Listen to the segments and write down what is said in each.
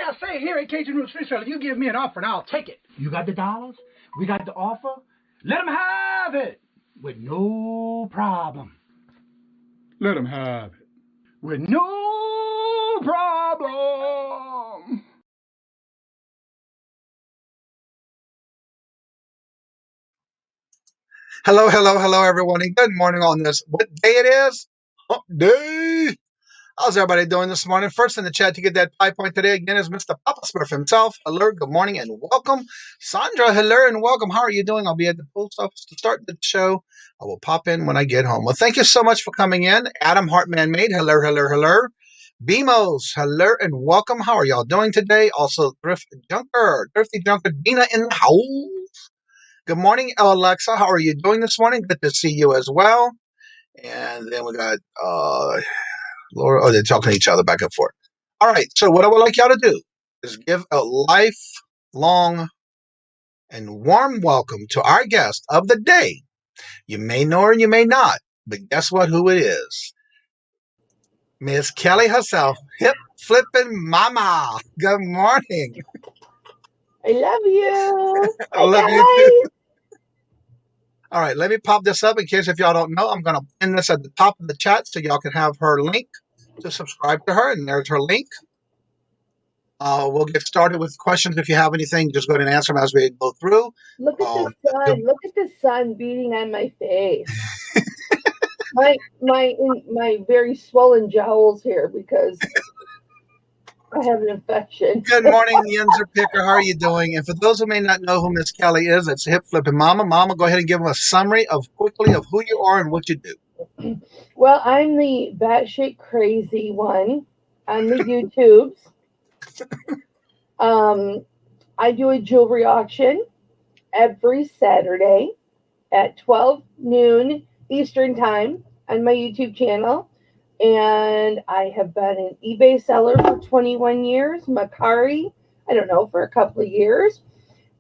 I say here at Kajun Reseller, you give me an offer and I'll take it. You got the dollars? We got the offer? Let them have it with no problem. Let them have it with no problem. Hello, hello, hello, everyone, and good morning on this. What day it is? Hump day. How's everybody doing this morning? First in the chat to get that 5 point today again is Mr. Papa Smurf himself. Hello, good morning, and welcome. Sandra, hello, and welcome. How are you doing? I'll be at the post office to start the show. I will pop in when I get home. Well, thank you so much for coming in. Adam Hartman Made, hello, hello, hello. Bemos, hello, and welcome. How are y'all doing today? Also, Thrifty Junker Dina in the house. Good morning, Alexa. How are you doing this morning? Good to see you as well. And then we got Laura. Oh, they're talking to each other back and forth. All right. So what I would like y'all to do is give a lifelong and warm welcome to our guest of the day. You may know her and you may not, but guess what? Who it is? Miss Kelly herself, hip flipping mama. Good morning. I love you. I love you too. All right, let me pop this up in case if y'all don't know. I'm going to pin this at the top of the chat so y'all can have her link to subscribe to her, and there's her link. We'll get started with questions. If you have anything, just go ahead and answer them as we go through. Look at the sun. Look at the sun beating on my face. my very swollen jowls here because I have an infection. Good morning, Yenzer Picker. How are you doing? And for those who may not know who Miss Kelly is, it's Hip Flipping Mama. Mama, go ahead and give them a summary quickly of who you are and what you do. Well, I'm the batshit crazy one on the YouTubes. I do a jewelry auction every Saturday at 12 noon Eastern time on my YouTube channel. And I have been an eBay seller for 21 years, Macari, I don't know, for a couple of years.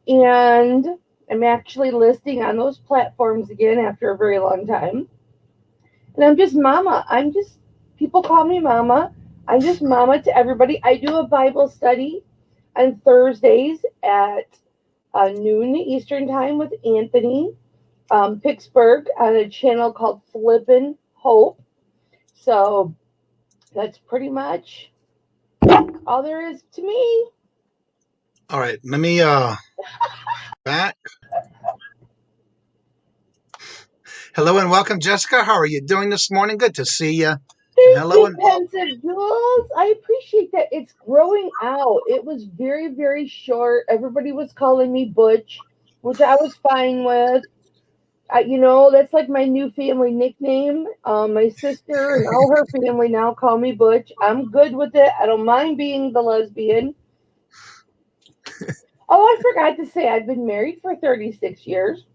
And I'm actually listing on those platforms again after a very long time. And I'm just mama. People call me mama. I'm just mama to everybody. I do a Bible study on Thursdays at noon Eastern time with Anthony Pittsburgh on a channel called Flippin' Hope. So that's pretty much all there is to me. All right, let me back. Hello and welcome, Jessica. How are you doing this morning? Good to see you. Hello and pensive Jules. I appreciate that. It's growing out. It was very, very short. Everybody was calling me Butch, which I was fine with. That's like my new family nickname. My sister and all her family now call me Butch. I'm good with it. I don't mind being the lesbian. Oh, I forgot to say I've been married for 36 years.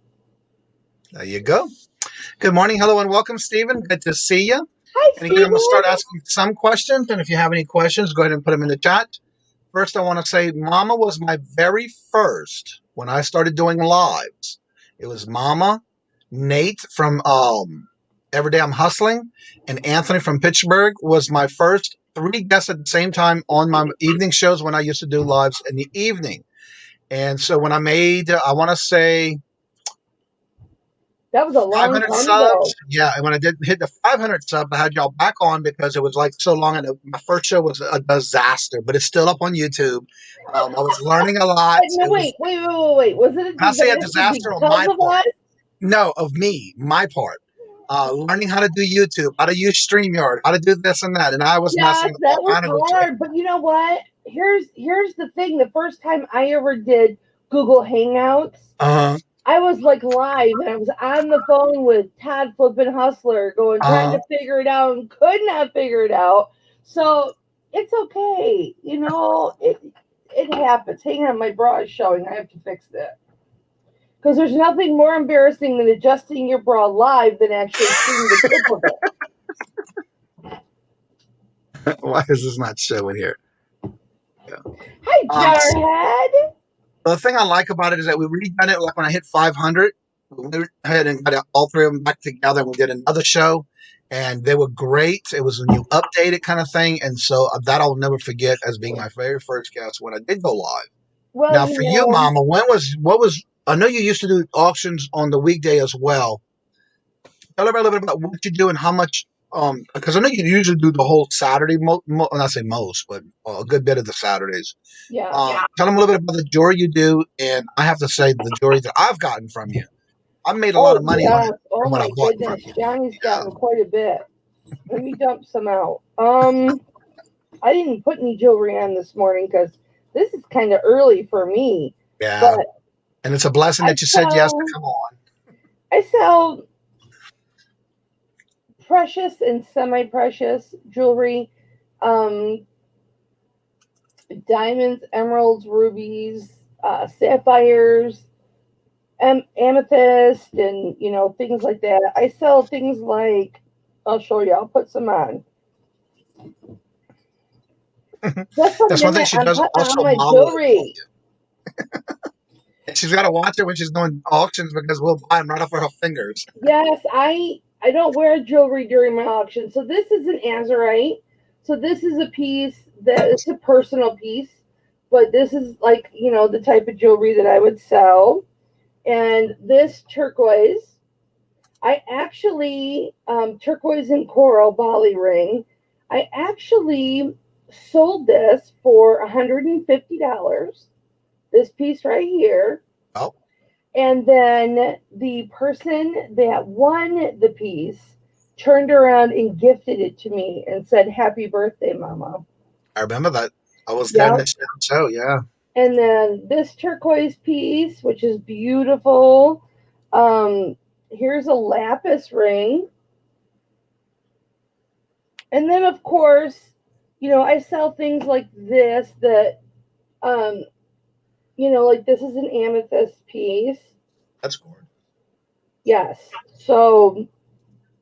There you go. Good morning. Hello and welcome, Stephen. Good to see you. Hi, and again, I'm going to start asking some questions. And if you have any questions, go ahead and put them in the chat. First, I want to say Mama was my very first when I started doing lives. It was Mama, Nate from Every Day I'm Hustling, and Anthony from Pittsburgh was my first 3 guests at the same time on my evening shows when I used to do lives in the evening. And so when I made, I want to say That was a long 500 time subs. ago. Yeah, and when I did hit the 500 subs, I had y'all back on because it was like so long, and my first show was a disaster, but it's still up on YouTube. I was learning a lot. No, wait. Was it a I say a disaster disaster on because my of part. us? No, of me, my part. Learning how to do YouTube, how to use StreamYard, how to do this and that, and I was Yes, messing with that all was kind of hard. But you know what? Here's the thing. The first time I ever did Google Hangouts, I was like live and I was on the phone with Todd Flippin' Hustler trying to figure it out and could not figure it out. So it's okay. You know, it happens. Hang on, my bra is showing. I have to fix that. Because there's nothing more embarrassing than adjusting your bra live than actually seeing the tip of it. Why is this not showing here? Yeah. Hi, Jarhead. The thing I like about it is that we redone it like when I hit 500. We went ahead and got all 3 of them back together, and we did another show, and they were great. It was a new updated kind of thing, and so that I'll never forget as being my very first guest when I did go live. Well, now, for you, Mama, what was? I know you used to do auctions on the weekday as well. Tell everybody a little bit about what you do and how much. Because I know you usually do the whole Saturday. Not say most, but a good bit of the Saturdays. Yeah. Tell them a little bit about the jewelry you do, and I have to say the jewelry that I've gotten from you. I've made a lot of money on it from what I bought from you. Johnny's gotten quite a bit. Let me dump some out. I didn't put any jewelry on this morning because this is kind of early for me. Yeah, but and it's a blessing that you said yes to come on. I sell precious and semi-precious jewelry, diamonds, emeralds, rubies, sapphires, amethyst, and things like that. I sell things like, I'll show you. I'll put some on. That's one thing she does also model jewelry. And she's got to watch it when she's doing auctions because we'll buy them right off her fingers. Yes, I don't wear jewelry during my auction. So this is an azurite. So this is a piece that it's a personal piece, but this is like, the type of jewelry that I would sell. And this turquoise, I actually, turquoise and coral Bali ring, I actually sold this for $150. This piece right here. Oh. And then the person that won the piece turned around and gifted it to me and said, "Happy birthday, Mama." I remember that. I was there in the show, yeah. And then this turquoise piece, which is beautiful. Here's a lapis ring. And then, of course, I sell things like this that, like this is an amethyst piece. That's gorgeous. Yes. So,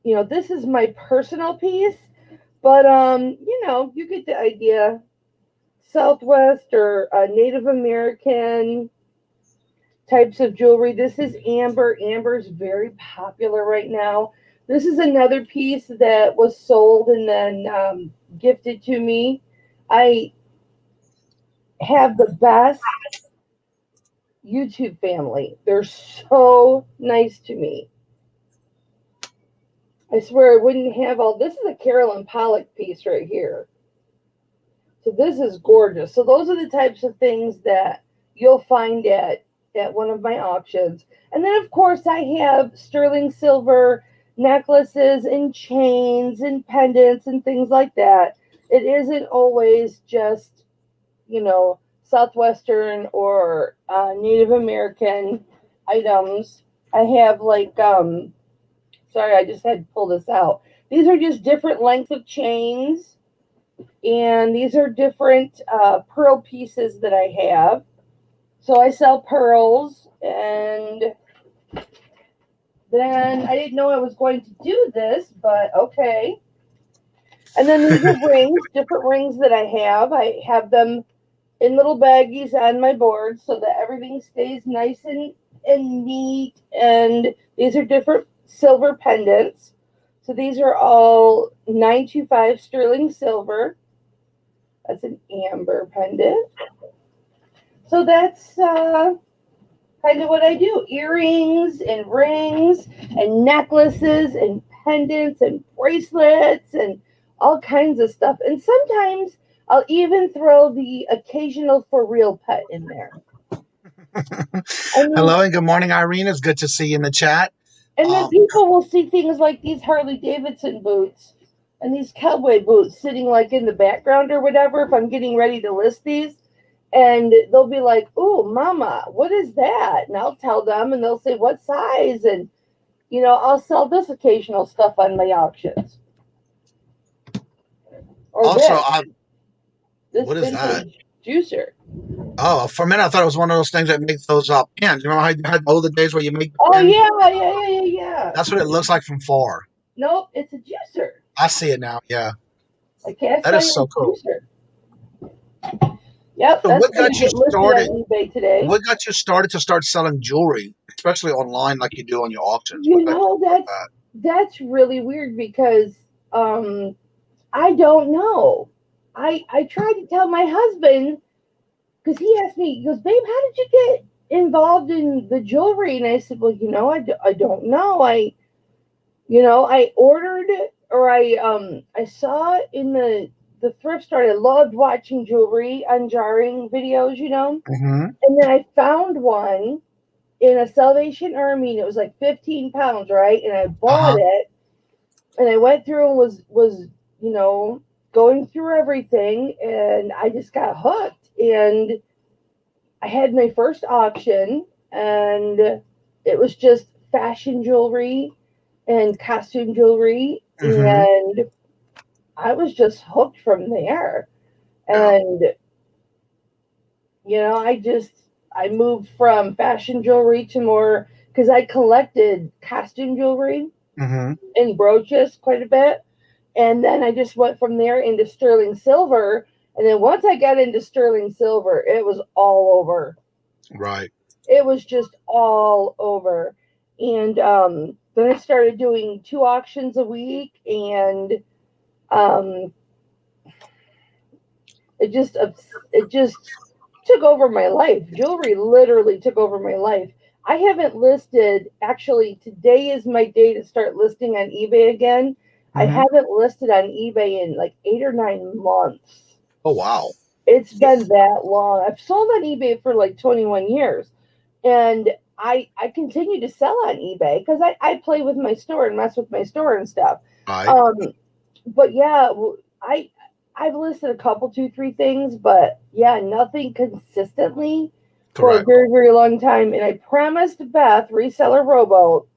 this is my personal piece, but, you get the idea. Southwest or Native American types of jewelry. This is amber. Amber is very popular right now. This is another piece that was sold and then gifted to me. I have the best YouTube family. They're so nice to me. I swear I wouldn't have all. This is a Carolyn Pollock piece right here. So this is gorgeous. So those are the types of things that you'll find at one of my auctions. And then, of course, I have sterling silver necklaces and chains and pendants and things like that. It isn't always just, Southwestern or Native American items. I have like, sorry, I just had to pull this out. These are just different lengths of chains. And these are different pearl pieces that I have. So I sell pearls, and then I didn't know I was going to do this, but okay. And then these are rings, different rings that I have. I have them in little baggies on my board so that everything stays nice and neat. And these are different silver pendants. So these are all 925 sterling silver. That's an amber pendant. So that's kind of what I do. Earrings and rings and necklaces and pendants and bracelets and all kinds of stuff. And sometimes I'll even throw the occasional for real pet in there. Hello and good morning, Irene. It's good to see you in the chat. And then people will see things like these Harley Davidson boots and these cowboy boots sitting like in the background or whatever if I'm getting ready to list these. And they'll be like, "Oh, mama, what is that?" And I'll tell them and they'll say, "What size?" And, you know, I'll sell this occasional stuff on my auctions. Or also, this what is that? Juicer. Oh, for a minute I thought it was one of those things that make those pins. You remember how you had all the days where you make the Oh, pins? yeah. That's what it looks like from far. Nope, it's a juicer. I see it now, yeah. That is so cool. Juicer. Yep, So that's what got you started? on eBay today. What got you started to start selling jewelry, especially online like you do on your auctions? You know, that's really weird because I don't know. I tried to tell my husband because he asked me, he goes, "Babe, how did you get involved in the jewelry?" And I said, "Well, you know, I don't know. I ordered or I saw in the thrift store. I loved watching jewelry unjarring videos, you know." Mm-hmm. And then I found one in a Salvation Army, and it was like 15 pounds, right? And I bought it, and I went through and was you know, going through everything, and I just got hooked. And I had my first auction, and it was just fashion jewelry and costume jewelry, and I was just hooked from there. And, you know, I moved from fashion jewelry to more, because I collected costume jewelry and brooches quite a bit. And then I just went from there into sterling silver. And then once I got into sterling silver, it was all over. Right. It was just all over. And then I started doing 2 auctions a week, and it just took over my life. Jewelry literally took over my life. I haven't listed, actually today is my day to start listing on eBay again. I haven't listed on eBay in like 8 or 9 months. Oh, wow. It's been that long. I've sold on eBay for like 21 years. And I continue to sell on eBay because I play with my store and mess with my store and stuff. Right. But yeah, I've listed a couple, 2, 3 things, but yeah, nothing consistently for a very, very long time. And I promised Beth, Reseller Rowboat,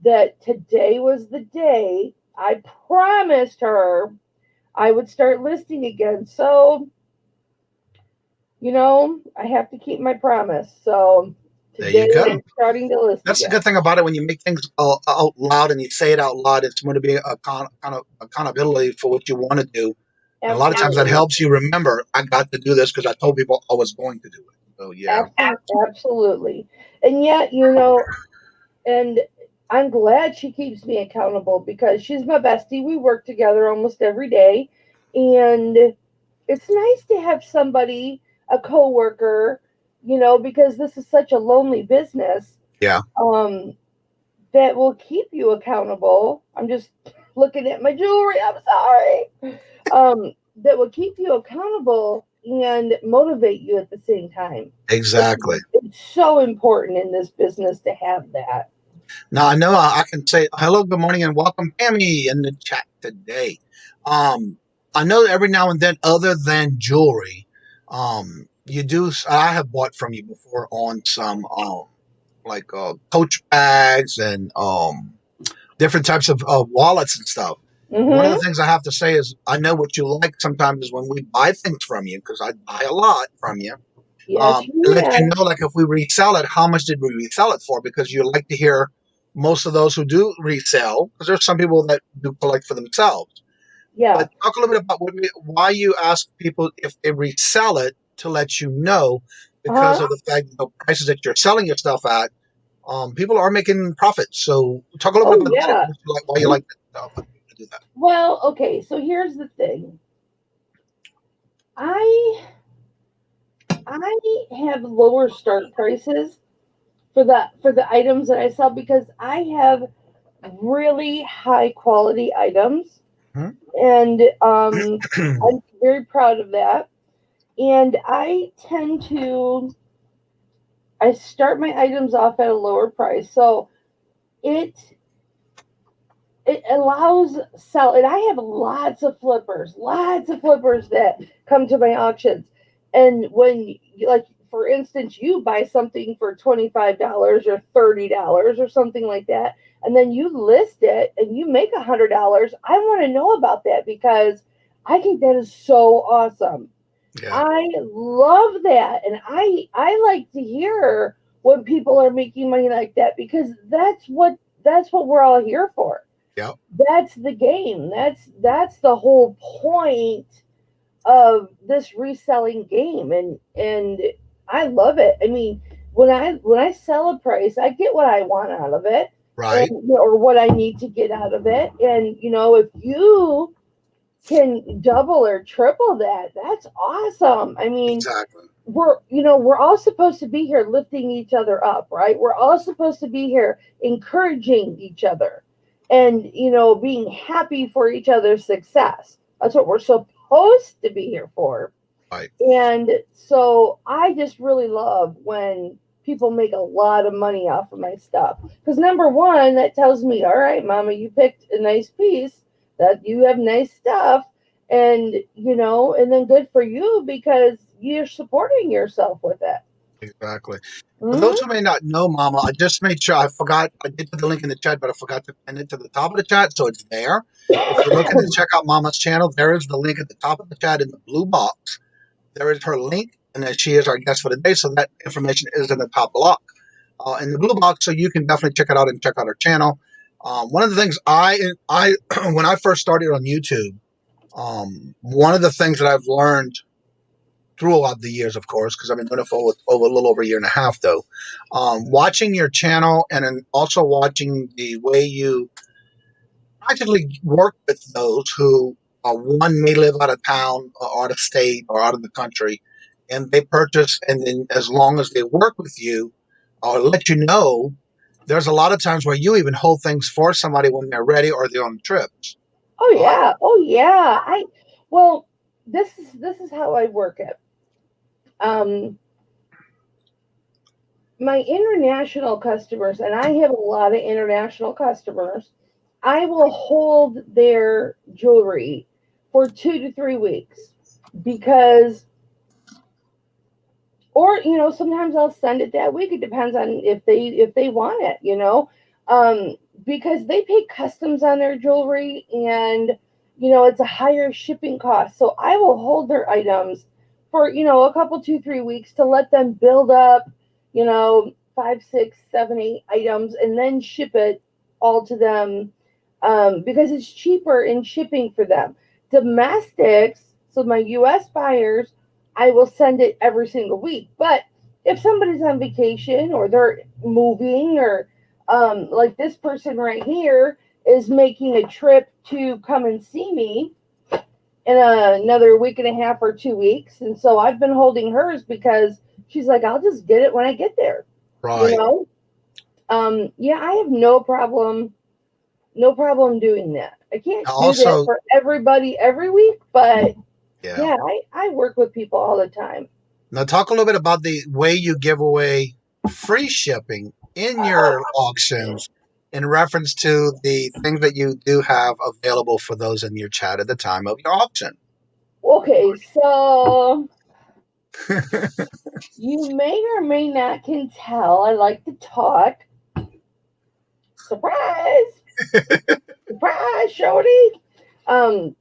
that today was the day. I promised her I would start listing again. So, you know, I have to keep my promise. So today I'm starting to list. That's the good thing about it. When you make things out loud and you say it out loud, it's going to be a kind of accountability for what you want to do. And a lot of times that helps you remember, I got to do this because I told people I was going to do it. So, yeah. Absolutely. And yet, you know, and I'm glad she keeps me accountable because she's my bestie. We work together almost every day. And it's nice to have somebody, a coworker, you know, because this is such a lonely business. Yeah. That will keep you accountable. I'm just looking at my jewelry. I'm sorry. That will keep you accountable and motivate you at the same time. Exactly. It's so important in this business to have that. Now, I know I can say hello, good morning, and welcome, Pammy, in the chat today. I know every now and then, other than jewelry, you do. I have bought from you before on some like Coach bags and different types of wallets and stuff. One of the things I have to say is I know what you like sometimes is when we buy things from you, because I buy a lot from you. Yes, let you know, like if we resell it, how much did we resell it for? Because you like to hear most of those who do resell, because there's some people that do collect for themselves. Yeah. But talk a little bit about why you ask people if they resell it to let you know, because of the fact that the prices that you're selling your stuff at people are making profits. So talk a little bit about that. Why you like to do that. Well, okay, so here's the thing. I have lower start prices for the items that I sell because I have really high quality items, Hmm? and I'm very proud of that. And I start my items off at a lower price, so it it allows sell. And I have lots of flippers that come to my auctions. And when like for instance, you buy something for $25 or $30 or something like that, and then you list it and you make $100, I want to know about that because I think that is so awesome. Yeah, I love that, and I like to hear when people are making money like that because that's what we're all here for. yeah, That's the game. That's the whole point of this reselling game, and I love it. I mean, when I sell a price, I get what I want out of it, and right, or what I need to get out of it. And if you can double or triple that, that's awesome. I mean, exactly. we're all supposed to be here lifting each other up, right? We're all supposed to be here encouraging each other and being happy for each other's success. That's what we're supposed to be here for. Right. And so I just really love when people make a lot of money off of my stuff because number one, that tells me, all right, mama, you picked a nice piece, that you have nice stuff, and and then good for you because you're supporting yourself with it. Exactly. For those Hmm. who may not know, Mama, I just made sure I forgot. I did put the link in the chat, but I forgot to pin it to the top of the chat, so it's there. If you're looking to check out Mama's channel, there is the link at the top of the chat in the blue box. There is her link, and then she is our guest for the day, so that information is in the top block, in the blue box, so you can definitely check it out and check out her channel. One of the things I when I first started on YouTube, one of the things that I've learned through a lot of the years, of course, because I've been doing it for over a little over a year and a half, though. Watching your channel and then also watching the way you practically work with those who, one, may live out of town or out of state or out of the country, and they purchase, and then as long as they work with you or let you know, there's a lot of times where you even hold things for somebody when they're ready or they're on trips. Oh Uh, yeah, oh yeah. Well, this is how I work it. Um, my international customers, and I have a lot of international customers, I will hold their jewelry for 2 to 3 weeks because, or sometimes I'll send it that week. It depends on if they want it, um, because they pay customs on their jewelry, and it's a higher shipping cost. So I will hold their items for a couple 2 3 weeks to let them build up, 5 6 7 8 items, and then ship it all to them, because it's cheaper in shipping for them. Domestics, so my U.S. buyers, I will send it every single week. But if somebody's on vacation or they're moving, or like this person right here is making a trip to come and see me in another week and a half or 2 weeks, and so I've been holding hers because she's like, I'll just get it when I get there. You right. know, yeah, I have no problem doing that. I can't do that Also, for everybody every week, but yeah. yeah, I work with people all the time. Now, talk a little bit about the way you give away free shipping in your auctions in reference to the things that you do have available for those in your chat at the time of your auction. Okay, so you may or may not can tell I like to talk. Surprise! Surprise, Shorty! Um,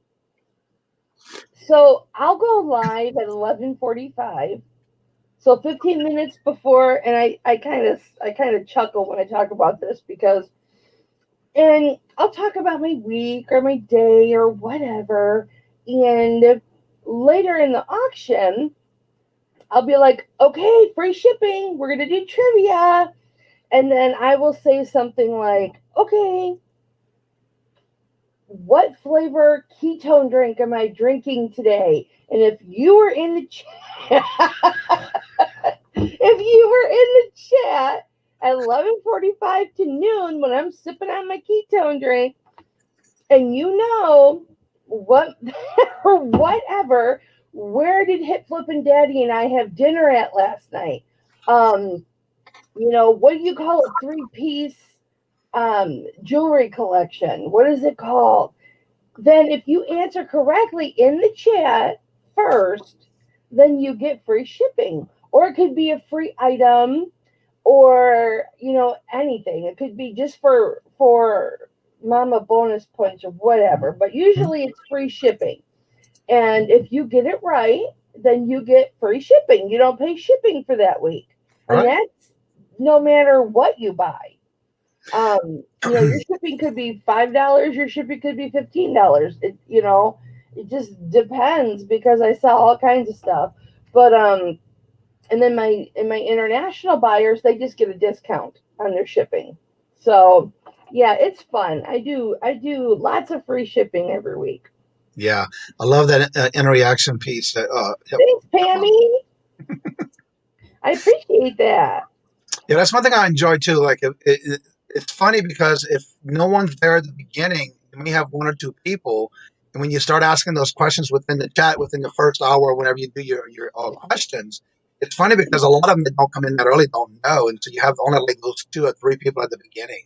so I'll go live at 11:45. So 15 minutes before, and I kind of chuckle when I talk about this because, and I'll talk about my week or my day or whatever, and later in the auction, I'll be like, okay, free shipping. We're gonna do trivia. And then I will say something like, okay, what flavor ketone drink am I drinking today? And if you were in the chat, if you were in the chat at 11:45 to noon when I'm sipping on my ketone drink, and you know what or whatever, where did Hip Flippin' Daddy and I have dinner at last night? What do you call a 3-piece jewelry collection? What is it called? Then if you answer correctly in the chat first, then you get free shipping. Or it could be a free item or, anything. It could be just for mama bonus points or whatever. But usually it's free shipping. And if you get it right, then you get free shipping. You don't pay shipping for that week. And that's no matter what you buy. Your shipping could be $5, your shipping could be $15. It just depends because I sell all kinds of stuff. But and then my international buyers, they just get a discount on their shipping. So yeah, it's fun. I do lots of free shipping every week. Yeah, I love that interaction piece. Thanks, Pammy. I appreciate that. Yeah, that's one thing I enjoy too. Like it's funny because if no one's there at the beginning, you may have one or two people, and when you start asking those questions within the chat within the first hour, whenever you do your questions, it's funny because a lot of them that don't come in that early don't know, and so you have only like those 2 or 3 people at the beginning,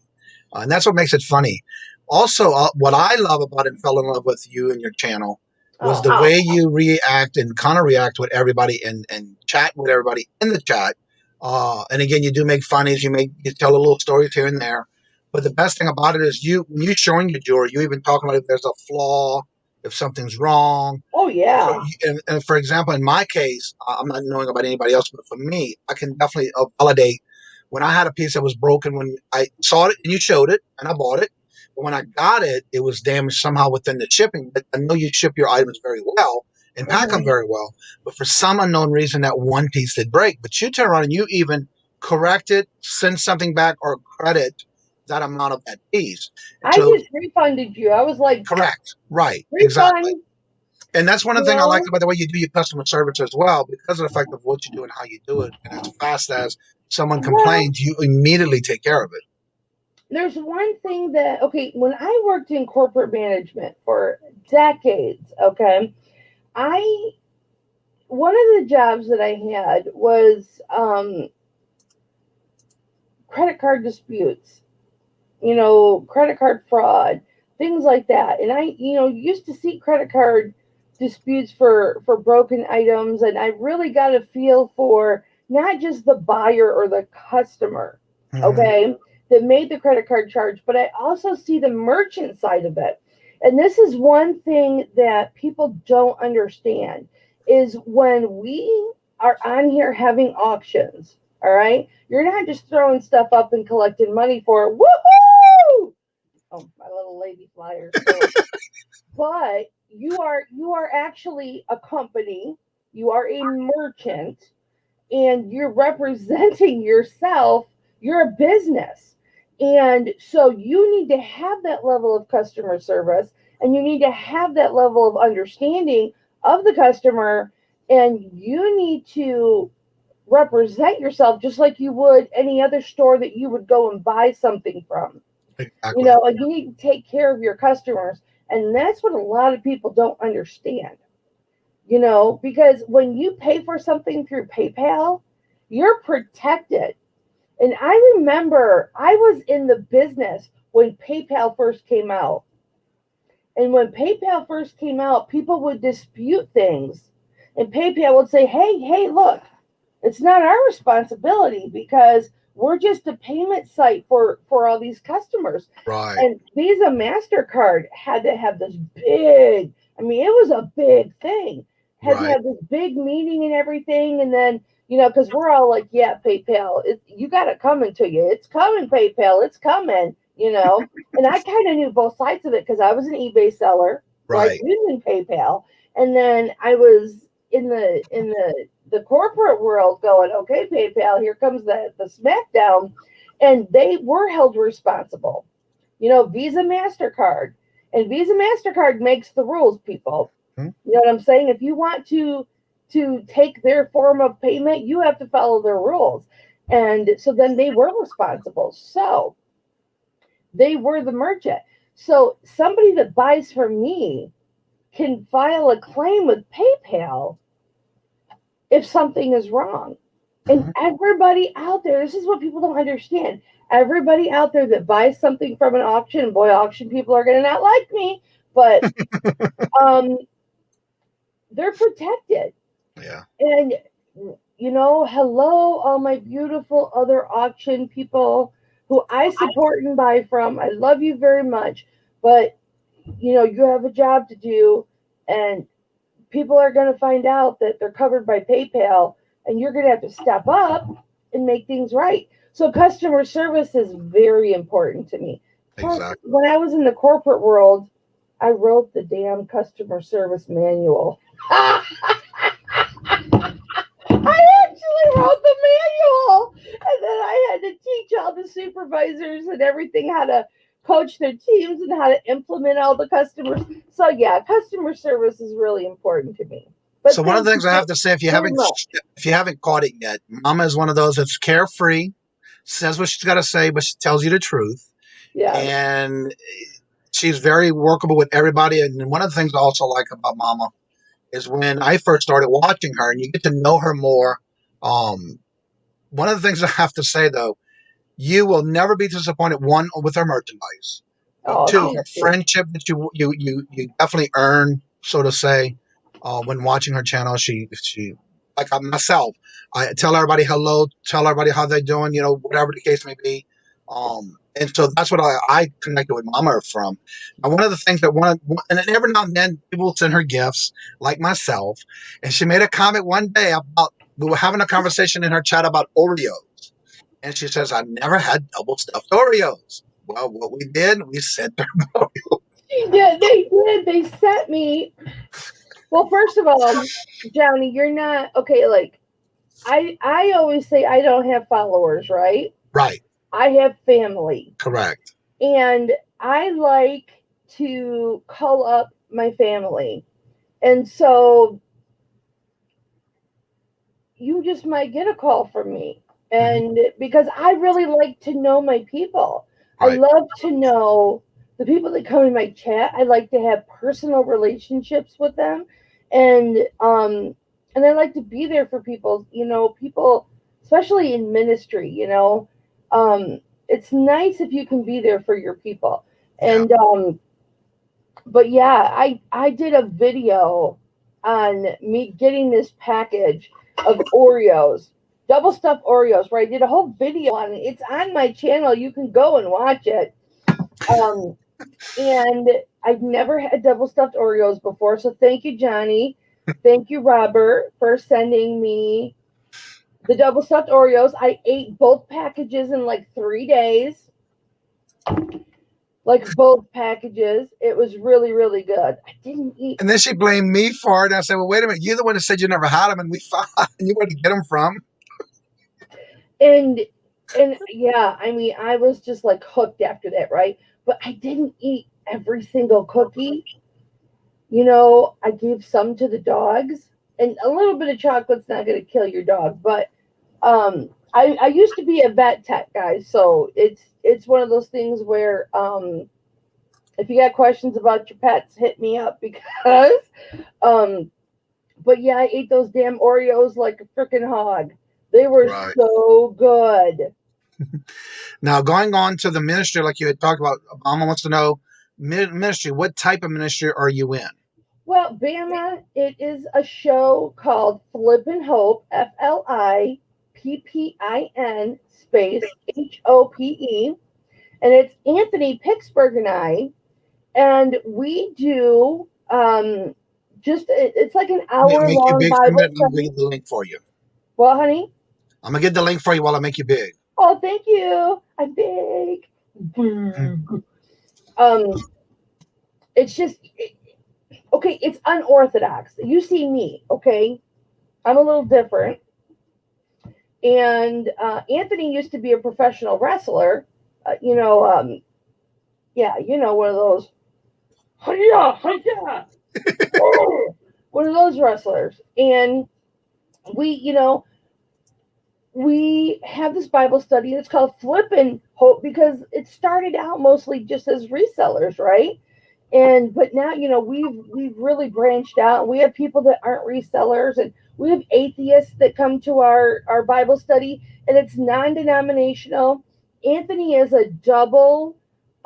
and that's what makes it funny. Also, what I love about it and fell in love with you and your channel was the way you react and kind of react with everybody and chat with everybody in the chat. And again, you do make funnies, you tell a little stories here and there. But the best thing about it is when you're showing your jewelry, you even talking about if there's a flaw, if something's wrong. Oh yeah. And for example, in my case, I'm not knowing about anybody else, but for me, I can definitely validate when I had a piece that was broken when I saw it and you showed it and I bought it. But when I got it, it was damaged somehow within the shipping. But I know you ship your items very well and pack them very well. But for some unknown reason, that one piece did break. But you turn around and you even correct it, send something back, or credit that amount of that piece. I just refunded you. I was like, correct, right, refund. exactly. And that's one of the things I like about the way you do your customer service as well, because of the fact of what you do and how you do it. And as fast as someone complains, you immediately take care of it. There's one thing that, when I worked in corporate management for decades, one of the jobs that I had was credit card disputes, credit card fraud, things like that. And I, used to see credit card disputes for broken items, and I really got a feel for not just the buyer or the customer, that made the credit card charge, but I also see the merchant side of it. And this is one thing that people don't understand is when we are on here having auctions, all right? You're not just throwing stuff up and collecting money for it. Woohoo! Oh, my little lady flyer. But you are actually a company, you are a merchant, and you're representing yourself. You're a business. And so you need to have that level of customer service, and you need to have that level of understanding of the customer, and you need to represent yourself just like you would any other store that you would go and buy something from. Exactly. Like you need to take care of your customers, and that's what a lot of people don't understand. Because when you pay for something through PayPal, you're protected. And I remember I was in the business when PayPal first came out. And when PayPal first came out, people would dispute things. And PayPal would say, hey, look, it's not our responsibility because we're just a payment site for all these customers. Right. And Visa MasterCard had to have this big, it was a big thing. Had to have this big meeting and everything. And then, because we're all like, yeah, PayPal, you got it coming to you. It's coming, PayPal, it's coming, And I kind of knew both sides of it because I was an eBay seller, right, using PayPal. And then I was in the corporate world going, okay, PayPal, here comes the smackdown. and they were held responsible. Visa, MasterCard. And Visa, MasterCard makes the rules, people. You know what I'm saying? If you want to take their form of payment, you have to follow their rules. And so then they were responsible. So they were the merchant. So somebody that buys from me can file a claim with PayPal if something is wrong. And everybody out there, this is what people don't understand. Everybody out there that buys something from an auction, boy, auction people are going to not like me, but they're protected. Yeah. And, hello, all my beautiful other auction people who I support and buy from. I love you very much, but, you have a job to do, and people are going to find out that they're covered by PayPal, and you're going to have to step up and make things right. So customer service is very important to me. Plus, Exactly. when I was in the corporate world, I wrote the damn customer service manual. I actually wrote the manual, and then I had to teach all the supervisors and everything how to coach their teams and how to implement all the customers. So yeah, customer service is really important to me. But so one of the things I have to say, if you haven't caught it yet, Mama is one of those that's carefree, says what she's got to say, but she tells you the truth. Yeah. And she's very workable with everybody. And one of the things I also like about Mama is when I first started watching her and you get to know her more. One of the things I have to say, though, you will never be disappointed, one, with her merchandise. Two, her friendship that you definitely earn, so to say, when watching her channel. She like myself, I tell everybody hello, tell everybody how they're doing, whatever the case may be. And so that's what I connected with Mama from. Now, one of the things and then every now and then people will send her gifts, like myself. And she made a comment one day about, we were having a conversation in her chat about Oreos. And she says, I never had double stuffed Oreos. Well, what we did, we sent her Oreos. She did. They did. They sent me. Well, first of all, Johnny, you're not okay. Like, I always say I don't have followers, right? Right. I have family. Correct. And I like to call up my family. And so you just might get a call from me. And because I really like to know my people. Right. I love to know the people that come in my chat. I like to have personal relationships with them. And I like to be there for people, people, especially in ministry, it's nice if you can be there for your people. And but yeah, I did a video on me getting this package of Oreos, double stuffed Oreos, where I did a whole video on it. It's on my channel. You can go and watch it. And I've never had double stuffed Oreos before. So thank you, Johnny. Thank you, Robert, for sending me the double stuffed Oreos. I ate both packages in like 3 days. Like both packages. It was really, really good. I didn't eat. And then she blamed me for it. And I said, well, wait a minute. You're the one that said you never had them, and we thought you where to get them from. And yeah, I mean, I was just like hooked after that, right? But I didn't eat every single cookie. I gave some to the dogs, and a little bit of chocolate's not going to kill your dog. But I used to be a vet tech, guys, so it's one of those things where if you got questions about your pets, hit me up because but yeah, I ate those damn Oreos like a freaking hog. They were so good. Now, going on to the ministry, like you had talked about, Obama wants to know, ministry, what type of ministry are you in? Well, Bama, it is a show called Flippin' Hope, FLIPPIN space HOPE. And it's Anthony Pittsburgh and I. And we do it's like an hour-long Bible study. I'm going to get the link for you. What, honey? I'm going to get the link for you while I make you big. Oh, thank you. I'm big. It's just, okay, it's unorthodox. You see me, okay? I'm a little different. And Anthony used to be a professional wrestler. Yeah, one of those, hi-ya, hi-ya, one of those wrestlers. And we have this Bible study, and it's called Flip and Hope, because it started out mostly just as resellers, right? But now, we've really branched out. We have people that aren't resellers, and we have atheists that come to our Bible study, and it's non-denominational. Anthony is a double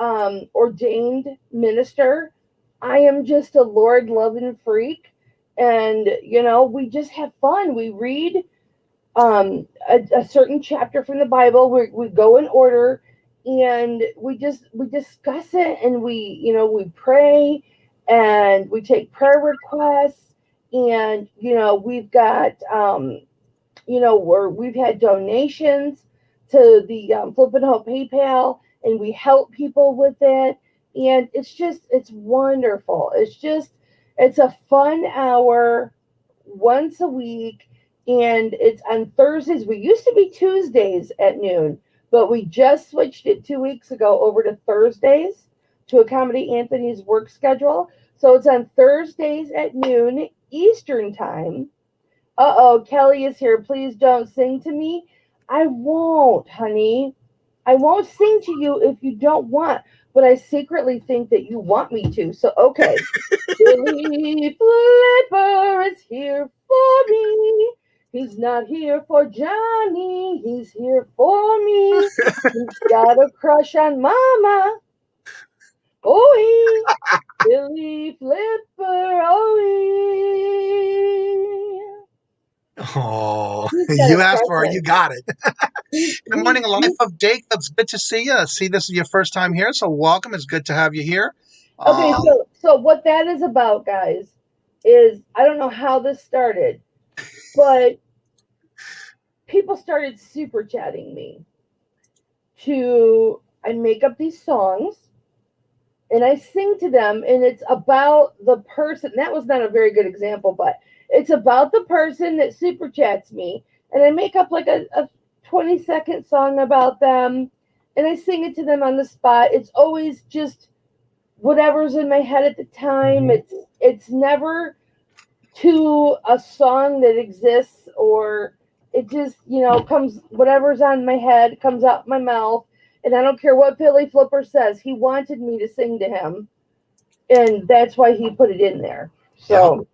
ordained minister. I am just a Lord loving freak, and we just have fun. We read a certain chapter from the Bible. We go in order, and we discuss it, and we pray, and we take prayer requests, and we've got where we've had donations to the Flip and Hope PayPal, and we help people with it, and it's wonderful. It's a fun hour once a week. And it's on Thursdays. We used to be Tuesdays at noon, but we just switched it 2 weeks ago over to Thursdays to accommodate Anthony's work schedule. So it's on Thursdays at noon Eastern time. Kelly is here. Please don't sing to me. I won't, honey. I won't sing to you if you don't want, but I secretly think that you want me to. So, okay. Billy Flipper is here for me. He's not here for Johnny. He's here for me. He's got a crush on Mama. Oh, Billy Flipper. Oh, you asked for it. You got it. Good morning, Life of Jacobs. Good to see you. I see this is your first time here, so welcome. It's good to have you here. Okay, so what that is about, guys, is I don't know how this started, but people started super chatting me I make up these songs and I sing to them, and it's about the person. That was not a very good example, but it's about the person that super chats me, and I make up like a 20-second song about them, and I sing it to them on the spot. It's always just whatever's in my head at the time. It's never to a song that exists, or it just comes, whatever's on my head comes out my mouth, and I don't care what Billy Flipper says. He wanted me to sing to him, and that's why he put it in there. So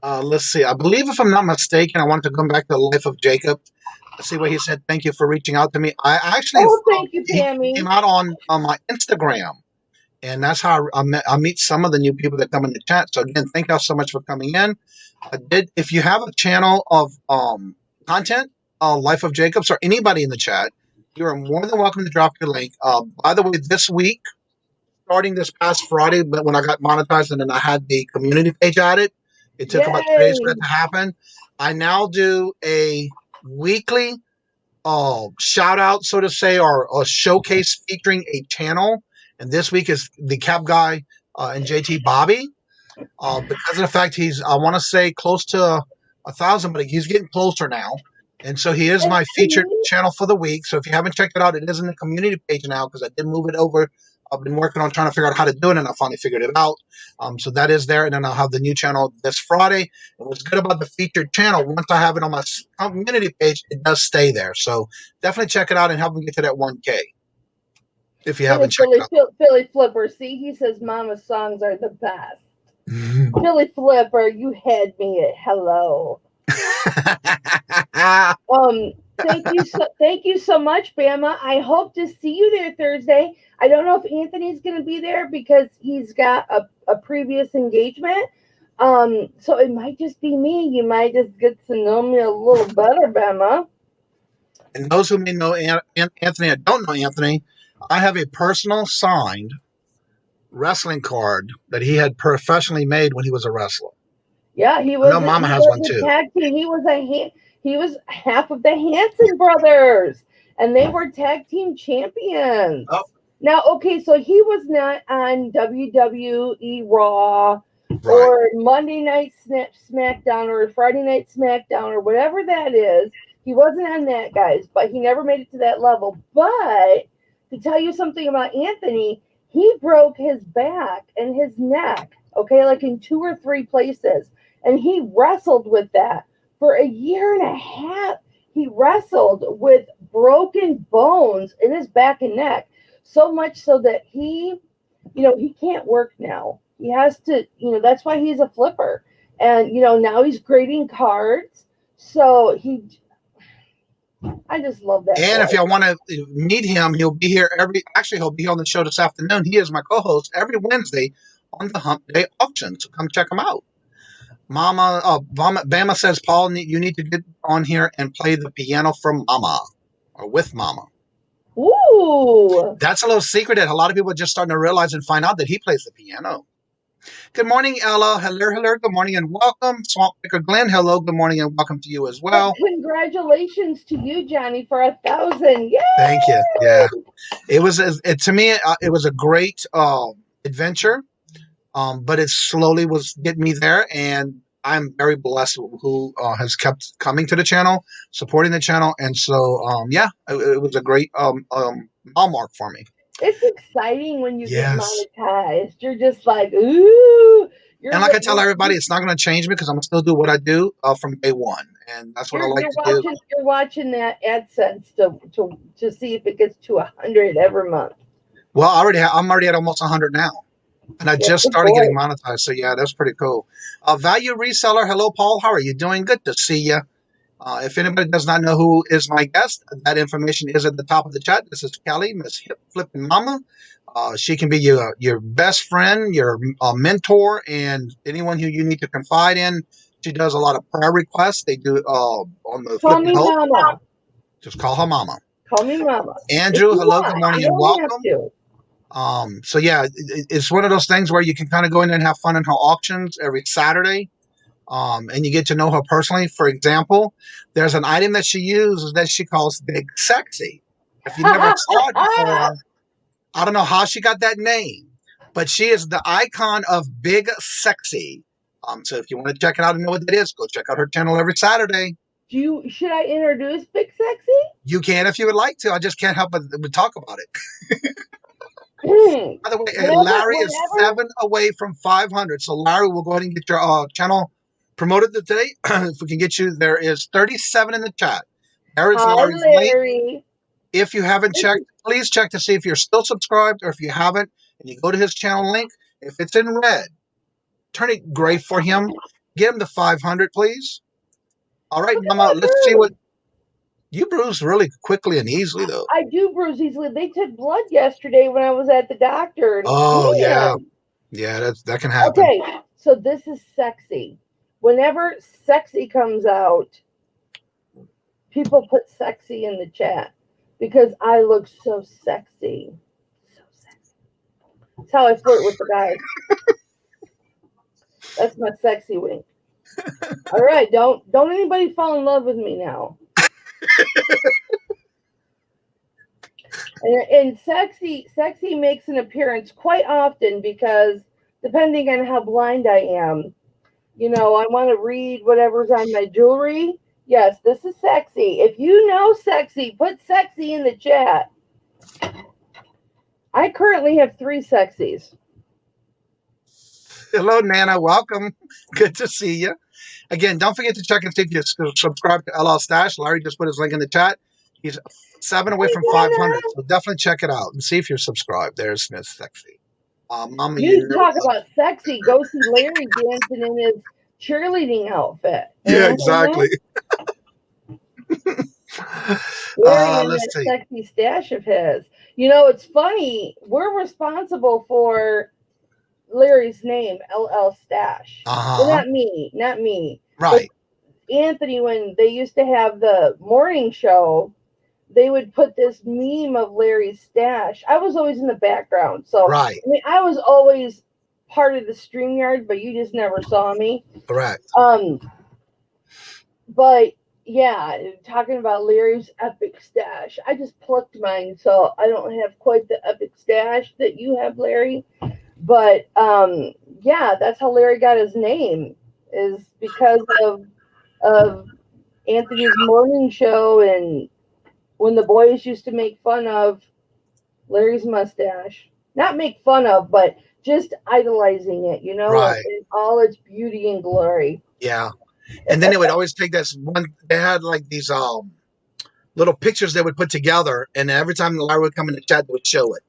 let's see. I believe, if I'm not mistaken, I want to come back to the Life of Jacob. Let's see what he said. Thank you for reaching out to me. I actually thank you, Pammy. He came out on my Instagram. And that's how I meet some of the new people that come in the chat. So again, thank you so much for coming in. If you have a channel of content, Life of Jacobs, or anybody in the chat, you are more than welcome to drop your link. By the way, this week, starting this past Friday, but when I got monetized and then I had the community page added, it took about 2 days for that to happen. I now do a weekly shout out, so to say, or a showcase featuring a channel. And this week is the Cap Guy and JT Bobby. Because of the fact he's, I want to say, close to 1,000, but he's getting closer now. And so he is my featured channel for the week. So if you haven't checked it out, it is in the community page now, because I did move it over. I've been working on trying to figure out how to do it, and I finally figured it out. So that is there. And then I'll have the new channel this Friday. And what's good about the featured channel, once I have it on my community page, it does stay there. So definitely check it out and help me get to that 1K. If you haven't checked it out. Billy Flipper, see, he says Mama's songs are the best. Billy Flipper, you had me at hello. Thank you so much, Bama. I hope to see you there Thursday. I don't know if Anthony's going to be there because he's got a previous engagement. So it might just be me. You might just get to know me a little better, Bama. And those who may know Anthony, I don't know Anthony, I have a personal signed wrestling card that he had professionally made when he was a wrestler. Yeah, he was. Mama has one too. Tag team. He was half of the Hanson brothers, and they were tag team champions. Oh. Now, okay, so he was not on WWE Raw or Monday Night SmackDown or Friday Night SmackDown or whatever that is. He wasn't on that, guys, but he never made it to that level. But to tell you something about Anthony, he broke his back and his neck, okay, like in 2 or 3 places. And he wrestled with that for a year and a half. He wrestled with broken bones in his back and neck, so much so that he can't work now. He has to, that's why he's a flipper. And, now he's grading cards. So I just love that. And boy. if y'all want to meet him, he'll be here he'll be on the show this afternoon. He is my co-host every Wednesday on the Hump Day auction. So come check him out. Bama says, Paul, you need to get on here and play the piano for Mama or with Mama. Ooh. That's a little secret that a lot of people are just starting to realize and find out that he plays the piano. Good morning, Ella. Hello. Good morning and welcome. Swamp Picker Glenn. Hello. Good morning and welcome to you as well. Congratulations to you, Johnny, for 1,000. Yay! Thank you. Yeah, it was to me. It was a great adventure, but it slowly was getting me there, and I'm very blessed who has kept coming to the channel, supporting the channel, and so it was a great mile mark for me. It's exciting when you Yes. get monetized. You're just like, ooh. And like I tell everybody, it's not going to change me because I'm going to still do what I do from day one. And that's what I like to do. You're watching that AdSense to see if it gets to 100 every month. Well, I'm already at almost 100 now. And I just started getting monetized. So, yeah, that's pretty cool. Value Reseller. Hello, Paul. How are you doing? Good to see you. If anybody does not know who is my guest, that information is at the top of the chat. This is Kelly, Miss Hip Flipping Mama. She can be your best friend, your mentor, and anyone who you need to confide in. She does a lot of prayer requests. They do on the Call me Mama. Just call her Mama. Call me Mama. Andrew, hello, good morning, and welcome. So yeah, it's one of those things where you can kind of go in and have fun in her auctions every Saturday. And you get to know her personally. For example, there's an item that she uses that she calls Big Sexy. If you never saw it before, I don't know how she got that name, but she is the icon of Big Sexy. So if you want to check it out and know what that is, go check out her channel every Saturday. Should I introduce Big Sexy? You can if you would like to. I just can't help but talk about it. By the way, Larry is 7 away from 500. So Larry, we'll go ahead and get your channel promoted today. If we can get you, there is 37 in the chat. There is Larry's link. If you haven't checked, please check to see if you're still subscribed, or if you haven't, and you go to his channel link. If it's in red, turn it gray for him. Get him to 500, please. All right, Mama, let's see what you bruise really quickly and easily, though. I do bruise easily. They took blood yesterday when I was at the doctor. Oh, yeah. Yeah, that can happen. Okay, so this is sexy. Whenever sexy comes out, people put sexy in the chat because I look so sexy. So sexy. That's how I flirt with the guys. That's my sexy wink. All right, don't anybody fall in love with me now. And sexy makes an appearance quite often because depending on how blind I am, I want to read whatever's on my jewelry. Yes, this is sexy. If you know sexy, put sexy in the chat. I currently have 3 sexies. Hello, Nana. Welcome. Good to see you. Again, don't forget to check and see if you subscribe to LL Stash. Larry just put his link in the chat. He's 7 away from 500. So definitely check it out and see if you're subscribed. There's Smith Sexy. Mama, you talk about sexy. Go see Larry dancing in his cheerleading outfit. Yeah, exactly. Let's see. Sexy stash of his. It's funny. We're responsible for Larry's name, LL Stash. Well, not me. Right. But Anthony, when they used to have the morning show, they would put this meme of Larry's stash. I was always in the background. So right. I mean, I was always part of the StreamYard, but you just never saw me. Correct. But yeah, talking about Larry's epic stash. I just plucked mine, so I don't have quite the epic stash that you have, Larry. But yeah, that's how Larry got his name, is because of Anthony's morning show, and when the boys used to make fun of Larry's mustache. Not make fun of, but just idolizing it, you know, Right. in all its beauty and glory. Yeah. And then they would always take this one. They had like these little pictures they would put together, and every time Larry would come in the chat, they would show it.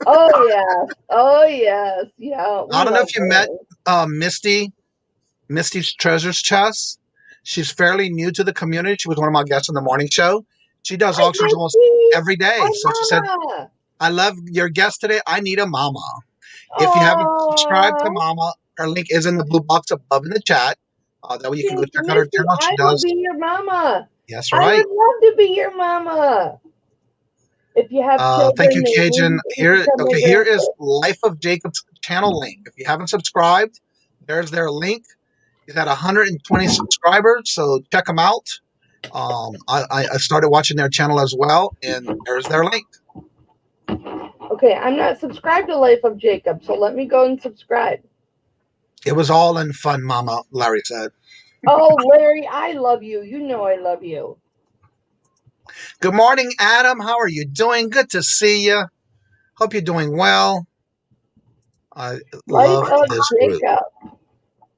Oh yes, oh yes, yeah. I don't know if you met Misty's Treasures Chest. She's fairly new to the community. She was one of my guests on the morning show. She does Hi, auctions almost Misty. every day. Hi, So she said, Mama. I love your guest today. I need a mama. If you haven't subscribed to Oh, Mama, her link is in the blue box above in the chat. That way you can go check out her Misty, channel. She I will does. be your mama. Yes, I right. would love to be your mama. If you have children, Thank you, they Kajun. need to Here become is Life of Jacob's channel link. If you haven't subscribed, there's their link. He's at 120 subscribers, so check them out. I started watching their channel as well, and there's their link. Okay, I'm not subscribed to Life of Jacob, so let me go and subscribe. It was all in fun, Mama, Larry said. Oh, Larry, I love you. You know I love you. Good morning, Adam. How are you doing? Good to see you. Hope you're doing well. I love this group.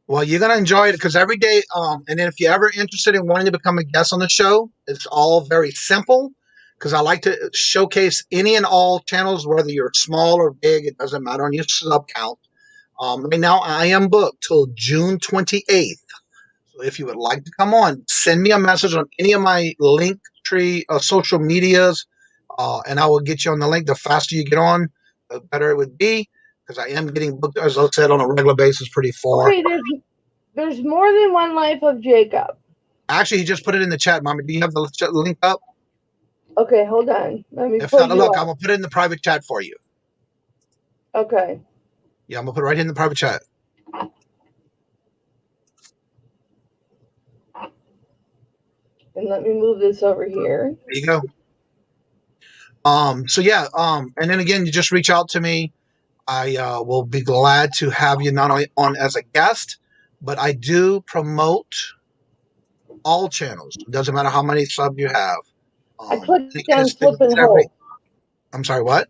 Well, you're going to enjoy it because every day, and then if you're ever interested in wanting to become a guest on the show, it's all very simple because I like to showcase any and all channels, whether you're small or big, it doesn't matter on your sub count. Right now, I am booked till June 28th. So if you would like to come on, send me a message on any of my Linktree social medias, and I will get you on the link. The faster you get on, the better it would be because I am getting booked, as I said, on a regular basis pretty far. Okay, there's more than one Life of Jacob. Actually, he just put it in the chat, Mommy. Do you have the link up? Okay, hold on. Let me If pull not, you look, up. I'm going to put it in the private chat for you. Okay. Yeah, I'm going to put it right in the private chat. And let me move this over here. There you go. So yeah, and then again, you just reach out to me. I will be glad to have you not only on as a guest, but I do promote all channels. It doesn't matter how many subs you have. I clicked on Flip and Hope. I'm sorry, what?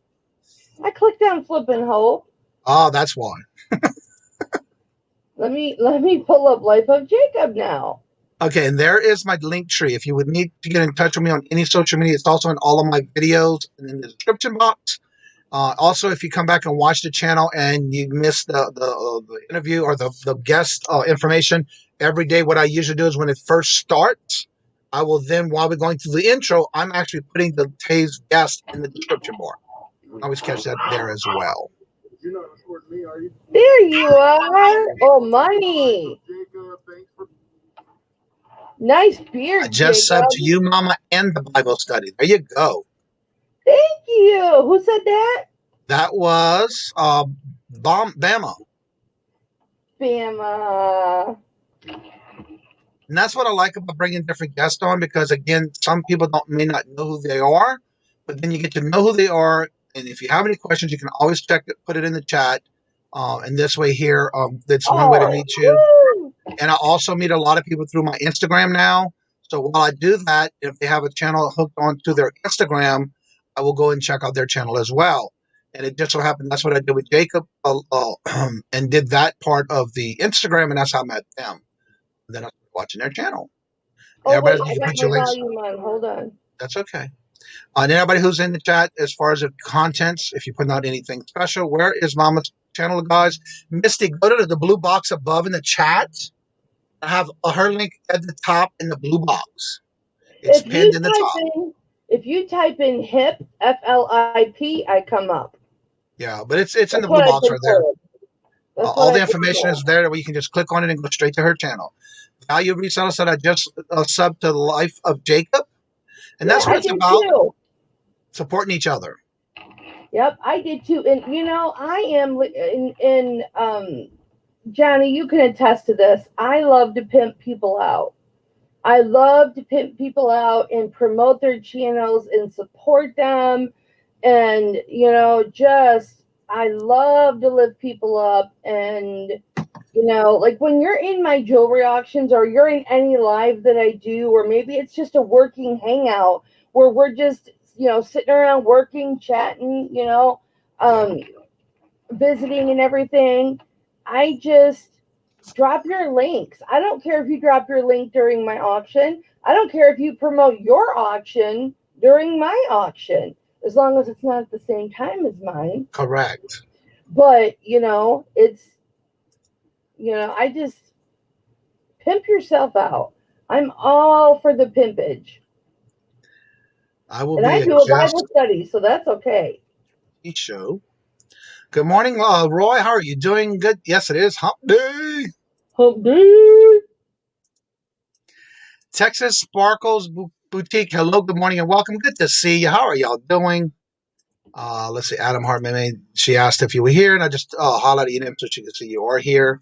I clicked on Flip and Hope. Oh, that's why. Let me pull up Life of Jacob now. Okay, and there is my link tree. If you would need to get in touch with me on any social media, it's also in all of my videos and in the description box. Also, if you come back and watch the channel and you miss the interview or the guest information, every day what I usually do is when it first starts, I will then, while we're going through the intro, I'm actually putting the today's guest in the description bar. I always catch that there as well. You're not recording me, are you? There you are. Oh, money. Nice beard, I just Jacob. subbed to you, Mama, and the Bible study. There you go. Thank you. Who said that? That was Bama. Bama. And that's what I like about bringing different guests on because, again, some people may not know who they are, but then you get to know who they are. And if you have any questions, you can always check it, put it in the chat. And this way here, that's one way to meet you. Woo! And I also meet a lot of people through my Instagram now. So while I do that, if they have a channel hooked onto their Instagram, I will go and check out their channel as well. And it just so happened that's what I did with Jacob and did that part of the Instagram, and that's how I met them. And then I started watching their channel. Oh, wait, I got my volume on. Hold on. That's okay. And anybody who's in the chat, as far as the contents, if you're putting out anything special, where is Mama's channel, guys? Misty, go to the blue box above in the chat. I have her link at the top in the blue box. It's pinned in the top. If you type in HIP, FLIP, I come up. Yeah, but it's in the blue box right there. All the information is there where you can just click on it and go straight to her channel. Value Reseller said I just subbed to the Life of Jacob. And that's what it's about. Too. Supporting each other. Yep, I did too. And you know, I am Johnny, you can attest to this. I love to pimp people out. I love to pimp people out and promote their channels and support them. And, you know, just, I love to lift people up. And, Like when you're in my jewelry auctions or you're in any live that I do, or maybe it's just a working hangout where we're just, sitting around working, chatting, visiting and everything. I just drop your links. I don't care if you drop your link during my auction. I don't care if you promote your auction during my auction, as long as it's not at the same time as mine. Correct. But, I just pimp yourself out. I'm all for the pimpage. I will And be I do a Bible study, so that's okay. Show. Good morning, Roy. How are you doing? Good. Yes, it is Hump Day. Hump Day. Texas Sparkles Boutique. Hello, good morning, and welcome. Good to see you. How are y'all doing? Let's see. Adam Hartman. She asked if you were here, and I just hollered at you so she could see you are here.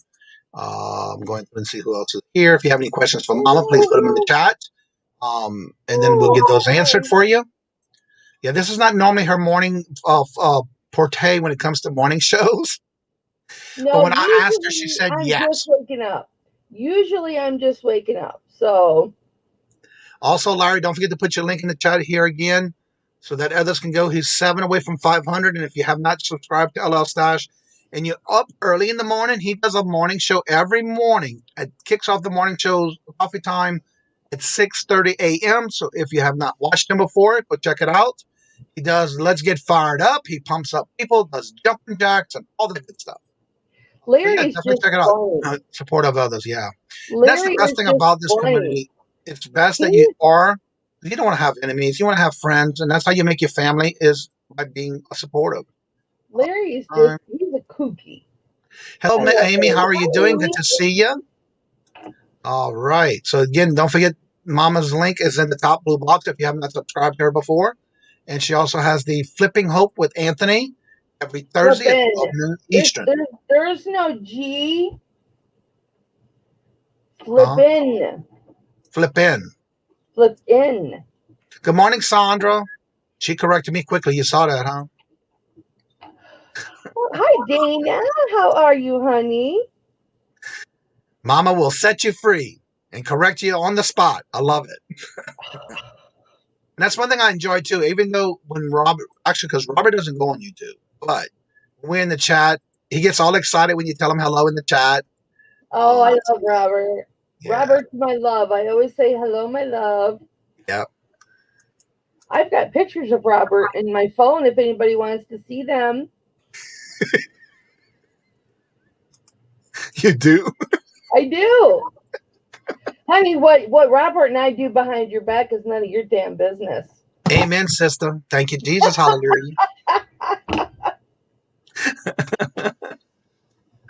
I'm going through and see who else is here. If you have any questions for Mama, please put them in the chat. And then we'll get those answered for you. Yeah, this is not normally her morning forte when it comes to morning shows. No, but when I asked her, she said I'm yes. just waking up. Usually I'm just waking up. So also, Larry, don't forget to put your link in the chat here again so that others can go. He's 7 away from 500. And if you have not subscribed to LL Stash and you're up early in the morning, he does a morning show every morning. It kicks off the morning show's coffee time at 6:30 a.m. So if you have not watched him before, go check it out. He does Let's Get Fired Up. He pumps up people, does jumping jacks, and all that good stuff. Larry's definitely check it out. Support of others, yeah. Larry, that's the best thing about this community. It's best that you don't want to have enemies. You want to have friends, and that's how you make your family, is by being supportive. Larry is just, he's a kooky. Hello, Amy. How are you doing? Good to see you. All right. So again, don't forget, Mama's link is in the top blue box if you have not subscribed to her before. And she also has the Flipping Hope with Anthony every Thursday at 12 noon Eastern. There's no G. Flip in. Flip in. Flip in. Good morning, Sandra. She corrected me quickly. You saw that, huh? Oh, hi, Dana. How are you, honey? Mama will set you free and correct you on the spot. I love it. And that's one thing I enjoy too, even though when because Robert doesn't go on YouTube, but when we're in the chat, he gets all excited when you tell him hello in the chat. Oh, I love Robert. Yeah. Robert's my love. I always say hello, my love. Yep. I've got pictures of Robert in my phone if anybody wants to see them. You do? I do. Honey, what Robert and I do behind your back is none of your damn business. Amen, sister. Thank you, Jesus. Hallelujah.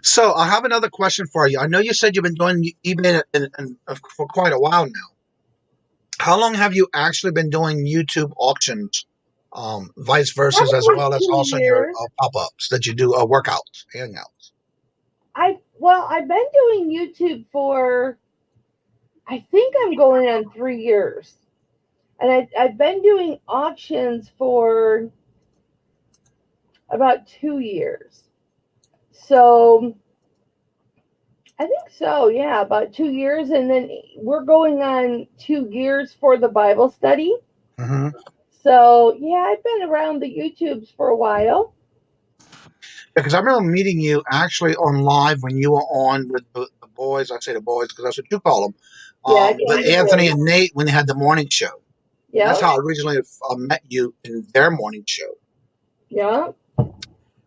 So I have another question for you. I know you said you've been doing eBay for quite a while now. How long have you actually been doing YouTube auctions, vice versa, as well as also your pop-ups that you do workouts, hangouts? I've been doing YouTube for, I think I'm going on 3 years. And I've been doing auctions for about 2 years. So I think so, yeah, about 2 years. And then we're going on 2 years for the Bible study. Mm-hmm. So, yeah, I've been around the YouTubes for a while. Because I remember meeting you actually on live when you were on with the boys. I say the boys because that's what you call them. But Anthony and Nate, when they had the morning show. Yeah, that's how I originally met you in their morning show. Yeah.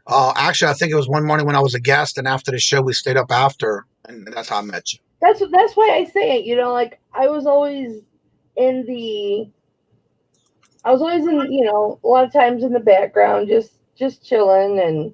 Actually, I think it was one morning when I was a guest, and after the show, we stayed up after, and that's how I met you. That's why I say it. Like I was always in, a lot of times in the background, just chilling. And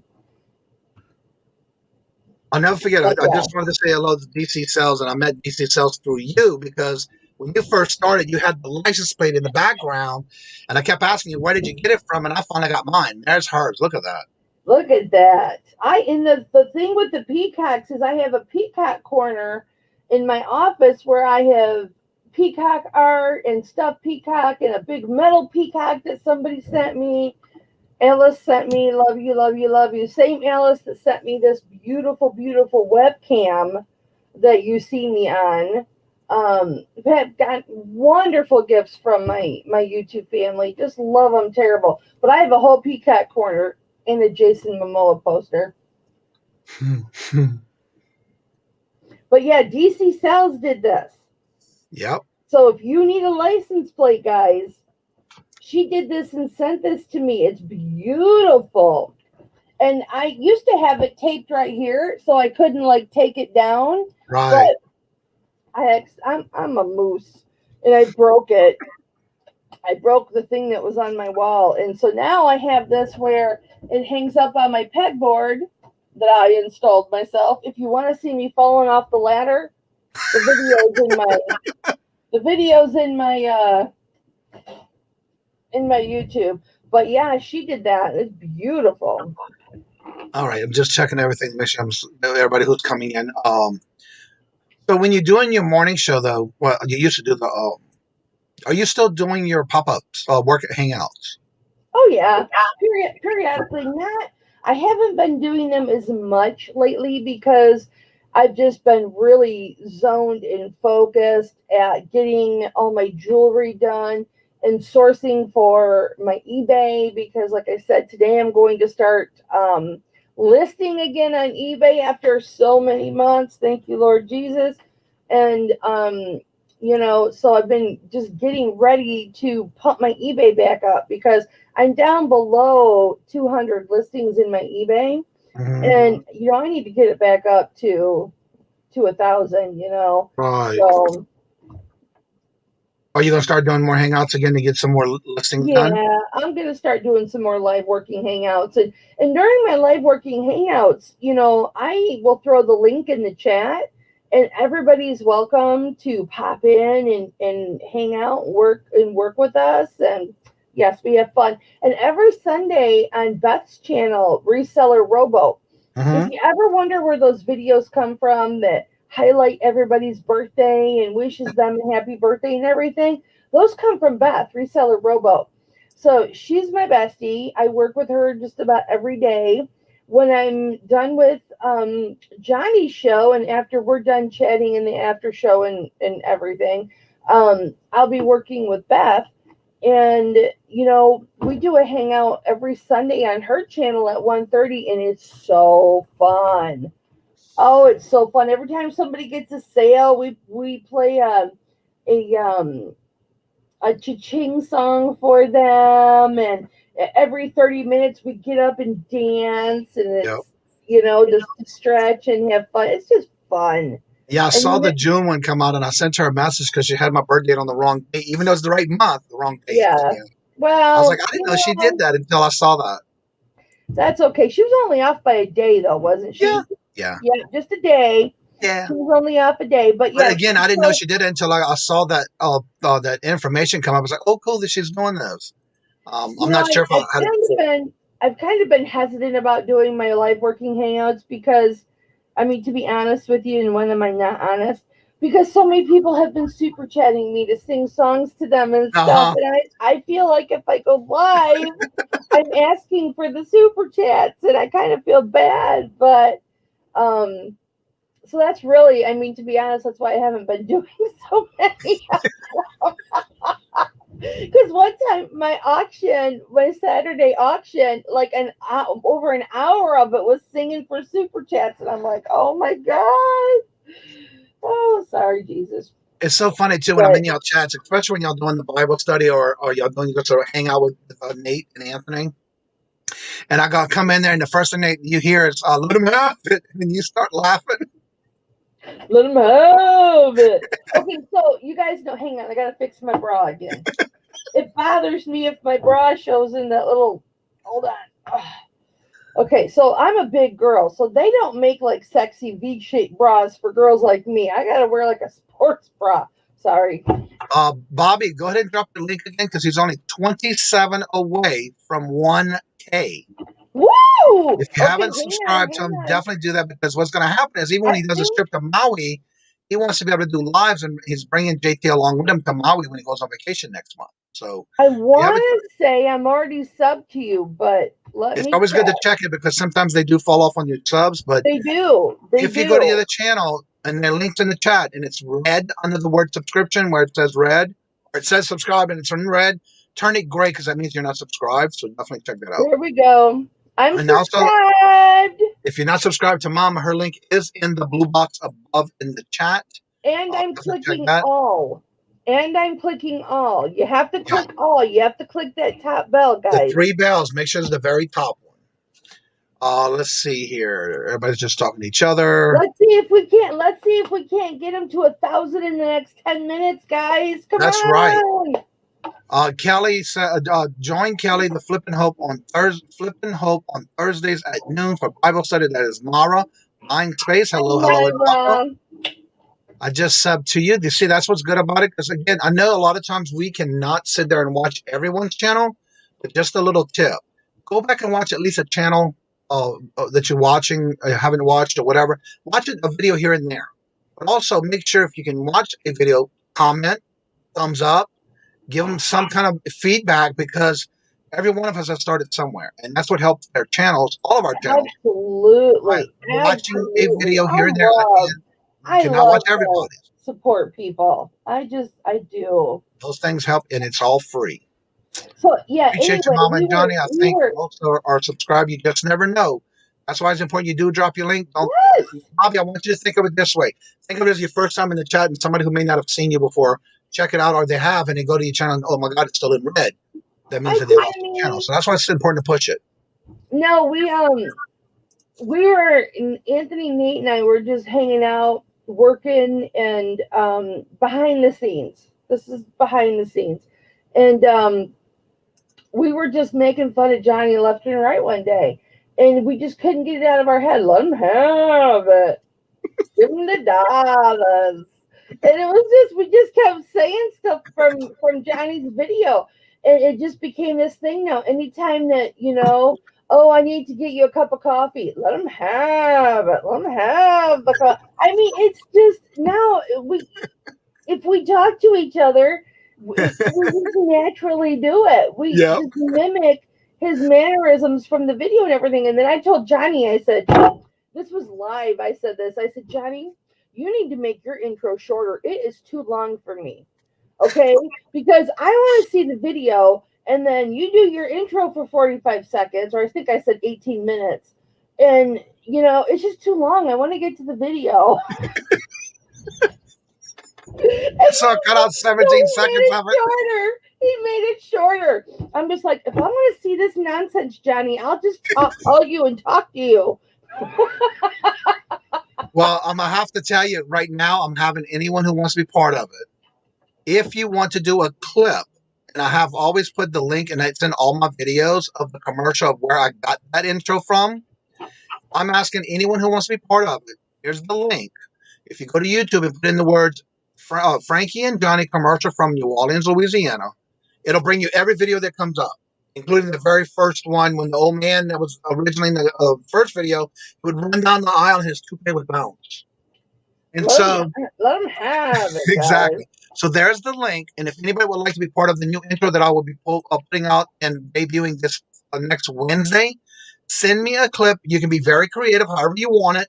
I'll never forget. I just wanted to say hello to DC Sales, and I met DC Sales through you because when you first started, you had the license plate in the background, and I kept asking you, where did you get it from? And I finally got mine. There's hers. Look at that. Look at that. The thing with the peacocks is I have a peacock corner in my office where I have peacock art and stuffed peacock and a big metal peacock that somebody sent me. Alice sent me, love you, love you, love you. Same Alice that sent me this beautiful, beautiful webcam that you see me on. I've got wonderful gifts from my YouTube family. Just love them terrible. But I have a whole Peacock corner and a Jason Momoa poster. But yeah, DC Sales did this. Yep. So if you need a license plate, guys, she did this and sent this to me. It's beautiful. And I used to have it taped right here, so I couldn't like take it down. Right. But I'm a moose, and I broke it. I broke the thing that was on my wall, and so now I have this where it hangs up on my pegboard that I installed myself. If you want to see me falling off the ladder, the videos in my YouTube. But yeah, she did that. It's beautiful. All right, I'm just checking everything to make sure everybody who's coming in. So when you're doing your morning show, though, well, you used to do the. Are you still doing your pop-ups, work at Hangouts? Oh yeah, periodically. Not. I haven't been doing them as much lately because I've just been really zoned and focused at getting all my jewelry done and sourcing for my eBay. Because, like I said, today I'm going to start listing again on eBay after so many months. Thank you, Lord Jesus. And so I've been just getting ready to pump my eBay back up because I'm down below 200 listings in my eBay, and I need to get it back up to 1,000. Right. So Are you gonna start doing more Hangouts again to get some more listings done? Yeah, I'm gonna start doing some more live working hangouts, and during my live working hangouts, I will throw the link in the chat, and everybody's welcome to pop in and hang out, work with us, and yes, we have fun. And every Sunday on Beth's channel, Reseller Robo. If you ever wonder where those videos come from that highlight everybody's birthday and wishes them a happy birthday and everything, those come from Beth, Reseller Robo. So she's my bestie. I work with her just about every day. When I'm done with Johnny's show, and after we're done chatting in the after show and everything, I'll be working with Beth. And, we do a hangout every Sunday on her channel at 1:30, and it's so fun. Oh, it's so fun. Every time somebody gets a sale, we play a cha-ching song for them, and every 30 minutes we get up and dance, and it's just to stretch and have fun. It's just fun. Yeah, I saw the June one come out, and I sent her a message because she had my birth date on the wrong date, even though it's the right month, the wrong date. Yeah. Well, I was like, I didn't know she did that until I saw that. That's okay. She was only off by a day, though, wasn't she? Yeah, just a day. Yeah. She was only off a day, but yeah. But again, I didn't know she did it until I saw that that information come up. I was like, oh, cool that she's doing this. I'm not sure if I had it. I've kind of been hesitant about doing my live working hangouts because, to be honest with you, and when am I not honest? Because so many people have been super chatting me to sing songs to them and stuff, and I feel like if I go live, I'm asking for the super chats, and I kind of feel bad, but so that's really, to be honest, that's why I haven't been doing so many. Because one time my Saturday auction, like over an hour of it was singing for super chats, and I'm like, oh my God. Oh, sorry, Jesus. It's so funny too when I'm in y'all chats, especially when y'all doing the Bible study or y'all doing sort of hang out with Nate and Anthony. And I got come in there, and the first thing you hear is "Let him have it," and you start laughing. Let him have it. Okay, so you guys know. Hang on, I gotta fix my bra again. It bothers me if my bra shows in that little. Hold on. Ugh. Okay, so I'm a big girl, so they don't make like sexy V-shaped bras for girls like me. I gotta wear like a sports bra. Sorry. Bobby, go ahead and drop the link again because he's only 27 away from 1K. Woo! If you haven't subscribed to him, definitely do that because what's going to happen is even when he does a trip to Maui, he wants to be able to do lives, and he's bringing JT along with him to Maui when he goes on vacation next month. So I want to say I'm already subbed to you, but it's always good to check it because sometimes they do fall off on your subs. But they do. If you go to the other channel and their links in the chat and it's red under the word subscription where it says red, or it says subscribe and it's in red, turn it gray because that means you're not subscribed. So definitely check that out. There we go. I'm and subscribed. Also, if you're not subscribed to Mama, her link is in the blue box above in the chat. And I'm clicking all. And I'm clicking all. You have to click all. You have to click that top bell, guys. The 3 bells. Make sure it's the very top one. Let's see here. Everybody's just talking to each other. Let's see if we can't get them to 1,000 in the next 10 minutes, guys. Come on. That's right. Kelly said, join Kelly the Flippin' Hope on Thursdays at noon for Bible study. That is Mara. Mind Space. Hello, Mara. I just subbed to you. You see, that's what's good about it. Because again, I know a lot of times we cannot sit there and watch everyone's channel, but just a little tip: go back and watch at least a channel that you're watching, or haven't watched, or whatever. Watch a video here and there, but also make sure if you can watch a video, comment, thumbs up. Give them some kind of feedback because every one of us has started somewhere, and that's what helps their channels, all of our channels. Absolutely. Watching a video here and there. I cannot watch everybody. Support people. I do. Those things help, and it's all free. So yeah. Appreciate you, Mama and Johnny. I think most are subscribed. You just never know. That's why it's important you do drop your link. Bobby, I want you to think of it this way. Think of it as your first time in the chat, and somebody who may not have seen you before. Check it out, or they have, and they go to your channel and, oh my God, it's still in red. That means that they lost the channel. So that's why it's important to push it. No, we were, Anthony, Nate, and I were just hanging out, working, and behind the scenes. This is behind the scenes. And we were just making fun of Johnny left and right one day. And we just couldn't get it out of our head. Let him have it. Give him the dollars. And it was just, we just kept saying stuff from Johnny's video. And it just became this thing now. Anytime that, oh, I need to get you a cup of coffee. Let him have it. Let him have the coffee. I mean, it's just now, if we talk to each other, we just naturally do it. We just mimic his mannerisms from the video and everything. And then I told Johnny, I said, this was live. I said this. I said, Johnny, you need to make your intro shorter. It is too long for me. Okay? Because I want to see the video, and then you do your intro for 45 seconds, or I think I said 18 minutes. And, it's just too long. I want to get to the video. So I cut out 17 seconds of it. He made it shorter. I'm just like, if I want to see this nonsense, Johnny, I'll just call you and talk to you. Well, I'm going to have to tell you right now, I'm having anyone who wants to be part of it. If you want to do a clip, and I have always put the link, and it's in all my videos of the commercial of where I got that intro from, I'm asking anyone who wants to be part of it. Here's the link. If you go to YouTube and put in the words Frankie and Johnny commercial from New Orleans, Louisiana, it'll bring you every video that comes up, including the very first one when the old man that was originally in the first video would run down the aisle in his toupee with bounce. And let him have it. Exactly. So there's the link. And if anybody would like to be part of the new intro that I will be putting out and debuting this next Wednesday, send me a clip. You can be very creative, however you want it.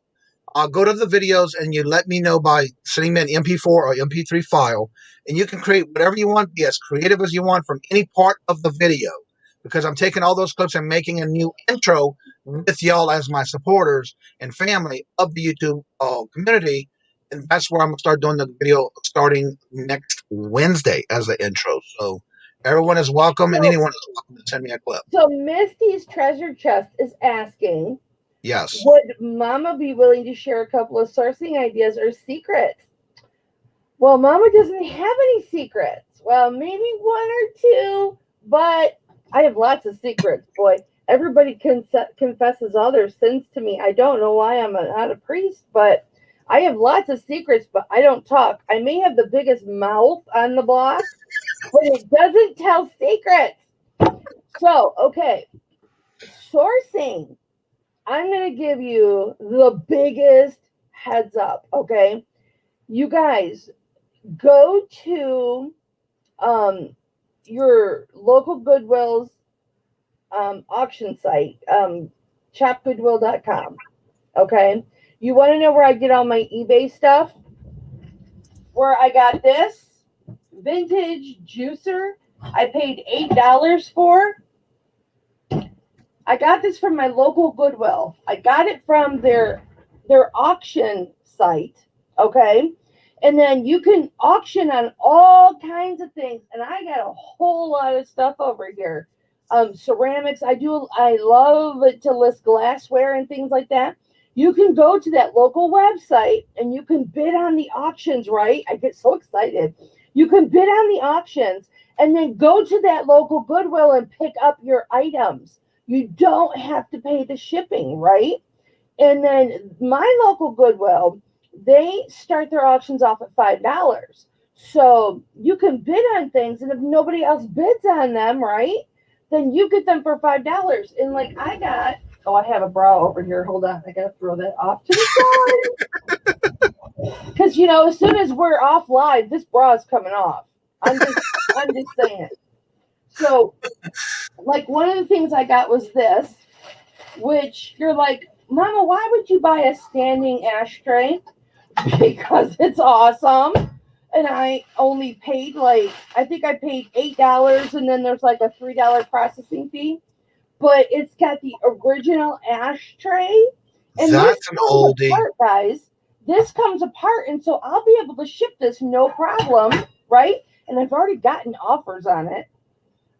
I'll go to the videos and you let me know by sending me an MP4 or MP3 file. And you can create whatever you want, be as creative as you want from any part of the video. Because I'm taking all those clips and making a new intro with y'all as my supporters and family of the YouTube community. And that's where I'm going to start doing the video starting next Wednesday as the intro. So everyone is welcome, and anyone is welcome to send me a clip. So Misty's Treasure Chest is asking, yes, would Mama be willing to share a couple of sourcing ideas or secrets? Well, Mama doesn't have any secrets. Well, maybe one or two, but I have lots of secrets, boy. Everybody confesses all their sins to me. I don't know why I'm not a priest, but I have lots of secrets, but I don't talk. I may have the biggest mouth on the block, but it doesn't tell secrets. So, okay, sourcing. I'm going to give you the biggest heads up, okay? you guys go to your local Goodwill's auction site, chopgoodwill.com. Okay. You want to know where I get all my eBay stuff? Where I got this vintage juicer I paid $8 for. I got this from my local Goodwill. I got it from their auction site. Okay. And then you can auction on all kinds of things. And I got a whole lot of stuff over here. Ceramics. I love to list glassware and things like that. You can go to that local website and you can bid on the auctions, right? I get so excited. You can bid on the auctions and then go to that local Goodwill and pick up your items. You don't have to pay the shipping, right? And then my local Goodwill, they start their auctions off at $5. So you can bid on things, and if nobody else bids on them, right, then you get them for $5. And like I have a bra over here. Hold on. I got to throw that off to the side. Because, as soon as we're off live, this bra is coming off. I'm just saying. So, like, one of the things I got was this, which you're like, Mama, why would you buy a standing ashtray? Because it's awesome. And I only paid I think I paid $8, and then there's like a $3 processing fee. But it's got the original ashtray. And that's an oldie. Apart, guys. This comes apart, and so I'll be able to ship this no problem, right? And I've already gotten offers on it.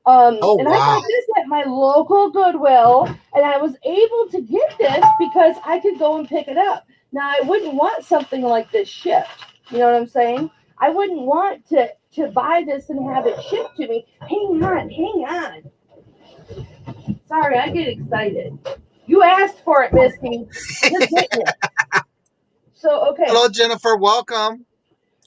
I got this at my local Goodwill, and I was able to get this because I could go and pick it up. Now, I wouldn't want something like this shipped. You know what I'm saying? I wouldn't want to buy this and have it shipped to me. Hang on. Sorry, I get excited. You asked for it, Misty. Just getting it. So, okay. Hello, Jennifer. Welcome.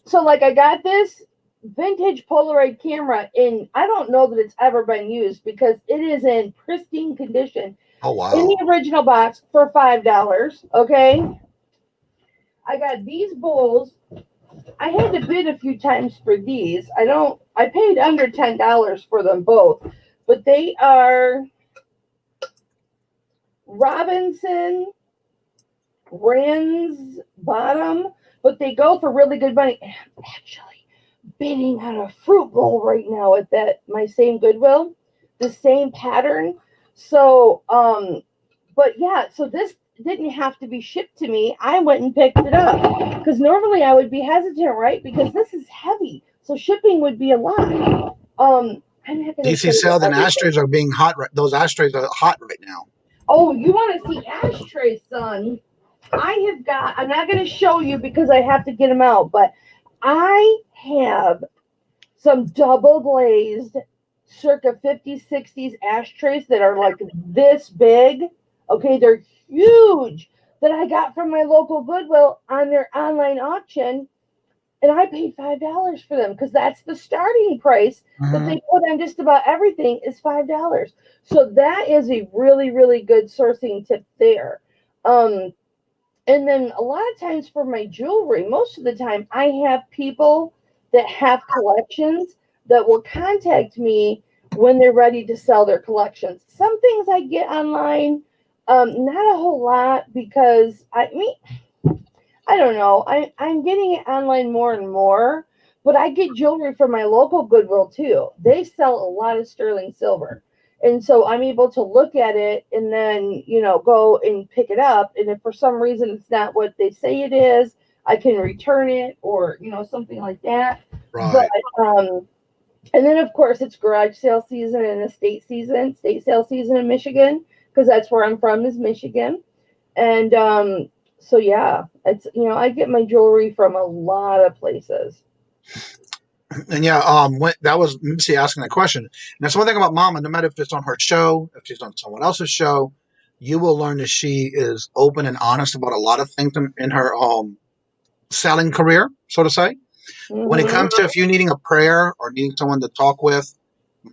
So, like, I got this vintage Polaroid camera, and I don't know that it's ever been used because it is in pristine condition. Oh, wow. In the original box for $5. Okay. I got these bowls. I had to bid a few times for these. I paid under $10 for them both, but they are Robinson Rand's bottom, but they go for really good money. I'm actually bidding on a fruit bowl right now at my same Goodwill, the same pattern. So, but yeah, so this didn't have to be shipped to me. I went and picked it up because normally I would be hesitant, right? Because this is heavy, so shipping would be a lot. DC sale and ashtrays are being hot. Those ashtrays are hot right now. Oh, you want to see ashtrays, son? I'm not going to show you because I have to get them out, but I have some double glazed circa 50s, 60s ashtrays that are like this big. Okay, they're huge that I got from my local Goodwill on their online auction. And I paid $5 for them because that's the starting price that they put on just about everything is $5. So that is a really, really good sourcing tip there. And then a lot of times for my jewelry, most of the time I have people that have collections that will contact me when they're ready to sell their collections. Some things I get online, not a whole lot because I don't know. I'm getting it online more and more, but I get jewelry from my local Goodwill too. They sell a lot of sterling silver. And so I'm able to look at it and then, go and pick it up. And if for some reason it's not what they say it is, I can return it or, something like that. Right. But, and then of course it's garage sale season and estate sale season in Michigan, because that's where I'm from is Michigan. And, so yeah, it's, I get my jewelry from a lot of places. And yeah, that was Missy asking that question. And that's one thing about Mama, no matter if it's on her show, if she's on someone else's show, you will learn that she is open and honest about a lot of things in her selling career, so to say. When it comes to if you're needing a prayer or needing someone to talk with,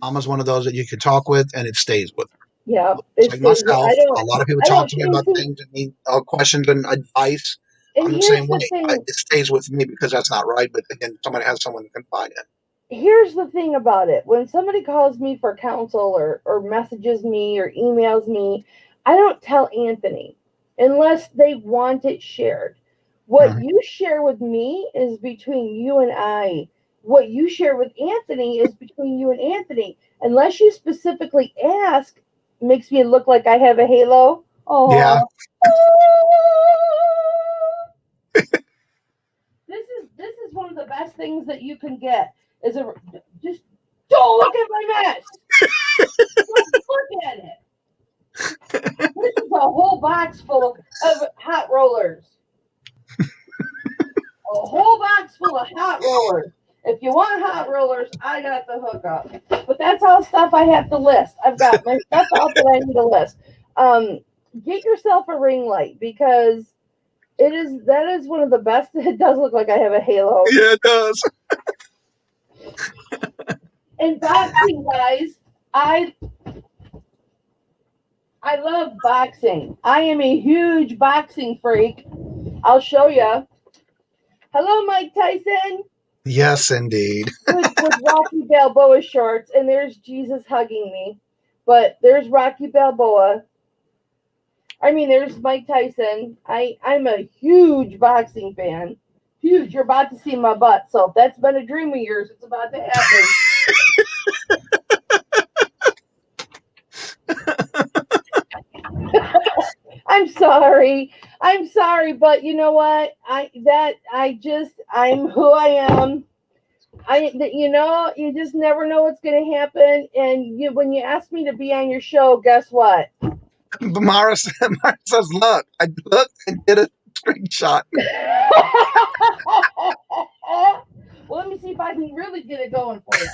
Mama's one of those that you can talk with and it stays with her. Yeah. Like myself, a lot of people talk to me about things and need questions and advice. And I'm the here's same the way. thing. It stays with me because that's not right. But again, somebody has someone to confide in. Here's the thing about it. When somebody calls me for counsel or messages me or emails me, I don't tell Anthony unless they want it shared. What you share with me is between you and I. What you share with Anthony is between you and Anthony. Unless you specifically ask, makes me look like I have a halo. Oh. Yeah. This is one of the best things that you can get. Is a just don't look at my mess. Don't look at it. This is a whole box full of hot rollers. A whole box full of hot rollers. If you want hot rollers, I got the hookup. But that's all stuff I have to list. I've got my stuff out that I need to list. Get yourself a ring light because that is one of the best. It does look like I have a halo. Yeah, it does. And boxing, guys, I love boxing. I am a huge boxing freak. I'll show you. Hello, Mike Tyson. Yes, indeed. with Rocky Balboa shorts, and there's Jesus hugging me. But there's Rocky Balboa. I mean, there's Mike Tyson. I'm a huge boxing fan. Huge. You're about to see my butt. So if that's been a dream of yours, it's about to happen. I'm sorry, but you know what? I'm who I am. You just never know what's going to happen. And when you ask me to be on your show, guess what? But Mara says, look, I looked and did a screenshot. Well, let me see if I can really get it going for you.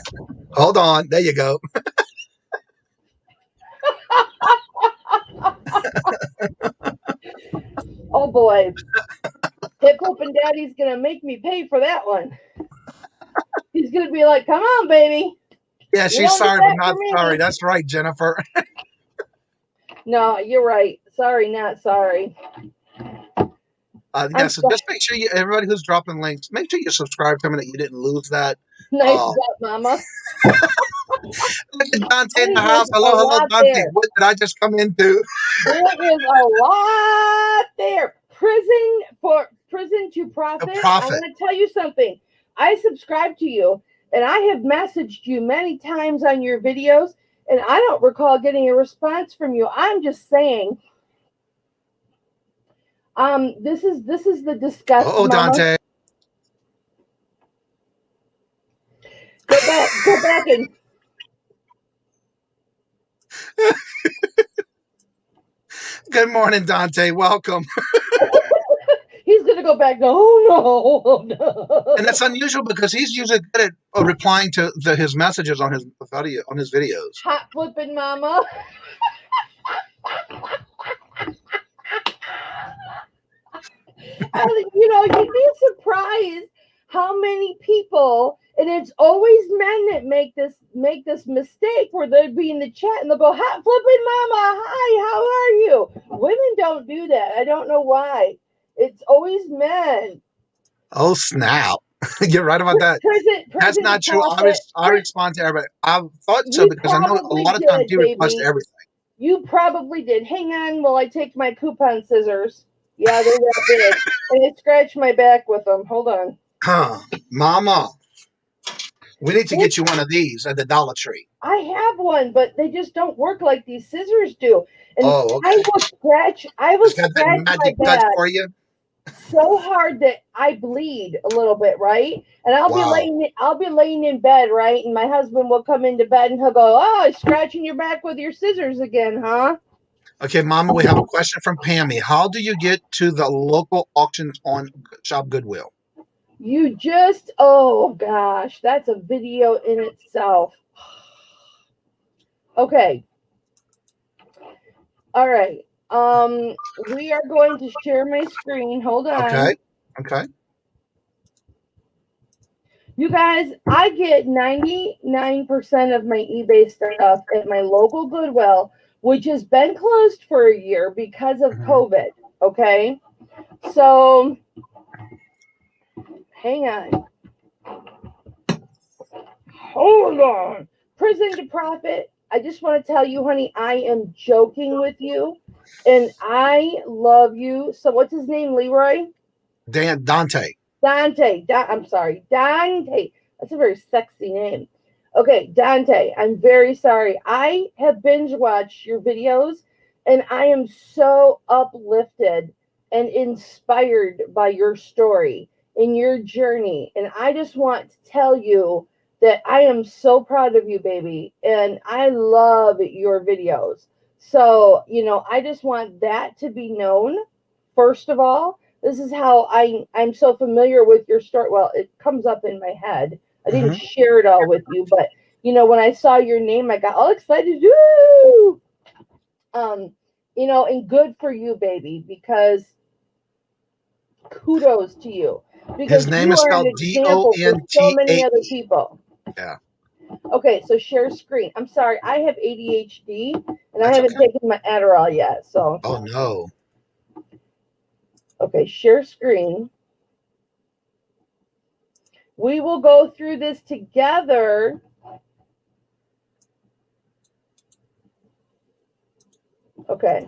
Hold on. There you go. Oh, boy. Hip Hop and Daddy's going to make me pay for that one. He's going to be like, come on, baby. Yeah, she's sorry, but not sorry. That's right, Jennifer. No, you're right. Sorry, not sorry. Yeah, so just make sure everybody who's dropping links, make sure you subscribe to me that you didn't lose that. Nice job, Mama. Look at Dante in the house. Hello, Dante. There. What did I just come into? There is a lot there. Prison to profit. I'm going to tell you something. I subscribe to you, and I have messaged you many times on your videos, and I don't recall getting a response from you. I'm just saying. This is the disgust. Oh, Dante. Go back and. Good morning, Dante. Welcome. He's gonna go back. Oh no. And that's unusual because he's usually good at replying to his messages on his videos. Hot flipping mama. You'd be surprised how many people, and it's always men that make this mistake where they'll be in the chat and they'll go, hot flipping mama, hi, how are you? Women don't do that. I don't know why. It's always men. Oh, snap. You're right about that. That's not true. I respond to everybody. I thought so because I know a lot of times you request everything. You probably did. Hang on while I take my coupon scissors. Yeah, they're that big. And I scratched my back with them. Hold on. Mama, we need to get you one of these at the Dollar Tree. I have one, but they just don't work like these scissors do. And okay. I will scratch my back for you so hard that I bleed a little bit, right? And I'll be laying in bed, right? And my husband will come into bed and he'll go, "Oh, scratching your back with your scissors again, huh?" Okay, Mama, we have a question from Pammy. How do you get to the local auctions on Shop Goodwill? You just, oh gosh, that's a video in itself. Okay. All right. We are going to share my screen. Hold on. Okay. You guys, I get 99% of my eBay stuff at my local Goodwill, which has been closed for a year because of COVID. Okay. So Hang on. Hold on. Prison to Profit. I just want to tell you, honey, I am joking with you. And I love you. So what's his name, Leroy? Dante. I'm sorry. Dante. That's a very sexy name. Okay, Dante, I'm very sorry. I have binge watched your videos and I am so uplifted and inspired by your story and your journey. And I just want to tell you that I am so proud of you, baby. And I love your videos. So, I just want that to be known, first of all. This is how I'm so familiar with your story. Well, it comes up in my head. I didn't share it all with you, but when I saw your name, I got all excited. Woo! And good for you, baby, because kudos to you. Because His name you is are an spelled example for so many other people. Yeah. Okay, so share screen. I'm sorry, I have ADHD and That's I haven't taken my Adderall yet. So. Oh no. Okay, share screen. We will go through this together. Okay.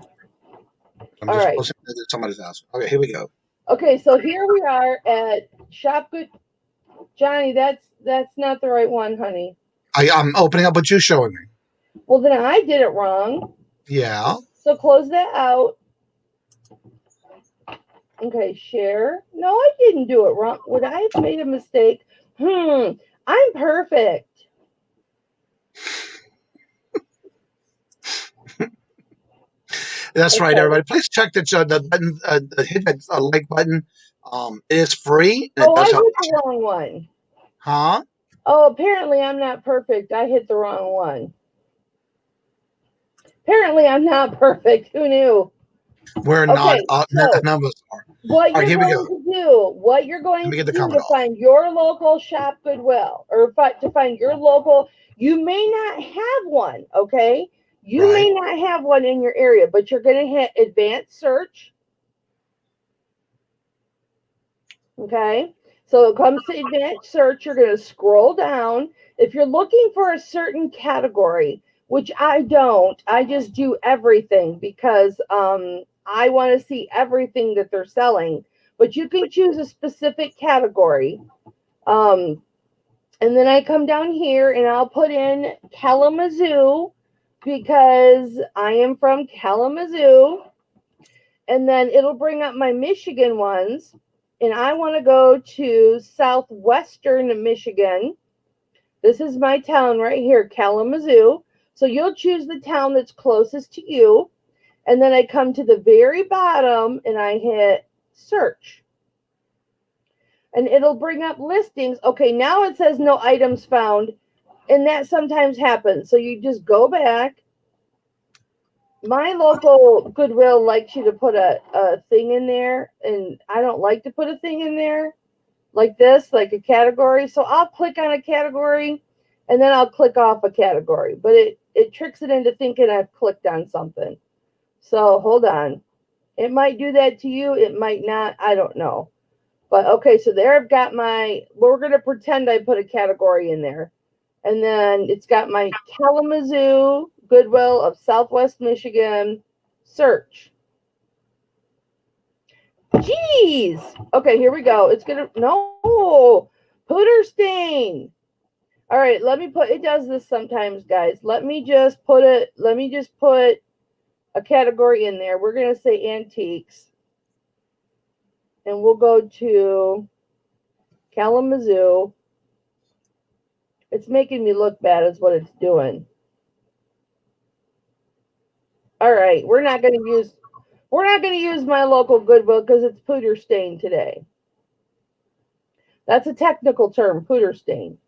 I'm All just right. posting it at somebody's house. Okay, here we go. Okay, so here we are at Shop Good. Johnny, that's not the right one, honey. I'm opening up what you're showing me. Well, then I did it wrong. Yeah. So close that out. Okay, share. No, I didn't do it wrong. Would I have made a mistake? I'm perfect. That's right, everybody. Please check that the button, hit that like button. It is free. And Oh, it I does hit help. the wrong one. Huh? Oh, apparently I'm not perfect. I hit the wrong one. Apparently I'm not perfect. Who knew? We're not. None of us are. What All right, you're going to do to find your local Shop Goodwill, or to find your local, you may not have one, okay? You may not have one in your area, but you're going to hit advanced search. Okay? So it comes to advanced search. You're going to scroll down. If you're looking for a certain category, which I don't, I just do everything because I want to see everything that they're selling. But you can choose a specific category. And then I come down here and I'll put in Kalamazoo because I am from Kalamazoo. And then it'll bring up my Michigan ones. And I want to go to southwestern Michigan. This is my town right here, Kalamazoo. So you'll choose the town that's closest to you. And then I come to the very bottom and I hit search. And it'll bring up listings. Okay, now it says no items found. And that sometimes happens. So you just go back. My local Goodwill likes you to put a thing in there. And I don't like to put a thing in there like this, like a category. So I'll click on a category and then I'll click off a category. But it tricks it into thinking I've clicked on something. So hold on. It might do that to you. It might not. I don't know. But okay, so there I've got we're going to pretend I put a category in there. And then it's got my Kalamazoo Goodwill of Southwest Michigan search. Jeez. Okay, here we go. It's going to, no, Pooter stain. All right, it does this sometimes, guys. Let me just put a category in there. We're going to say antiques. And we'll go to Kalamazoo. It's making me look bad is what it's doing. All right, we're not going to use my local Goodwill because it's Pooter stain today. That's a technical term, Pooter stain.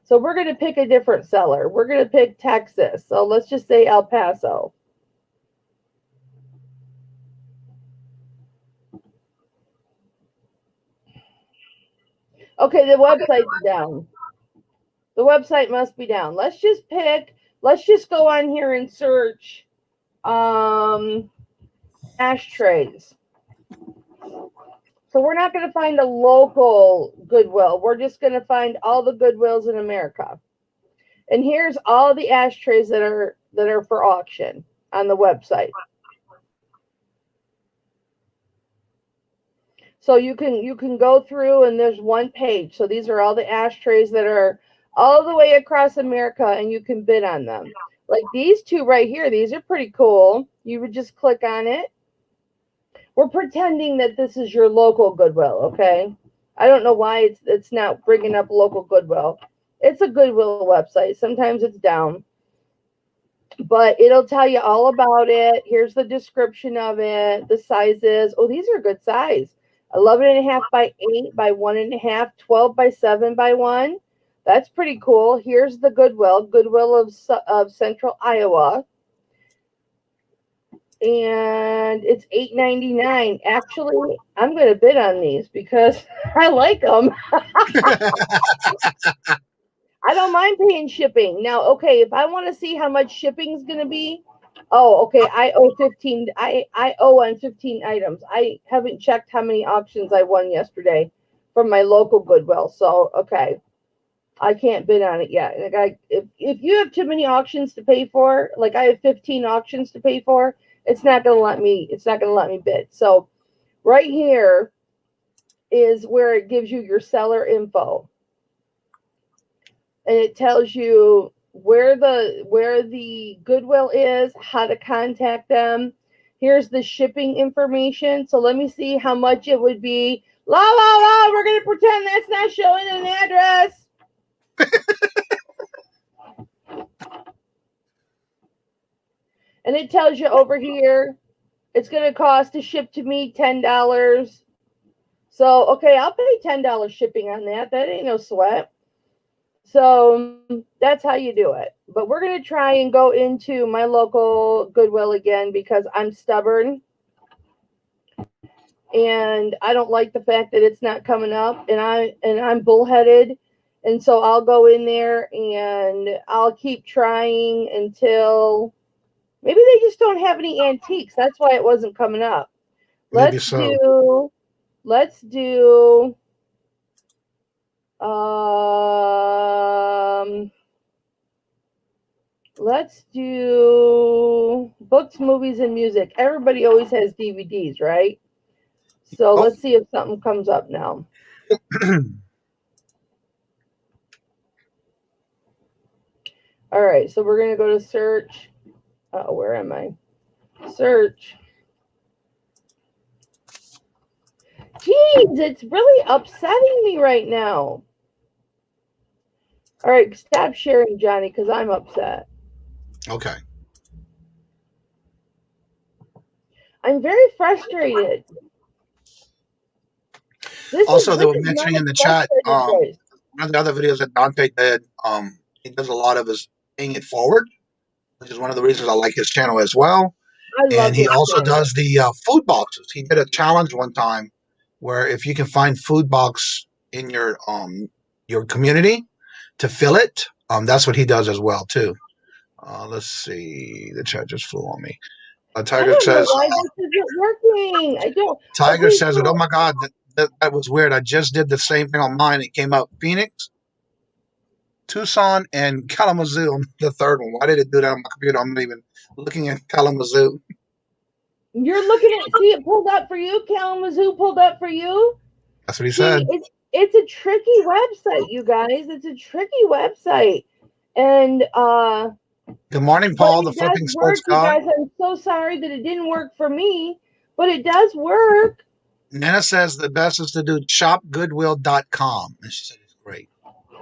So we're going to pick a different seller. We're going to pick Texas. So let's just say El Paso. Okay, the website's down. The website must be down. Let's just go on here and search ashtrays. So we're not going to find a local Goodwill. We're just going to find all the Goodwills in America. And here's all the ashtrays that are for auction on the website. So you can go through, and there's one page. So these are all the ashtrays that are all the way across America, and you can bid on them. Like these two right here, these are pretty cool. You would just click on it. We're pretending that this is your local Goodwill, okay? I don't know why it's not bringing up local Goodwill. It's a Goodwill website. Sometimes it's down. But it'll tell you all about it. Here's the description of it, the sizes. Oh, these are good size. 11.5 by 8 by 1.5, 12 by 7 by 1. That's pretty cool. Here's the Goodwill of Central Iowa. And it's $8.99. Actually, I'm going to bid on these because I like them. I don't mind paying shipping. Now, okay, if I want to see how much shipping is going to be, oh, okay, I owe 15. I owe on 15 items. I haven't checked how many auctions I won yesterday from my local Goodwill. So, okay, I can't bid on it yet. Like if you have too many auctions to pay for, like I have 15 auctions to pay for, it's not going to let me. It's not going to let me bid. So, right here is where it gives you your seller info. And it tells you where the Goodwill is, how to contact them. Here's the shipping information. So let me see how much it would be. La la la, we're gonna pretend that's not showing an address. And it tells you over here, it's gonna cost to ship to me $10. So okay, I'll pay $10 shipping on that. That ain't no sweat. So that's how you do it. But we're going to try and go into my local Goodwill again because I'm stubborn. And I don't like the fact that it's not coming up. And I'm bullheaded. And so I'll go in there and I'll keep trying until maybe they just don't have any antiques. That's why it wasn't coming up. Let's do books, movies, and music. Everybody always has DVDs, right? So let's see if something comes up now. All right, so we're going to go to search. Where am I? Search. Jeez, it's really upsetting me right now. All right, stop sharing, Johnny, because I'm upset. Okay. I'm very frustrated. Also, they were mentioning in the chat, one of the other videos that Dante did, he does a lot of his paying it forward, which is one of the reasons I like his channel as well. And he also does the food boxes. He did a challenge one time where if you can find food box in your community to fill it, that's what he does as well too. Let's see, the chat just flew on me. Tiger says, why this isn't working. I don't. Tiger says it. Oh my God, that was weird. I just did the same thing on mine. It came up Phoenix, Tucson, and Kalamazoo on the third one. Why did it do that on my computer? I'm not even looking at Kalamazoo. You're looking at, see it pulled up for you? Kalamazoo pulled up for you? That's what he said. It's a tricky website, you guys. It's a tricky website. And good morning, Paul, the flipping sports guy. You guys, I'm so sorry that it didn't work for me, but it does work. Nana says the best is to do shopgoodwill.com. And she said it's great.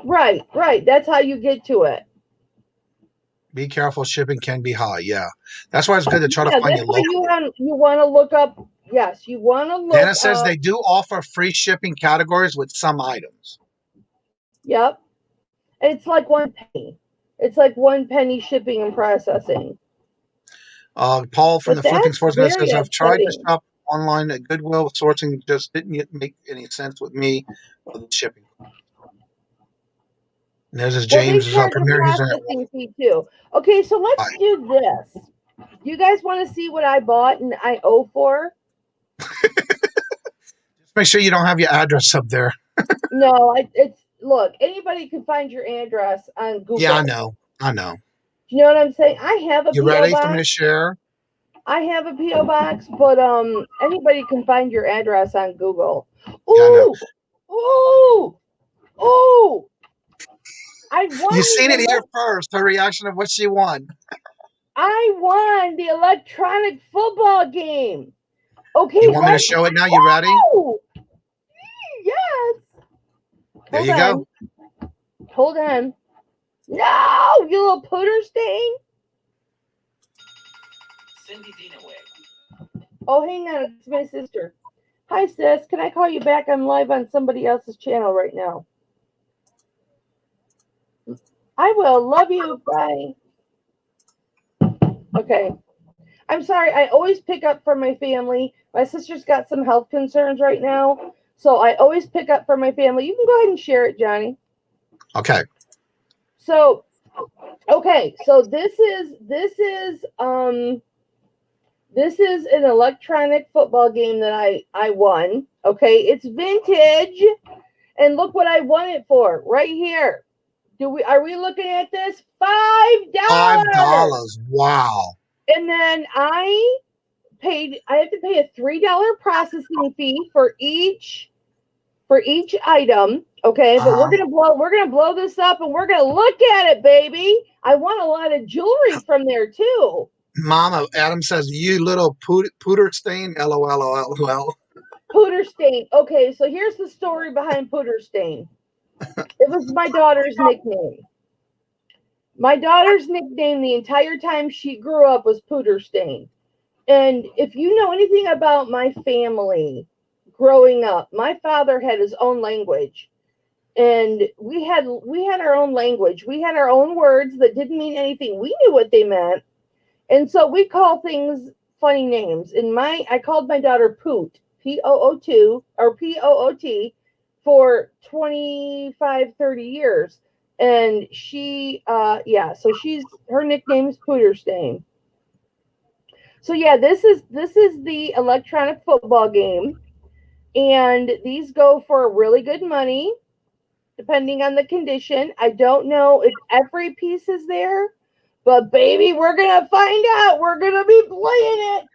Right. That's how you get to it. Be careful, shipping can be high. Yeah. That's why it's good to try to find your local. You want to look up. Yes, you want to look Nana says they do offer free shipping categories with some items. Yep. And it's like 1 penny. It's like 1 penny shipping and processing. Paul from the Flipping Sports Guy says, I've tried to shop online at Goodwill. Sourcing just didn't make any sense with me with the shipping. And there's his James' premiere. Processing fee too. Okay, so let's do this. You guys want to see what I bought and I owe for? Make sure you don't have your address up there. No, look, anybody can find your address on Google. Yeah, I know. Do you know what I'm saying? I have a You P.O. ready box. for me to share? I have a P.O. box, but anybody can find your address on Google. Ooh, Yeah, I know. ooh. I won. You seen it here first, her reaction of what she won. I won the electronic football game. Okay, You want me to show it now? You ready? Yes. There you go. Hold on. No, you little pooter stain. Oh, hang on. It's my sister. Hi, sis. Can I call you back? I'm live on somebody else's channel right now. I will. Love you. Bye. Okay. I'm sorry. I always pick up for my family. My sister's got some health concerns right now, so I always pick up for my family. You can go ahead and share it, Johnny. Okay. So, okay. So this is an electronic football game that I won. Okay, it's vintage, and look what I won it for right here. Are we looking at this? $5. $5. Wow. And then I have to pay a $3 processing fee for each item. Okay, but we're gonna blow this up and we're gonna look at it, baby. I won a lot of jewelry from there too. Mama, Adam says, you little pooter stain, LOL. Pooter stain. Okay, so here's the story behind Pooter stain. It was my daughter's nickname. My daughter's nickname the entire time she grew up was Pooter stain. And if you know anything about my family growing up, my father had his own language. And we had our own language. We had our own words that didn't mean anything. We knew what they meant. And so we call things funny names. I called my daughter Poot, P-O-O-2 or P-O-O-T for 25, 30 years. And she, so her nickname is Pooter Stain. So yeah, this is the electronic football game. And these go for really good money, depending on the condition. I don't know if every piece is there, but baby, we're going to find out. We're going to be playing it.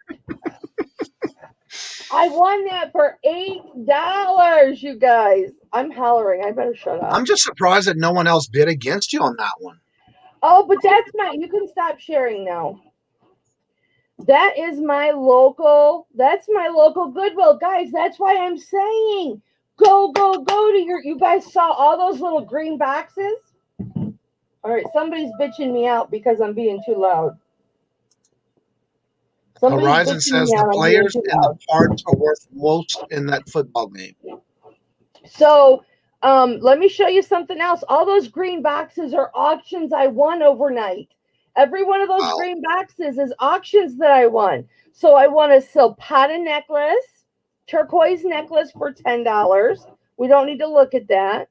I won that for $8, you guys. I'm hollering. I better shut up. I'm just surprised that no one else bid against you on that one. Oh, but you can stop sharing now. That's my local Goodwill. Guys, that's why I'm saying go to you guys saw all those little green boxes? All right, somebody's bitching me out because I'm being too loud. Horizon says the players and the parts are worth most in that football game. So let me show you something else. All those green boxes are auctions I won overnight. Every one of those green boxes is auctions that I won. So I won a Silpata necklace, turquoise necklace for $10. We don't need to look at that.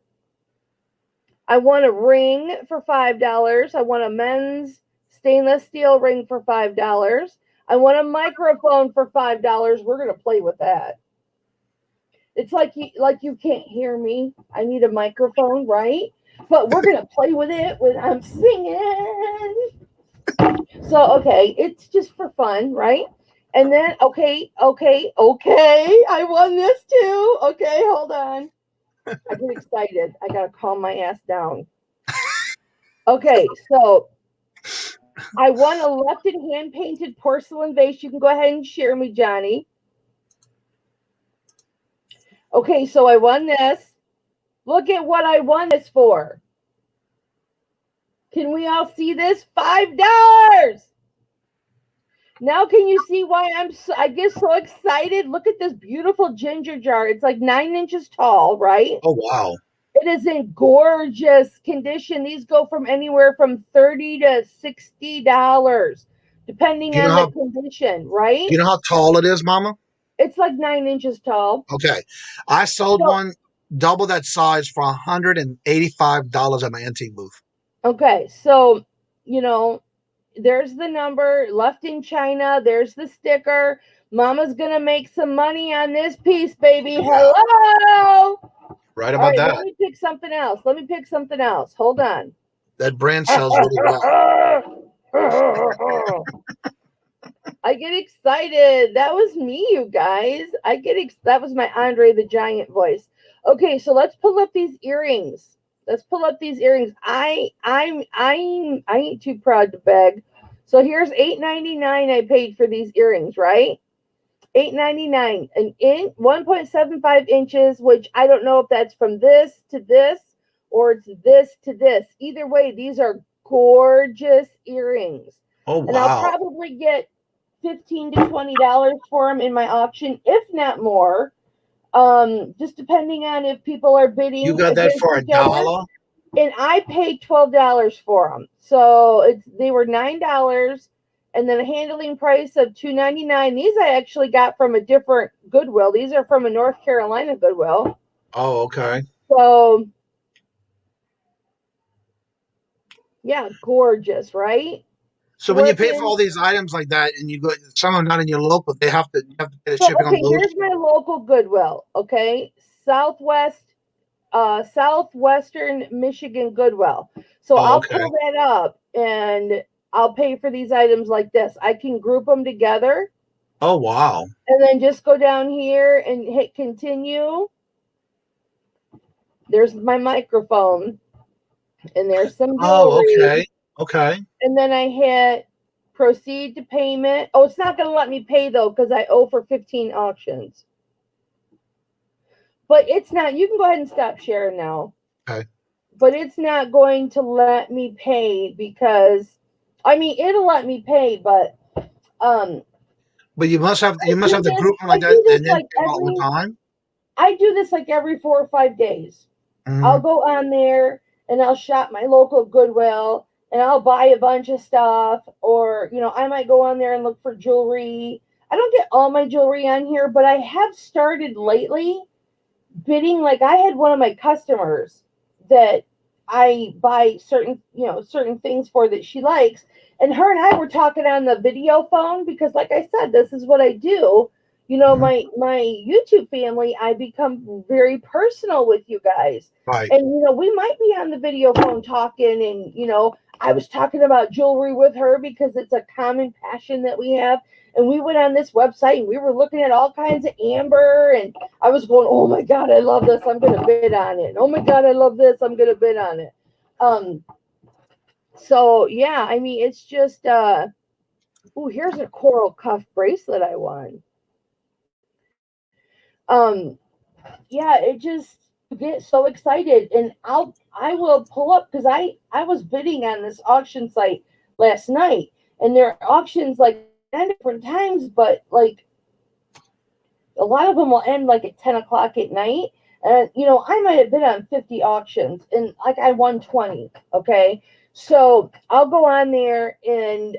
I won a ring for $5. I won a men's stainless steel ring for $5. I won a microphone for $5. We're going to play with that. It's like you can't hear me. I need a microphone, right? But we're going to play with it when I'm singing. So, okay, it's just for fun, right? And then, okay, I won this too. Okay, hold on. I get excited. I got to calm my ass down. Okay, so I won a left and hand-painted porcelain vase. You can go ahead and share me, Johnny. Okay, so I won this. Look at what I won this for. Can we all see this? $5. Now can you see why I get so excited? Look at this beautiful ginger jar. It's like 9 inches tall, right? Oh, wow. It is in gorgeous condition. These go from anywhere from $30 to $60, depending on the condition, right? You know how tall it is, Mama? It's like 9 inches tall. Okay. I sold one double that size for $185 at my antique booth. Okay. So, there's the number left in China. There's the sticker. Mama's gonna make some money on this piece, baby. Hello. Right All about right, that. let me pick something else. Hold on. That brand sells really well. I get excited. That was me, you guys. That was my Andre the Giant voice. Okay, so let's pull up these earrings. I ain't too proud to beg. So here's $8.99 I paid for these earrings, right? $8.99. An inch, 1.75 inches, which I don't know if that's from this to this or it's this to this. Either way, these are gorgeous earrings. Oh, And I'll wow. probably get $15 to $20 for them in my auction, if not more. Just depending on if people are bidding. You got that for $1? And I paid $12 for them. So they were $9 and then a handling price of $2.99. These I actually got from a different Goodwill. These are from a North Carolina Goodwill. Oh, okay. So yeah, gorgeous, right? So when you pay for all these items like that, and you go, some of them not in your local, you have to pay the shipping on those. Here's my local Goodwill. Okay, Southwestern Michigan Goodwill. So I'll pull that up and I'll pay for these items like this. I can group them together. Oh, wow. And then just go down here and hit continue. There's my microphone. And there's some jewelry. Oh, okay. And then I hit proceed to payment. Oh, it's not going to let me pay, though, because I owe for 15 auctions. But it's not. You can go ahead and stop sharing now. Okay. But it's not going to let me pay because, I mean, it'll let me pay, but you must have the group like that and then like all the time. I do this like every 4 or 5 days. Mm-hmm. I'll go on there and I'll shop my local Goodwill and I'll buy a bunch of stuff, or I might go on there and look for jewelry. I don't get all my jewelry on here, but I have started lately bidding. Like I had one of my customers that I buy certain things for that she likes. And her and I were talking on the video phone because, like I said, this is what I do. My YouTube family, I become very personal with you guys. Right. And, we might be on the video phone talking and, I was talking about jewelry with her because it's a common passion that we have. And we went on this website and we were looking at all kinds of amber, and I was going, oh my God, I love this. I'm going to bid on it. Oh my God, I love this. I'm going to bid on it. So yeah, I mean, it's just, here's a coral cuff bracelet I won. Yeah, it just get so excited, and I will pull up because I was bidding on this auction site last night, and there are auctions like at different times, but like a lot of them will end like at 10 o'clock at night. And I might have bid on 50 auctions and like I won 20. Okay. So I'll go on there and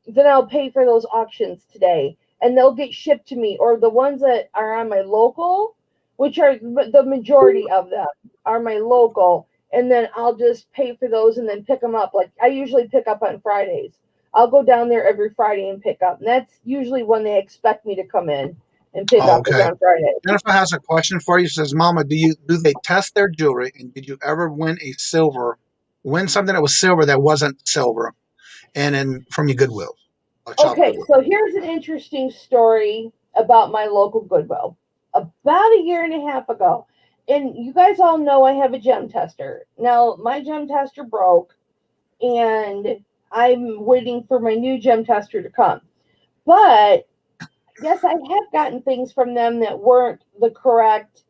then I'll pay for those auctions today, and they'll get shipped to me, or the ones that are on my local, which are the majority of them are my local. And then I'll just pay for those and then pick them up. Like I usually pick up on Fridays. I'll go down there every Friday and pick up. And that's usually when they expect me to come in and pick up is on Friday. Jennifer has a question for you. She says, Mama, do they test their jewelry? And did you ever win something that was silver that wasn't silver from your Goodwill? Okay, so here's an interesting story about my local Goodwill. About a year and a half ago, and you guys all know I have a gem tester. Now, my gem tester broke, and I'm waiting for my new gem tester to come. But yes, I have gotten things from them that weren't the correct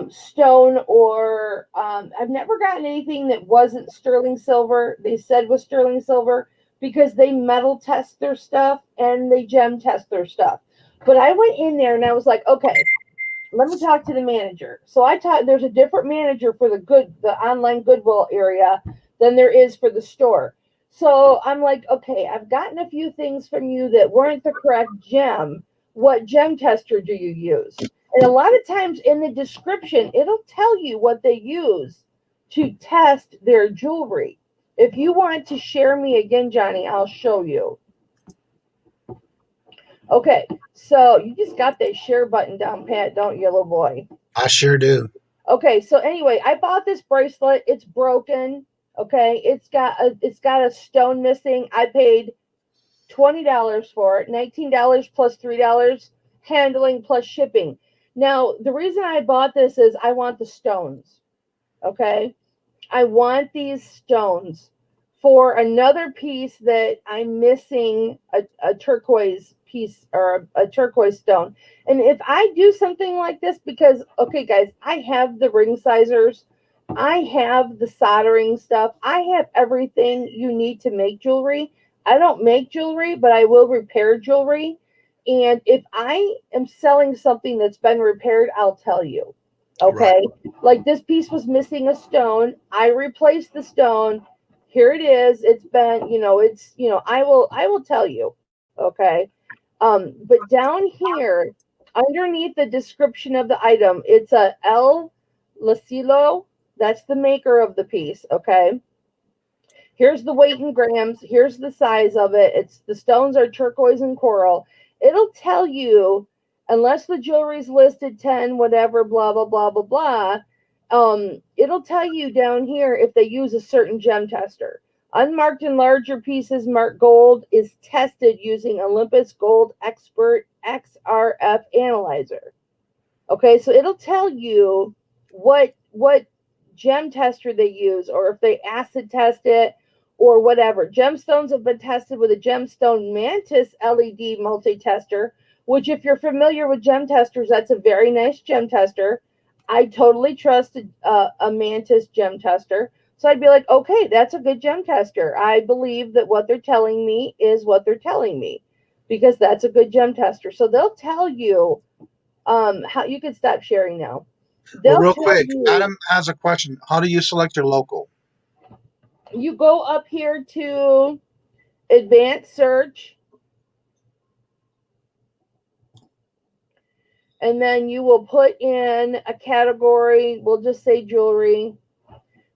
stone, or I've never gotten anything that wasn't sterling silver. They said was sterling silver because they metal test their stuff and they gem test their stuff. But I went in there and I was like, okay, let me talk to the manager. So there's a different manager for the online Goodwill area than there is for the store. So I'm like, okay, I've gotten a few things from you that weren't the correct gem. What gem tester do you use? And a lot of times in the description, it'll tell you what they use to test their jewelry. If you want to share me again, Johnny, I'll show you. Okay, so you just got that share button down pat, don't you, little boy? I sure do. Okay, so anyway, I bought this bracelet. It's broken. Okay, it's got a stone missing. I paid $20 for it, $19 plus $3 handling plus shipping. Now, the reason I bought this is I want the stones. Okay, I want these stones for another piece that I'm missing a turquoise piece or a turquoise stone. And if I do something like this, because, okay, guys, I have the ring sizers, I have the soldering stuff, I have everything you need to make jewelry. I don't make jewelry, but I will repair jewelry. And if I am selling something that's been repaired, I'll tell you. Right. Okay. Like this piece was missing a stone. I replaced the stone. Here it is. It's been, I will tell you. Okay. But down here, underneath the description of the item, it's a El Lacilo. That's the maker of the piece. Okay. Here's the weight in grams. Here's the size of it. It's the stones are turquoise and coral. It'll tell you, unless the jewelry's listed 10, whatever, blah, blah, blah, blah, blah. It'll tell you down here if they use a certain gem tester. Unmarked and larger pieces marked gold is tested using Olympus Gold Expert XRF Analyzer. Okay, so it'll tell you what gem tester they use, or if they acid test it, or whatever. Gemstones have been tested with a gemstone mantis LED multi-tester, which, if you're familiar with gem testers, that's a very nice gem tester. I totally trust a mantis gem tester. So I'd be like, okay, that's a good gem tester. I believe that what they're telling me is what they're telling me, because that's a good gem tester. So they'll tell you how you can stop sharing now. Well, They'll real tell quick, you, Adam has a question. How do you select your local? you go up here to advanced search, and then you will put in a category. We'll just say jewelry.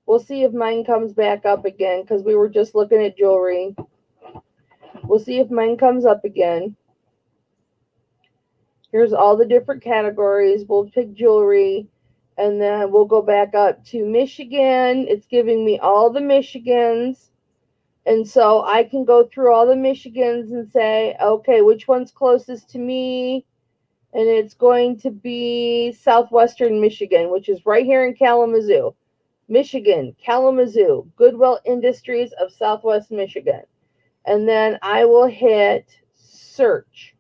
We'll see if mine comes back up again, because we were just looking at jewelry. We'll see if mine comes up again. Here's all the different categories. We'll pick jewelry, and then we'll go back up to Michigan. It's giving me all the Michigans. And so I can go through all the Michigans and say, okay, which one's closest to me? And it's going to be Southwestern Michigan, which is right here in Kalamazoo. Michigan, Kalamazoo, Goodwill Industries of Southwest Michigan. And then I will hit search.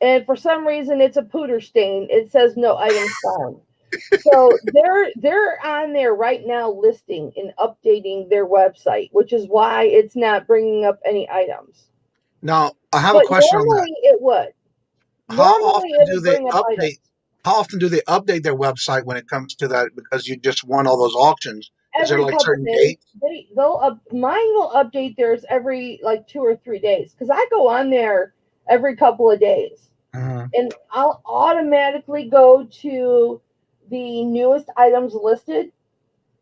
And for some reason, it's a pooter stain. It says no items found. So they're on there right now listing and updating their website, which is why it's not bringing up any items. Now, I have a But question on that. normally it would. How Normally often it do would they bring up update? items. How often do they update their website when it comes to that? Because you just won all those auctions. Is there Every like couple certain days. dates? Mine will update theirs every like 2 or 3 days, because I go on there every couple of days. Mhm. And I'll automatically go to the newest items listed,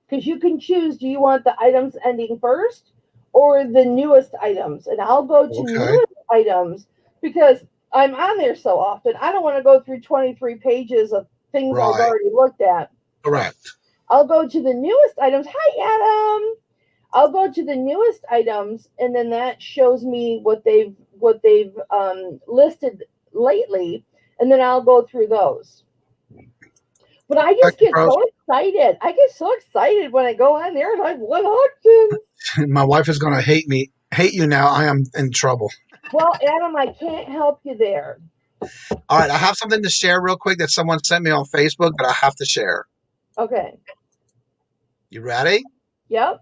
because you can choose, do you want the items ending first or the newest items? And I'll go to Okay. newest items, because I'm on there so often. I don't want to go through 23 pages of things I've Right. already looked at. Correct. I'll go to the newest items. Hi, Adam. I'll go to the newest items, and then that shows me what they've listed lately, and then I'll go through those. But I Thank just you, get bros. so excited. I get so excited when I go on there and I've won auctions. My wife is going to hate you now. I am in trouble. Well, Adam, I can't help you there. All right. I have something to share real quick that someone sent me on Facebook that I have to share. Okay. You ready? Yep.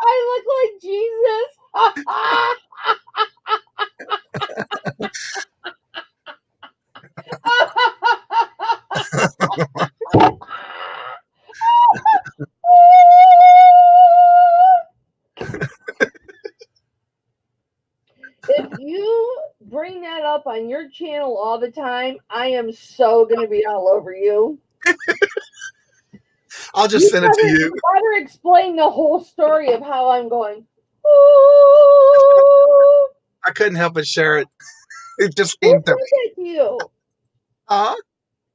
I look like Jesus. If you bring that up on your channel all the time, I am so going to be all over you. I'll just send it to you. You better explain the whole story of how I'm going. Ooh. I couldn't help but share it. It just Who came sent to me. that to you? Huh?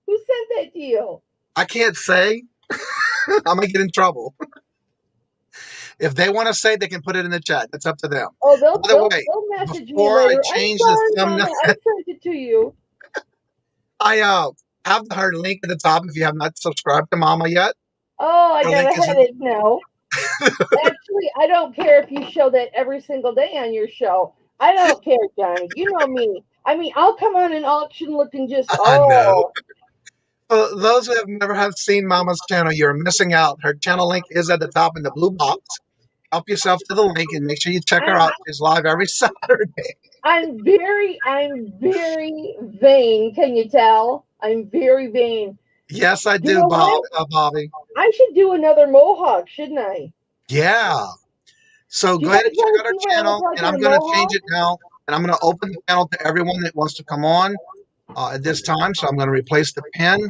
Who sent that to you? I can't say. I'm going to get in trouble. If they want to say, they can put it in the chat. That's up to them. Oh, By the way, they'll message me before later. I change I'm the sorry, thumbnail, Mama. I sent it to you. I have her link at the top if you have not subscribed to Mama yet. Oh, I Her got link a is in- headache now. Actually, I don't care if you show that every single day on your show. I don't care, Johnny. You know me. I mean, I'll come on an auction looking just, I know. oh. For those who have seen Mama's channel, you're missing out. Her channel link is at the top in the blue box. Help yourself to the link and make sure you check her out. She's live every Saturday. I'm very vain. Can you tell? I'm very vain. Yes, I do, know Bobby. I should do another mohawk, shouldn't I? Yeah. So Do go you ahead and guys check wanna out our see what I channel, look like and in I'm a going to mohawk? change it now, and I'm going to open the channel to everyone that wants to come on at this time. So I'm going to replace the pin.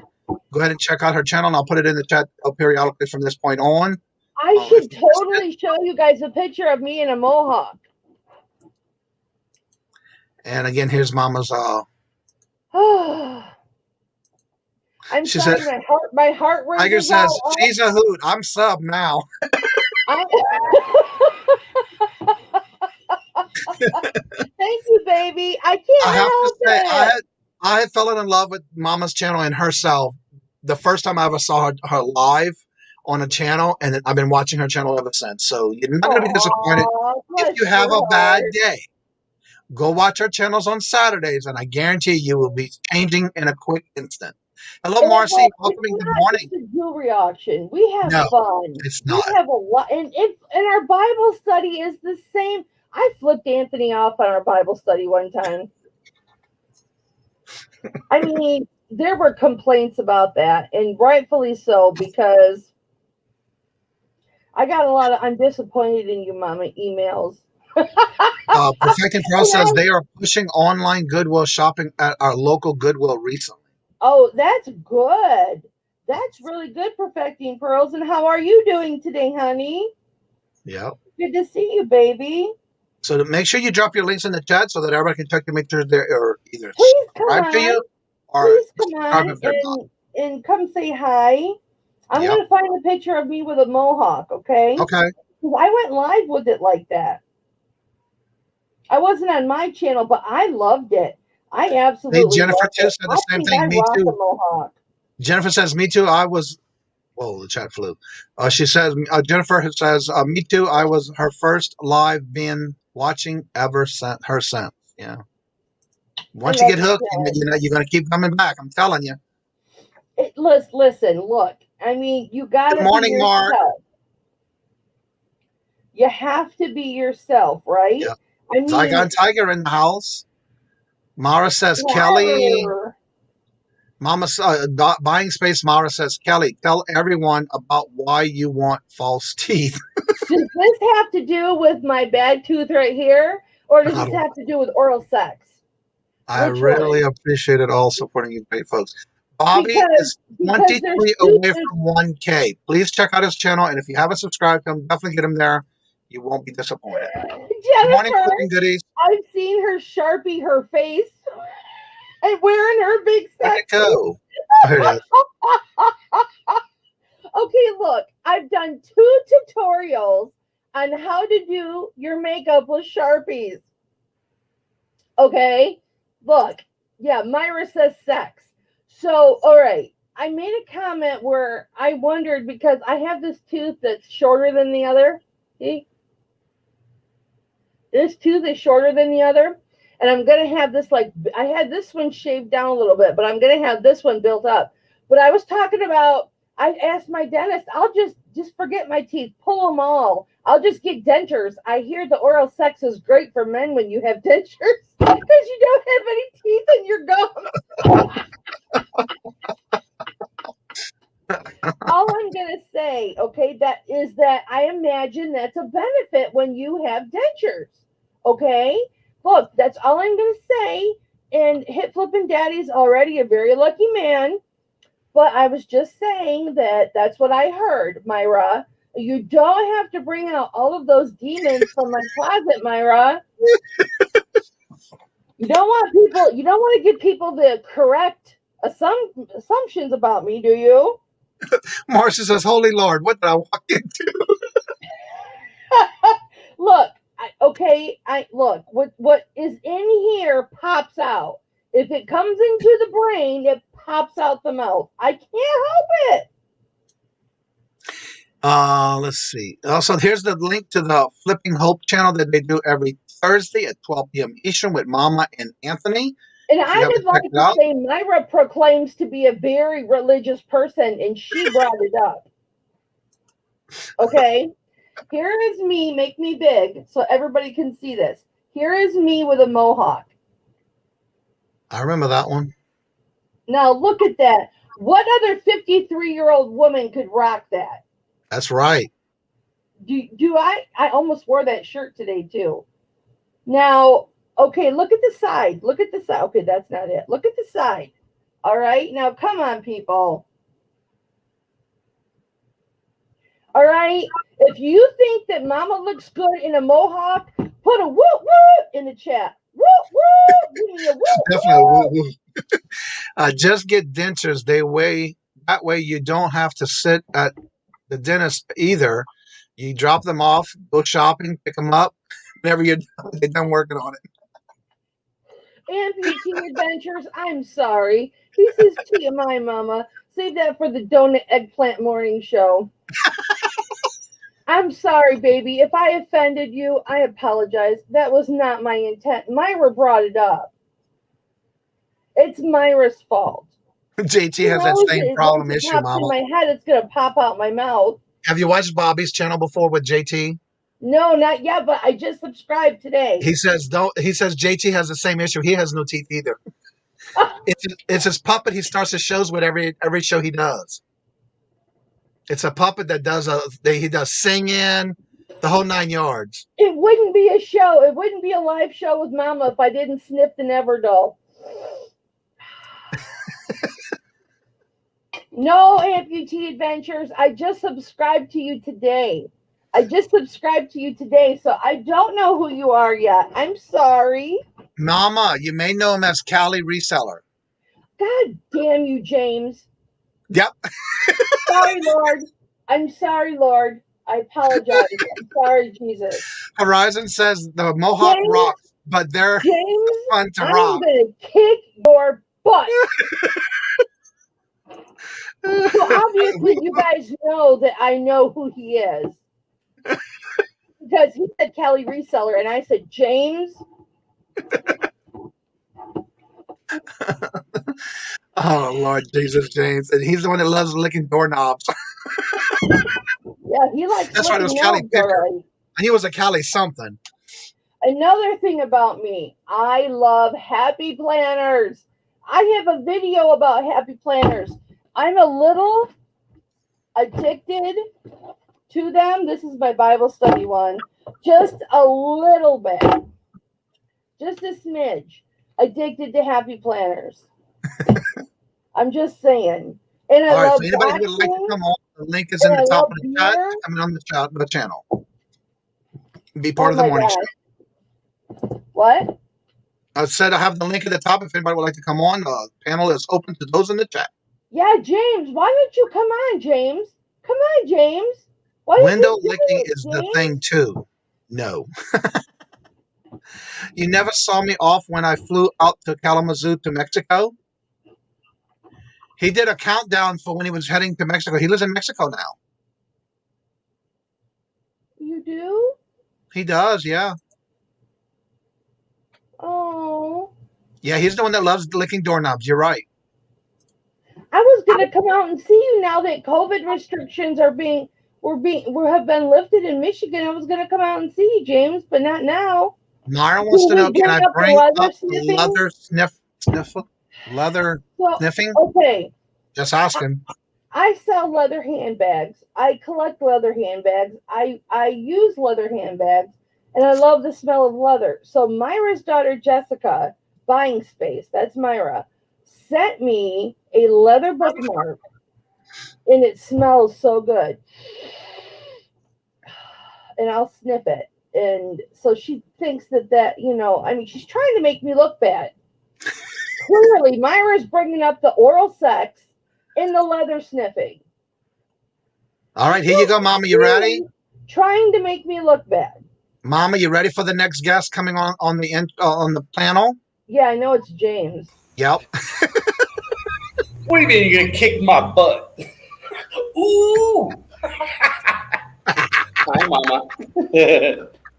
Go ahead and check out her channel, and I'll put it in the chat periodically from this point on. I should totally show you guys a picture of me in a mohawk. And again, here's Mama's. I'm She sorry, said, my heart rate Tiger is says, all up. she's a hoot. I'm sub now. Thank you, baby. I can't help it. I had fallen in love with Mama's channel and herself the first time I ever saw her live on a channel, and I've been watching her channel ever since. So you're not going to be disappointed if you have a bad day. Go watch our channels on Saturdays, and I guarantee you will be changing in a quick instant. Hello, Marcy. Welcome. Good morning. It's a jewelry auction. We have fun. It's not. We have a lot, and our Bible study is the same. I flipped Anthony off on our Bible study one time. I mean, there were complaints about that, and rightfully so, because I got a lot of "I'm disappointed in you, Mama" emails. Perfecting Pro says they are pushing online Goodwill shopping at our local Goodwill recently. Oh, that's good. That's really good, Perfecting Pearls. And how are you doing today, honey? Yep. Good to see you, baby. So make sure you drop your links in the chat so that everybody can check to make sure they're either please come subscribed to you or please come on and come say hi. I'm going to find a picture of me with a mohawk, okay? Okay. I went live with it like that. I wasn't on my channel, but I loved it. I absolutely Jennifer loved too said the same thing. Me too. Mohawk. Jennifer says, me too. Whoa, the chat flew. She says, Jennifer says, me too. I was her first live being watching ever since. Yeah. Once you get hooked, you're going to keep coming back. I'm telling you. Listen, look. I mean, you got to be yourself. Good morning, Mark. You have to be yourself, right? Yeah. I mean, I got Tiger in the house. Mara says, Kelly. Mama, buying space. Mara says, Kelly, tell everyone about why you want false teeth. Does this have to do with my bad tooth right here, or does this have to do with oral sex? I really appreciate it all supporting you great folks. Bobby is 23 away from 1K. Please check out his channel, and if you haven't subscribed to him, definitely get him there. You won't be disappointed. Good morning, cooking goodies. I've seen her Sharpie her face and wearing her big sex. Go. Okay, look, I've done 2 tutorials on how to do your makeup with Sharpies. Okay, look, yeah, Myra says sex. So, all right, I made a comment where I wondered, because I have this tooth that's shorter than the other. See? This tooth is shorter than the other. And I'm going to have this, I had this one shaved down a little bit, but I'm going to have this one built up. But I was talking about, I asked my dentist, I'll just forget my teeth, pull them all. I'll just get dentures. I hear the oral sex is great for men when you have dentures because you don't have any teeth in your gums. All I'm going to say, okay, that is that I imagine that's a benefit when you have dentures. Okay? Look, that's all I'm going to say. And Hip Flippin' Daddy's already a very lucky man. But I was just saying that's what I heard, Myra. You don't have to bring out all of those demons from my closet, Myra. You don't want to give people the correct assumptions about me, do you? Marcia says, Holy Lord, what did I walk into? Look, look, what is in here pops out. If it comes into the brain, it pops out the mouth. I can't help it. Let's see. Also, here's the link to the Flipping Hope channel that they do every Thursday at 12 p.m. Eastern with Mama and Anthony. And I would like to say Myra proclaims to be a very religious person, and she brought it up. Okay? Here is me, make me big, so everybody can see this. Here is me with a mohawk. I remember that one. Now look at that. What other 53-year-old woman could rock that? That's right. Do I almost wore that shirt today too. Now, okay, look at the side. Look at the side. Okay, that's not it. Look at the side. All right, now come on, people. All right, if you think that Mama looks good in a mohawk, put a woo woo in the chat. Woo woo. Give me a woo. Definitely woo woo. Just get dentures. That way you don't have to sit at the dentist either. You drop them off, go shopping, pick them up. Whenever they're done working on it. Amputee Adventures, I'm sorry. He says TMI, Mama. Save that for the donut eggplant morning show. I'm sorry, baby. If I offended you, I apologize. That was not my intent. Myra brought it up. It's Myra's fault. JT has that same problem issue, Mama. In my head, it's going to pop out my mouth. Have you watched Bobby's channel before with JT? No, not yet, but I just subscribed today. He says JT has the same issue. He has no teeth either. It's his puppet he starts his shows with every show he does. It's a puppet that he does singing, the whole 9 yards. It wouldn't be a show. It wouldn't be a live show with Mama if I didn't sniff the Neverdoll. No, Amputee Adventures. I just subscribed to you today. So I don't know who you are yet. I'm sorry. Mama, you may know him as Cali Reseller. God damn you, James. Yep. Sorry, Lord. I'm sorry, Lord. I apologize. I'm sorry, Jesus. Horizon says the Mohawk rocks, but they're fun to rock. I'm going to kick your butt. So obviously you guys know that I know who he is. Because he said Cali Reseller, and I said, James. Oh, Lord Jesus, James. And he's the one that loves licking doorknobs. Yeah, he likes That's right, it was Cali Picker. And he was a Cali something. Another thing about me, I love happy planners. I have a video about happy planners. I'm a little addicted to them. This is my Bible study one. Just a little bit. Just a smidge. Addicted to happy planners. I'm just saying. And I love so anybody who would like to come on, the link is in the top of the chat. Coming on the channel. Be part of the morning show. What? I said I have the link at the top if anybody would like to come on. The panel is open to those in the chat. Yeah, James. Why don't you come on, James? Come on, James. Window licking is the thing too. No. You never saw me off when I flew out to Kalamazoo to Mexico. He did a countdown for when he was heading to Mexico. He lives in Mexico now. You do? He does, yeah. Oh. Yeah, he's the one that loves licking doorknobs. You're right. I was gonna come out and see you now that COVID restrictions have been lifted in Michigan. I was gonna come out and see you, James, but not now. Mara wants to know, can I bring up leather sniffing? Okay. Just asking. I sell leather handbags. I collect leather handbags. I use leather handbags, and I love the smell of leather. So Myra's daughter Jessica Buying Space, that's Myra, sent me a leather bookmark, and it smells so good. And I'll sniff it. And so she thinks that, I mean, she's trying to make me look bad. Clearly, Myra's bringing up the oral sex and the leather sniffing. All right, here you go, Mama. You ready? Trying to make me look bad. Mama, you ready for the next guest coming on the panel? Yeah, I know it's James. Yep. What do you mean you're gonna kick my butt? Ooh. Hi, Mama.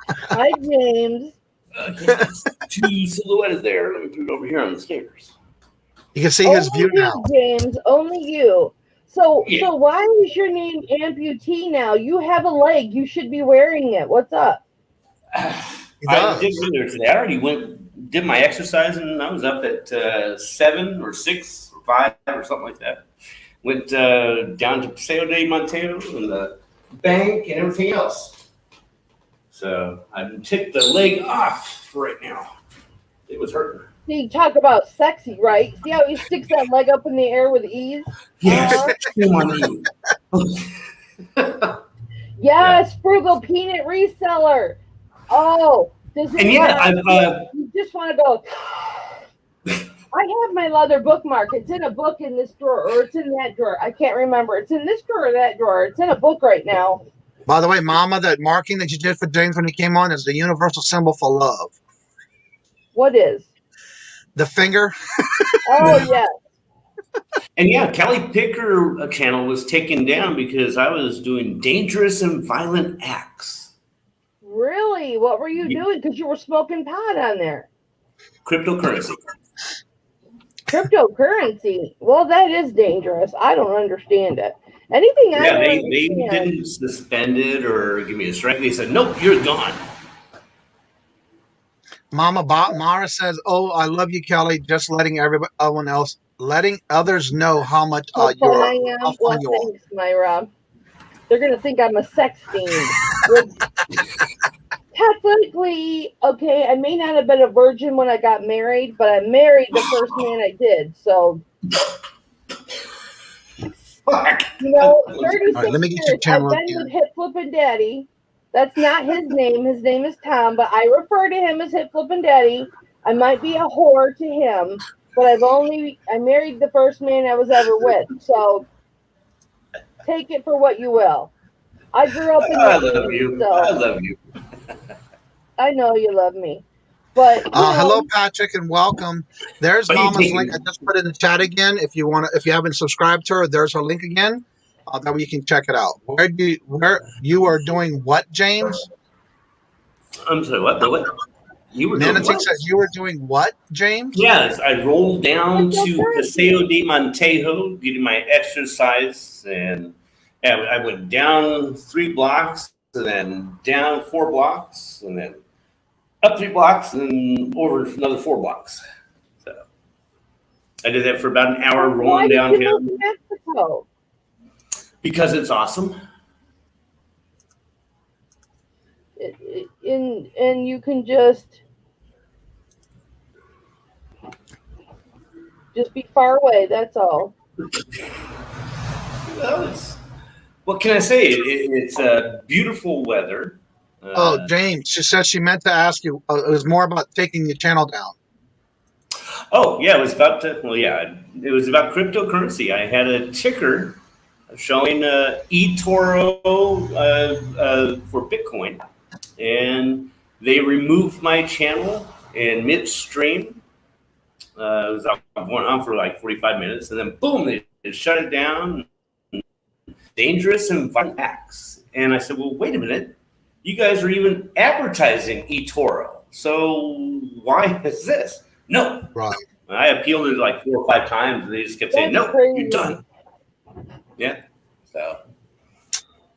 Hi, James. Two silhouettes there. Let me put it over here on the stairs. You can see his view now. James, only you. So why is your name Amputee now? You have a leg. You should be wearing it. What's up? I did go there today. I already did my exercise, and I was up at 7 or 6 or 5 or something like that. Went down to Paseo de Monteo and the bank and everything else. So I took the leg off for right now. It was hurting. See, talk about sexy, right? See how he sticks that leg up in the air with ease? Yes. Yes, Frugal Peanut Reseller. Oh, does it? And you just want to go. I have my leather bookmark. It's in a book in this drawer, or it's in that drawer. I can't remember. It's in this drawer or that drawer. It's in a book right now. By the way, Mama, that marking that you did for James when he came on is the universal symbol for love. What is? The finger. Oh, yeah. And yeah, Kelly Picker channel was taken down because I was doing dangerous and violent acts. Really? What were you doing? Because you were smoking pot on there. Cryptocurrency. Cryptocurrency? Well, that is dangerous. I don't understand it. Anything I don't understand. They didn't suspend it or give me a strike. They said, nope, you're gone. Mara says, "Oh, I love you, Kelly. Just letting letting others know how much How fun you are." Thanks, Myra. They're gonna think I'm a sex fiend. Technically, okay, I may not have been a virgin when I got married, but I married the first man I did. So, fuck. 36 right, let me get years. your I've been with Hip Flippin' Daddy. That's not his name. His name is Tom, but I refer to him as Hip Flippin' Daddy. I might be a whore to him, but I married the first man I was ever with. So take it for what you will. I grew up in the I love you. So I love you. I know you love me. But hello, Patrick, and welcome. There's Mama's link. I just put it in the chat again. If you haven't subscribed to her, there's her link again. That way you can check it out. Where you are doing what, James? I'm sorry, what? You were doing what? Says you were doing what, James? Yes, I rolled down to Paseo de Monteo, getting my exercise, and I went down 3 blocks, and then down 4 blocks, and then up 3 blocks, and over another 4 blocks. So I did that for about an hour, rolling downtown. Why did you move to Mexico? Because it's awesome. And you can just be far away. That's all. Well, what can I say? It's beautiful weather. James, she said she meant to ask you. It was more about taking your channel down. Oh yeah, it was about cryptocurrency. I had a ticker showing eToro for Bitcoin, and they removed my channel in midstream. It was going on for like 45 minutes, and then boom, they shut it down. Dangerous and violent acts. And I said, well, wait a minute. You guys are even advertising eToro. So why is this? No. Right. I appealed it like 4 or 5 times, and they just kept saying, no, you're done. Yeah. So,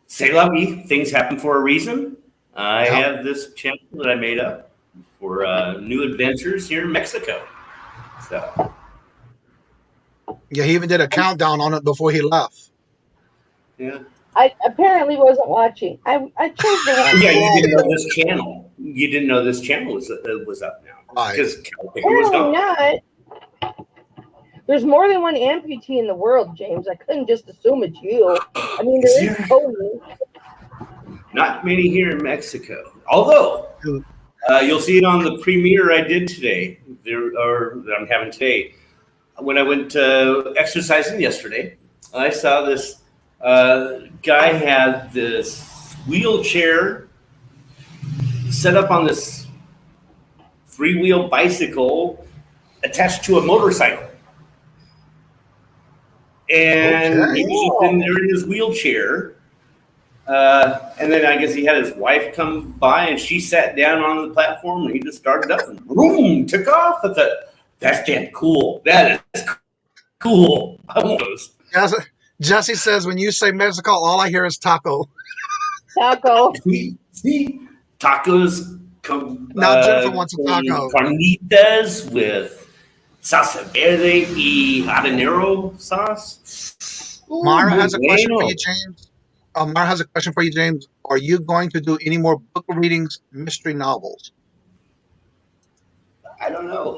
say la vie. Things happen for a reason. I have this channel that I made up for new adventures here in Mexico. So. Yeah, he even did a countdown on it before he left. Yeah. I apparently wasn't watching. I chose the one. Yeah, you didn't know this channel. you didn't know this channel was up now Right. because Picker was gone. Not. There's more than one amputee in the world, James. I couldn't just assume it's you. I mean, there is Tony. Not many here in Mexico. Although you'll see it on the premiere I did today, that I'm having today. When I went exercising yesterday, I saw this guy had this wheelchair set up on this three-wheel bicycle attached to a motorcycle. And he was just in there in his wheelchair. And then I guess he had his wife come by and she sat down on the platform and he just started up and boom, took off. I thought, that's damn cool. That is cool. I want those. Jesse says, when you say Mexico, all I hear is taco. Taco. See? Tacos. Now Jennifer wants a taco. Carnitas with salsa verde y habanero sauce. Mara has a question for you, James. Mara has a question for you, James. Are you going to do any more book readings, mystery novels? I don't know.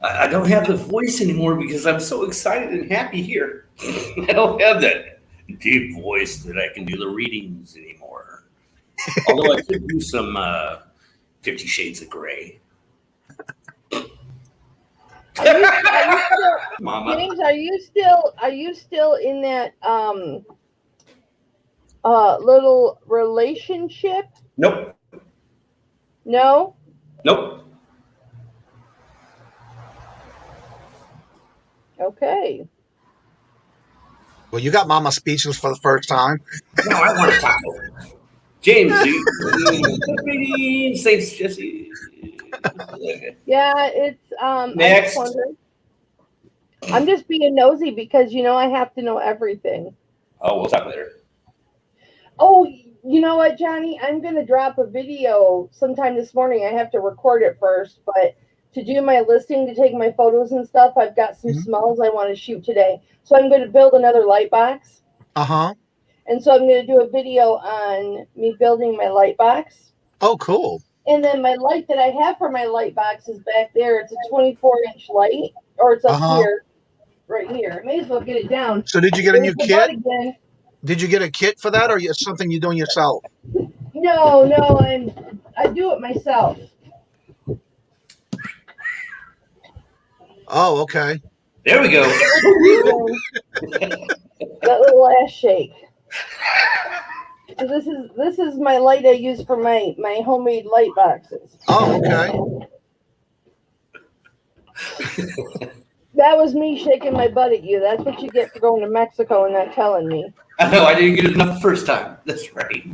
I don't have the voice anymore because I'm so excited and happy here. I don't have that deep voice that I can do the readings anymore. Although I could do some 50 Shades of Grey. Mama. James, are you still in that little relationship? Nope. No? Nope. Okay. Well, you got Mama speechless for the first time. No, I want to talk over it. James, thanks, Jesse. Yeah, it's Next. I'm just being nosy because I have to know everything. Oh, we'll talk later. Oh, you know what, Johnny? I'm gonna drop a video sometime this morning. I have to record it first, but to do my listing, to take my photos and stuff, I've got some smells I want to shoot today. So I'm going to build another light box. Uh-huh. And so I'm going to do a video on me building my light box. Oh, cool. And then my light that I have for my light box is back there. It's a 24-inch light, or it's up here, right here. I may as well get it down. So did you get a new kit? Again. Did you get a kit for that, or is something you're doing yourself? No, I do it myself. Oh, okay. There we go. That little ass shake. So this is my light I use for my homemade light boxes. Oh, okay. That was me shaking my butt at you. That's what you get for going to Mexico and not telling me. I know, I didn't get it enough the first time. That's right.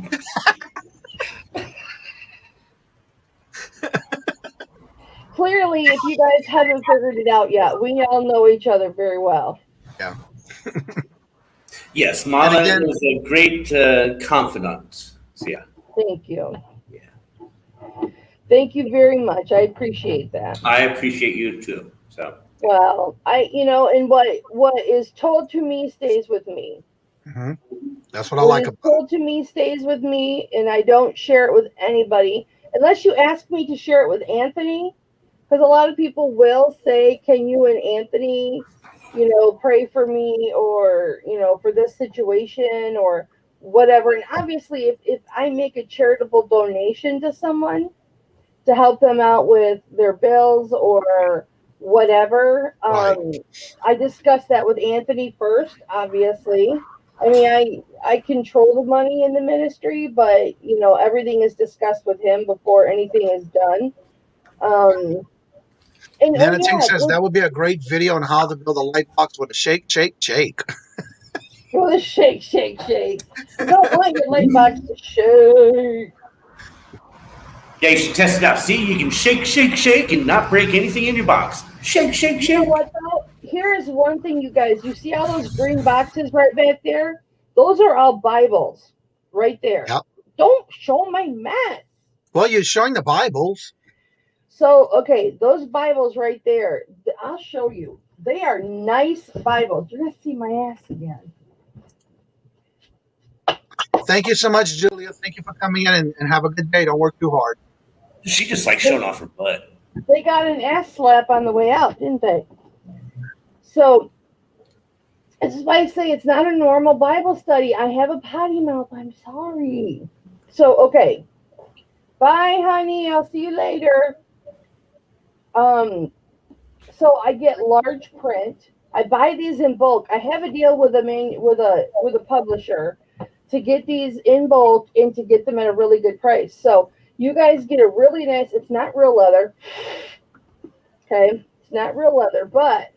Clearly, if you guys haven't figured it out yet, we all know each other very well. Yeah. Yes, Mama is a great confidant. So, yeah. Thank you. Yeah. Thank you very much. I appreciate that. I appreciate you too. So. Well, and what is told to me stays with me. Mm-hmm. That's what I like about it. What is told to me stays with me, and I don't share it with anybody unless you ask me to share it with Anthony. Because a lot of people will say, can you and Anthony, pray for me or, for this situation or whatever. And obviously, if I make a charitable donation to someone to help them out with their bills or whatever, I discuss that with Anthony first, obviously. I mean, I control the money in the ministry, but, everything is discussed with him before anything is done. And Nanating says that would be a great video on how to build a light box with a shake. With a shake. You don't want your light box to shake. Yeah, you should test it out. See, you can shake, and not break anything in your box. Shake. You know what, though? Here's one thing, you guys. You see all those green boxes right back there? Those are all Bibles right there. Yep. Don't show my mess. Well, you're showing the Bibles. So, okay, those Bibles right there, I'll show you. They are nice Bibles. You're going to see my ass again. Thank you so much, Julia. you. Thank you for coming in and have a good day. Don't work too hard. She just like showing off her butt. They got an ass slap on the way out, didn't they? So this is why I say it's not a normal Bible study. I have a potty mouth. I'm sorry. So, okay. Bye, honey. I'll see you later. So I get large print. I buy these in bulk. I have a deal with a publisher to get these in bulk and to get them at a really good price. So you guys get a really nice. It's not real leather. Okay, it's not real leather, but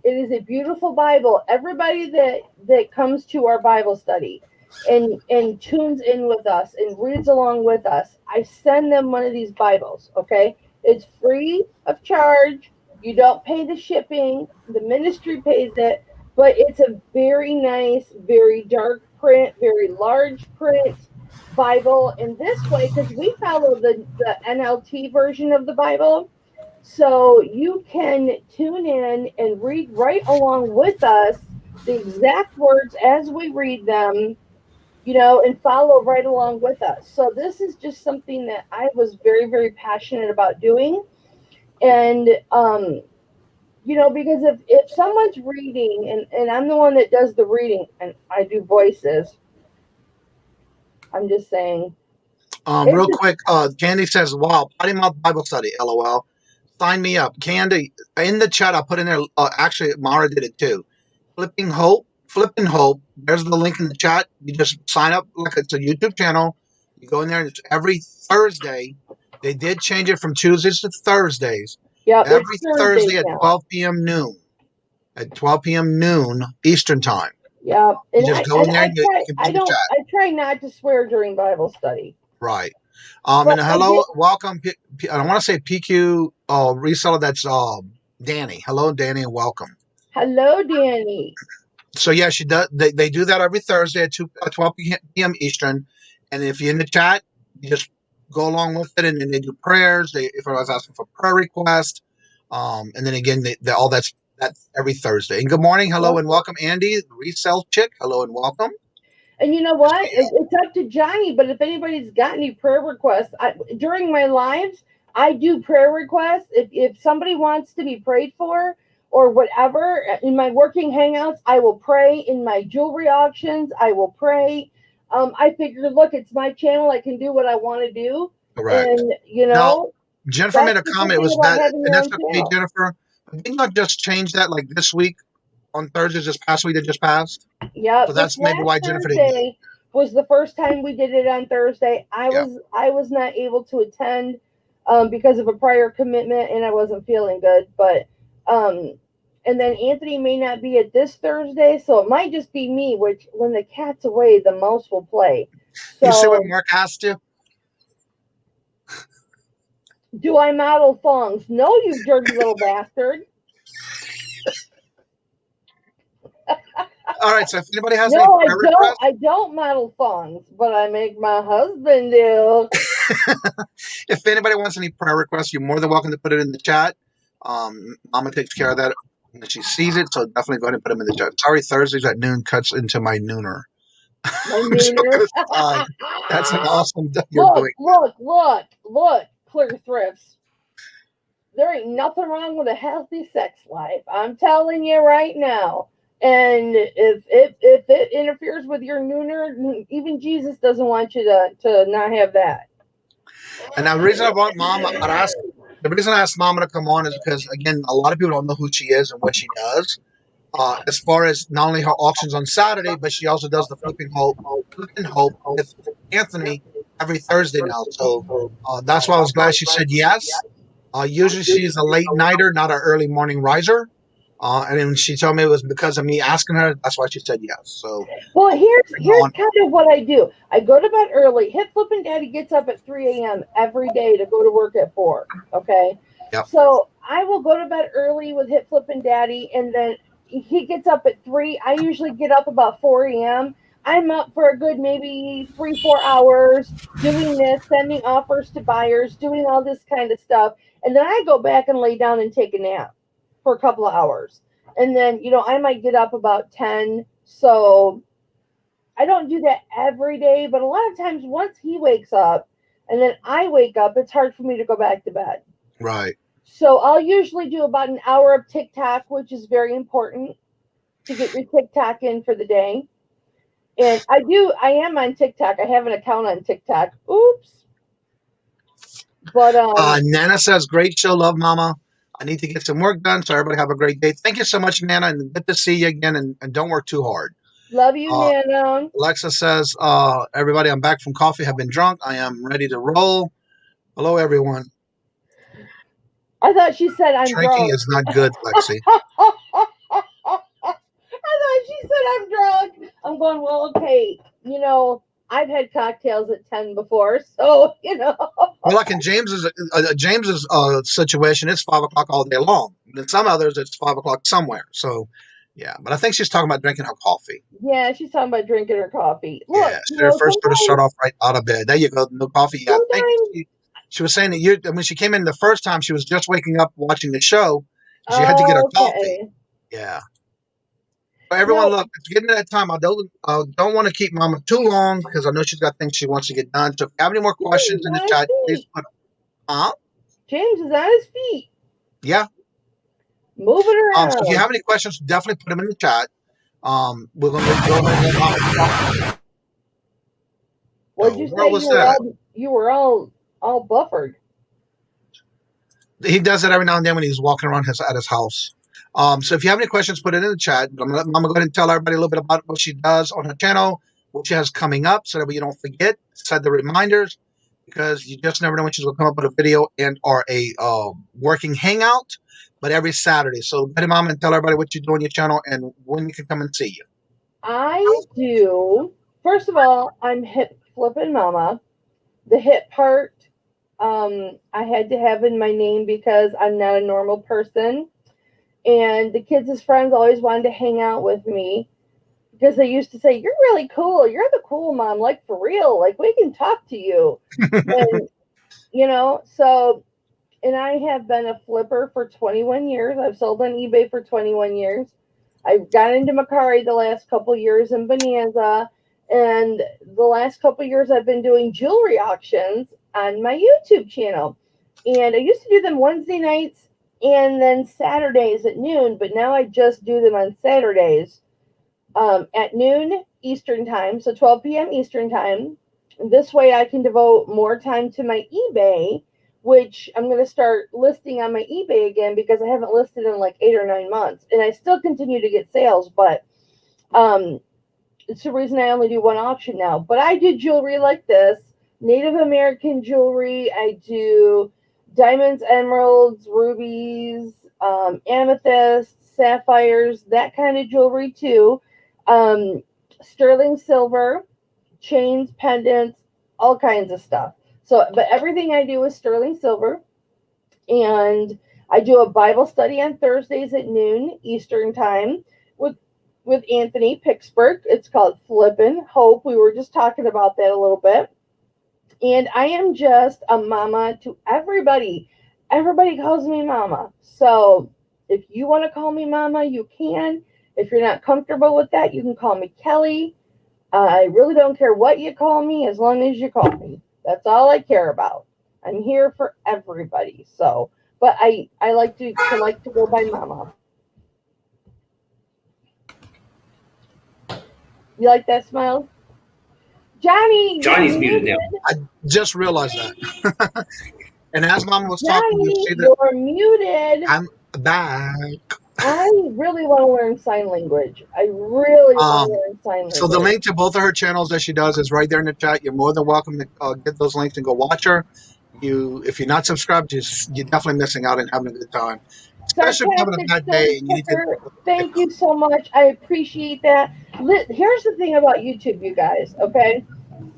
it is a beautiful Bible. Everybody that comes to our Bible study and tunes in with us and reads along with us, I send them one of these Bibles. Okay, it's free of charge. You don't pay the shipping. The ministry pays it, but it's a very nice, very dark print, very large print Bible. And this way, because we follow the NLT version of the Bible, so you can tune in and read right along with us the exact words as we read them, and follow right along with us. So this is just something that I was very, very passionate about doing. And, because if someone's reading and I'm the one that does the reading and I do voices, I'm just saying. Real quick, Candy says, wow, potty mouth Bible study, LOL. Sign me up. Candy, in the chat, I put in there, actually, Mara did it too. Flipping Hope. There's the link in the chat. You just sign up. Like it's a YouTube channel. You go in there, and it's every Thursday. They did change it from Tuesdays to Thursdays. Yeah, every Thursday at 12 p.m. noon. At 12 p.m. noon Eastern time. Yeah, and you just go in there and you can do the chat. I try not to swear during Bible study. Right. And hello, welcome. I want to say PQ reseller. That's Danny. Hello, Danny, and welcome. Hello, Danny. So yeah, she does. They do that every Thursday at 12 p.m. Eastern. And if you're in the chat, you just go along with it, and then they do prayers. If I was asking for prayer request, and then again, that's every Thursday. And good morning, hello, and welcome, Andy, the resale chick. Hello and welcome. And you know what? It's up to Johnny. But if anybody's got any prayer requests, during my lives, I do prayer requests. If somebody wants to be prayed for or whatever, in my working hangouts, I will pray. In my jewelry auctions, I will pray. I figured, look, it's my channel. I can do what I want to do. Correct. And, now, Jennifer made a comment. It was that, and that's okay, Jennifer. Did you not just change that like this week on Thursdays, this past week that just passed? Yeah. So that's maybe why Jennifer didn't. Was the first time we did it on Thursday. I was not able to attend because of a prior commitment, and I wasn't feeling good. But and then Anthony may not be at this Thursday, so it might just be me. Which when the cat's away, the mouse will play. So, you see what Mark asked you? Do I model thongs? No, you dirty little bastard. All right, so if anybody has I don't model thongs, but I make my husband do. If anybody wants any prayer requests, you're more than welcome to put it in the chat. Mama takes care of that when she sees it, so definitely go ahead and put them in the chat. Sorry, Thursdays at noon cuts into my nooner. That's an awesome thing you're doing. Look, Clear Thrifts. There ain't nothing wrong with a healthy sex life. I'm telling you right now. And if it interferes with your nooner, even Jesus doesn't want you to not have that. And the reason I want Mama, the reason I asked Mama to come on is because, again, a lot of people don't know who she is and what she does. As far as not only her auctions on Saturday, but she also does the Flipping Hope with Anthony every Thursday now. So that's why I was glad she said yes. Usually she's a late nighter, not an early morning riser. And then she told me it was because of me asking her. That's why she said yes. So, well, here's kind of what I do. I go to bed early. Hit Flippin' Daddy gets up at 3 a.m. every day to go to work at 4. Okay. Yep. So I will go to bed early with Hit Flippin' Daddy, and then he gets up at 3. I usually get up about 4 a.m. I'm up for a good maybe 3-4 hours doing this, sending offers to buyers, doing all this kind of stuff, and then I go back and lay down and take a nap for a couple of hours. And then, I might get up about 10. So I don't do that every day, but a lot of times once he wakes up and then I wake up, it's hard for me to go back to bed. Right. So I'll usually do about an hour of TikTok, which is very important to get your TikTok in for the day. And I am on TikTok. I have an account on TikTok. Oops. But Nana says, great show, love mama. I need to get some work done, so everybody have a great day. Thank you so much, Nana, and good to see you again, and don't work too hard. love you, Nana. Alexa says, everybody, I'm back from coffee, have been drunk. I am ready to roll. Hello, everyone. I thought she said I'm Drinking drunk. is not good, Lexi. I thought she said I'm drunk. I'm going, well, okay. You know, I've had cocktails at 10 before, so, you know. Well, like in James's situation, it's 5 o'clock all day long. In some others, it's 5 o'clock somewhere. So, yeah. But I think she's talking about drinking her coffee. Yeah, she's talking about drinking her coffee. Look, Yeah, she did her first to start off right out of bed. There you go, no coffee. Yeah, I think she was saying that when she came in the first time, she was just waking up watching the show. She had to get her coffee. Yeah. But everyone, look, it's getting to that time. I don't want to keep Mama too long because I know she's got things she wants to get done. So if you have any more questions in the chat, please put. James is on his feet. Yeah. Moving around. So if you have any questions, definitely put them in the chat. We're going to go ahead. What'd you say? You were all buffered. He does it every now and then when he's walking around at his house. So if you have any questions, put it in the chat. I'm going to let Mama go ahead and tell everybody a little bit about what she does on her channel, what she has coming up, so that you don't forget. Set the reminders, because you just never know when she's going to come up with a video and or a working hangout. But every Saturday. So go ahead, Mama, and tell everybody what you do on your channel and when we can come and see you. I do. First of all, I'm hip flipping Mama. The hip part, I had to have in my name because I'm not a normal person. And the kids' friends always wanted to hang out with me because they used to say, you're really cool. You're the cool mom, like for real. Like we can talk to you. And, you know, and I have been a flipper for 21 years. I've sold on eBay for 21 years. I've got into Macari the last couple years in Bonanza. And the last couple years I've been doing jewelry auctions on my YouTube channel. And I used to do them Wednesday nights and then Saturdays at noon, but now I just do them on Saturdays at noon Eastern time, so 12 p.m. Eastern time. This way I can devote more time to my eBay, which I'm going to start listing on my eBay again because I haven't listed in like 8 or 9 months. And I still continue to get sales, but it's the reason I only do one auction now. But I do jewelry like this, Native American jewelry. I do diamonds, emeralds, rubies, amethysts, sapphires, that kind of jewelry too. Sterling silver, chains, pendants, all kinds of stuff. So, but everything I do is sterling silver. And I do a Bible study on Thursdays at noon Eastern time with Anthony Pittsburgh. It's called Flippin' Hope. We were just talking about that a little bit. And I am just a mama to everybody. Everybody calls me mama. So if you want to call me mama, you can. If you're not comfortable with that, you can call me Kelly. I really don't care what you call me as long as you call me. That's all I care about. I'm here for everybody. So, but I like to go by mama. You like that smile? Johnny's muted now. I just realized that. And as Mama was talking, you see that you're muted. I'm back. I really want to learn sign language. I really want to learn sign language. So the link to both of her channels that she does is right there in the chat. You're more than welcome to get those links and go watch her. If you're not subscribed, you're definitely missing out and having a good time. Especially if you're having a bad day. And you need to Thank you so much. I appreciate that. Here's the thing about YouTube, you guys, okay?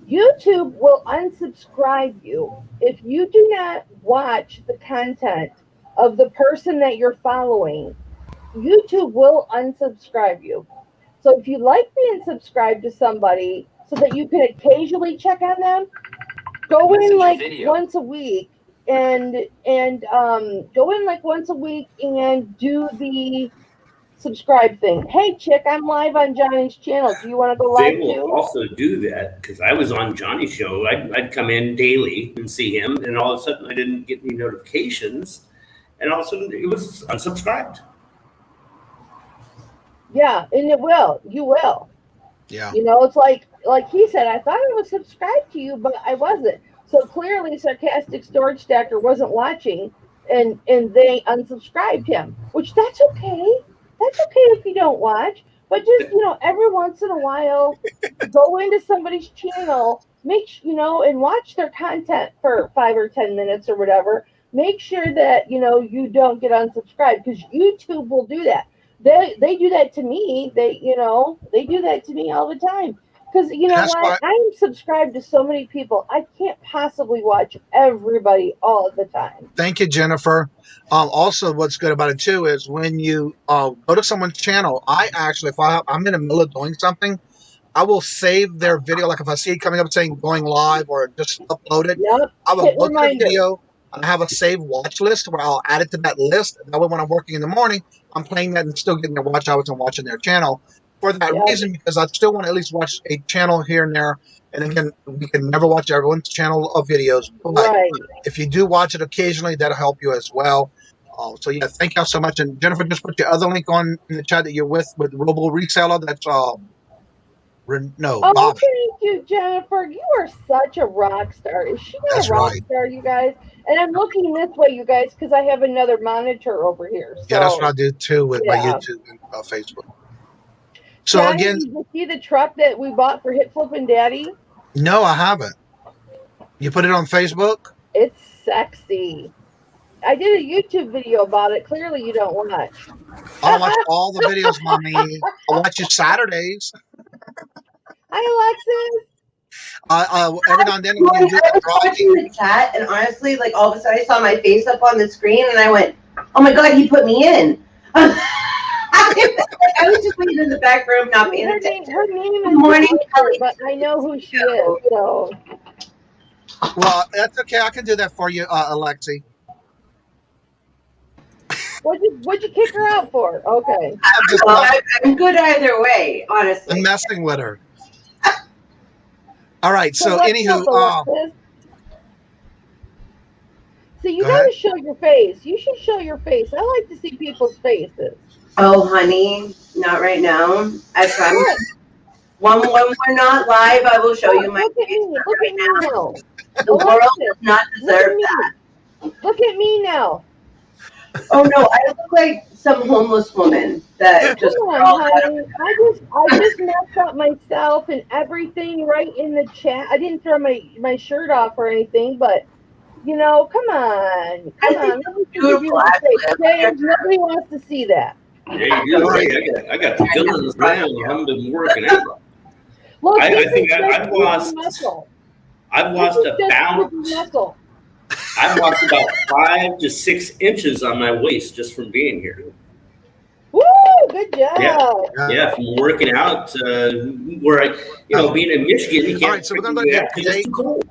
YouTube will unsubscribe you if you do not watch the content of the person that you're following. YouTube will unsubscribe you. So if you like being subscribed to somebody so that you can occasionally check on them, go in like once a week and go in like once a week and do the subscribe thing. Hey, chick, I'm live on Johnny's channel. Do you want to go They live will too? also do that because I was on Johnny's show. I'd come in daily and see him, and all of a sudden I didn't get any notifications, and all of a sudden it was unsubscribed. Yeah, and it will. You will. Yeah. You know, it's like he said, I thought I was subscribed to you, but I wasn't. So clearly Sarcastic Storage Stacker wasn't watching and they unsubscribed him, which that's okay. That's okay if you don't watch. But just, you know, every once in a while, go into somebody's channel, and watch their content for 5 or 10 minutes or whatever. Make sure that, you know, you don't get unsubscribed because YouTube will do that. They do that to me. They do that to me all the time. Because you know That's what? why- I'm subscribed to so many people. I can't possibly watch everybody all the time. Thank you, Jennifer. Also, what's good about it too is when you go to someone's channel, I actually, if I'm in the middle of doing something, I will save their video. Like if I see it coming up saying going live or just upload it, Yep. I will Hit look at the reminder. video and I have a saved watch list where I'll add it to that list. That way, when I'm working in the morning, I'm playing that and still getting their watch hours and watching their channel. For that Yep. reason, because I still want to at least watch a channel here and there. And again, we can never watch everyone's channel of videos, but Right. if you do watch it occasionally, that'll help you as well. So yeah, thank y'all so much. And Jennifer, just put your other link on in the chat that you're with Robo Reseller. That's Oh, Bobby. thank you, Jennifer. You are such a rock star. Is she not That's a rock right. star, you guys? And I'm looking this way, you guys, because I have another monitor over here. So, Yeah, that's what I do too with my yeah. YouTube and Facebook. So Johnny, again, did you see the truck that we bought for Hit Flippin' Daddy? no, I haven't. You put it on Facebook? It's sexy. I did a YouTube video about it. Clearly, you don't watch. I watch all the videos, mommy. I watch you Saturdays. Hi, Alexis. Every now and then when you do I was the watching the chat, and honestly, like all of a sudden, I saw my face up on the screen, and I went, "Oh my god, he put me in!" I was just waiting in the back room, not paying attention. Her name is Good morning, Kelly. but I know who she is. So Well, that's okay. I can do that for you, Alexi. what'd you kick her out for? Okay. I'm good either way, honestly. I'm messing with her. All right. So what's anywho, up, Alexis? See, you Go gotta ahead. show your face. You should show your face. I like to see people's faces. Oh, honey, not right now. I promise. When we're not live, I will show you my Look at face. me. Look at me now. The world does not Look at deserve me. that. Look at me now. Oh no, I look like some homeless woman that just Come crawled on, out of honey. I just messed up myself and everything right in the chat. I didn't throw my shirt off or anything, but you know, come on. Let me beautiful, see actually. James, nobody wants to see that. Yeah, you do. Hey, I got the villains now. I haven't been working out. Look, I this think is I've just lost- muscle. I've lost This is about just muscle. I've lost about 5 to 6 inches on my waist just from being here. Woo! Good job. Yeah, from working out, where being in Michigan, you can't. All right, so we're gonna go ahead because it's too cold.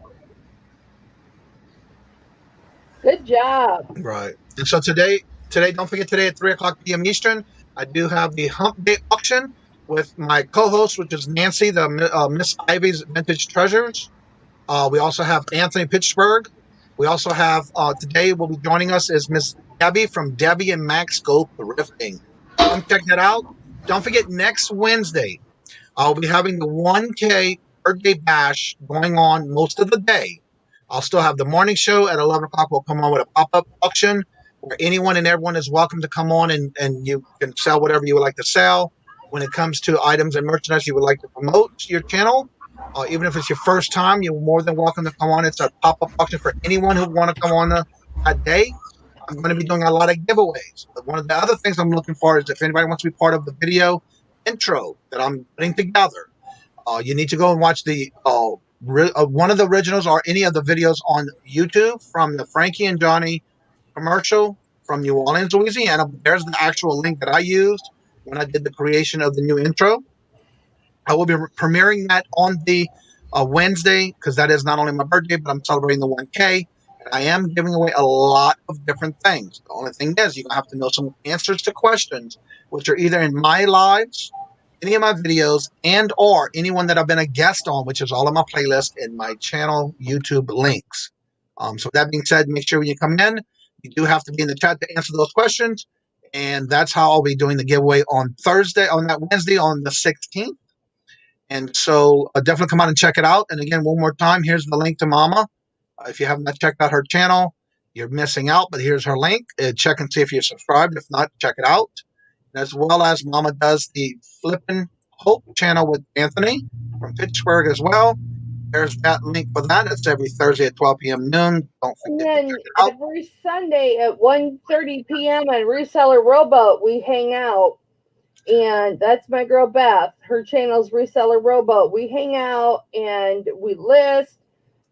Good job. Right. And so today, don't forget today at 3:00 p.m. Eastern, I do have the Hump Day auction with my co-host, which is Nancy, the Miss Ivy's Vintage Treasures. We also have Anthony Pittsburgh. We also have today will be joining us is Miss Debbie from Debbie and Max Go Thrifting. Come check that out. Don't forget next Wednesday, I'll be having the 1K birthday bash going on most of the day. I'll still have the morning show at 11 o'clock. We'll come on with a pop-up auction where anyone and everyone is welcome to come on and you can sell whatever you would like to sell. When it comes to items and merchandise you would like to promote your channel, even if it's your first time, you're more than welcome to come on. It's a pop-up auction for anyone who want to come on that day. I'm going to be doing a lot of giveaways. But one of the other things I'm looking for is if anybody wants to be part of the video intro that I'm putting together, you need to go and watch the one of the originals or any of the videos on YouTube from the Frankie and Johnny commercial from New Orleans, Louisiana. There's the actual link that I used when I did the creation of the new intro. I will be premiering that on the Wednesday because that is not only my birthday, but I'm celebrating the 1K. And I am giving away a lot of different things. The only thing is, you have to know some answers to questions which are either in my lives, any of my videos, and or anyone that I've been a guest on, which is all of my playlists and my channel YouTube links. So with that being said, make sure when you come in, you do have to be in the chat to answer those questions. And that's how I'll be doing the giveaway on Wednesday on the 16th. And so definitely come out and check it out. And again, one more time, here's the link to Mama. If you have not checked out her channel, you're missing out, but here's her link. Check and see if you're subscribed. If not, check it out. As well as Mama does the Flippin' Hope channel with Anthony from Pittsburgh as well. There's that link for that. It's every Thursday at 12 p.m. noon. Don't And forget to then check it out. every Sunday at 1:30 p.m. on Reseller Rowboat, we hang out. And that's my girl Beth. Her channel's Reseller Rowboat. We hang out and we list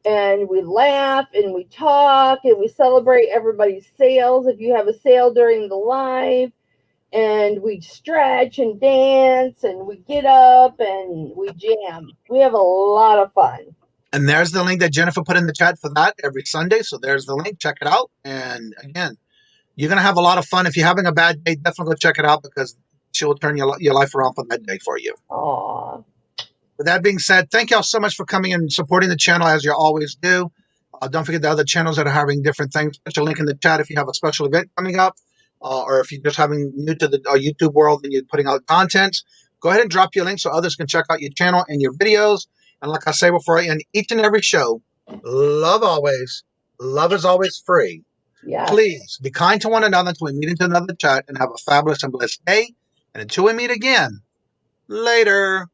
and we laugh and we talk and we celebrate everybody's sales. If you have a sale during the live, and we stretch and dance and we get up and we jam. We have a lot of fun. And there's the link that Jennifer put in the chat for that every Sunday. So there's the link. Check it out. And again, you're going to have a lot of fun. If you're having a bad day, definitely go check it out because she will turn your life around for that day for you. Aww. With that being said, thank y'all so much for coming and supporting the channel as you always do. Don't forget the other channels that are having different things. Put your link in the chat if you have a special event coming up. Or if you're just new to the YouTube world and you're putting out content, go ahead and drop your link so others can check out your channel and your videos. And like I say before I end each and every show, love always. Love is always free. Yeah. Please be kind to one another until we meet into another chat and have a fabulous and blessed day. And until we meet again, later.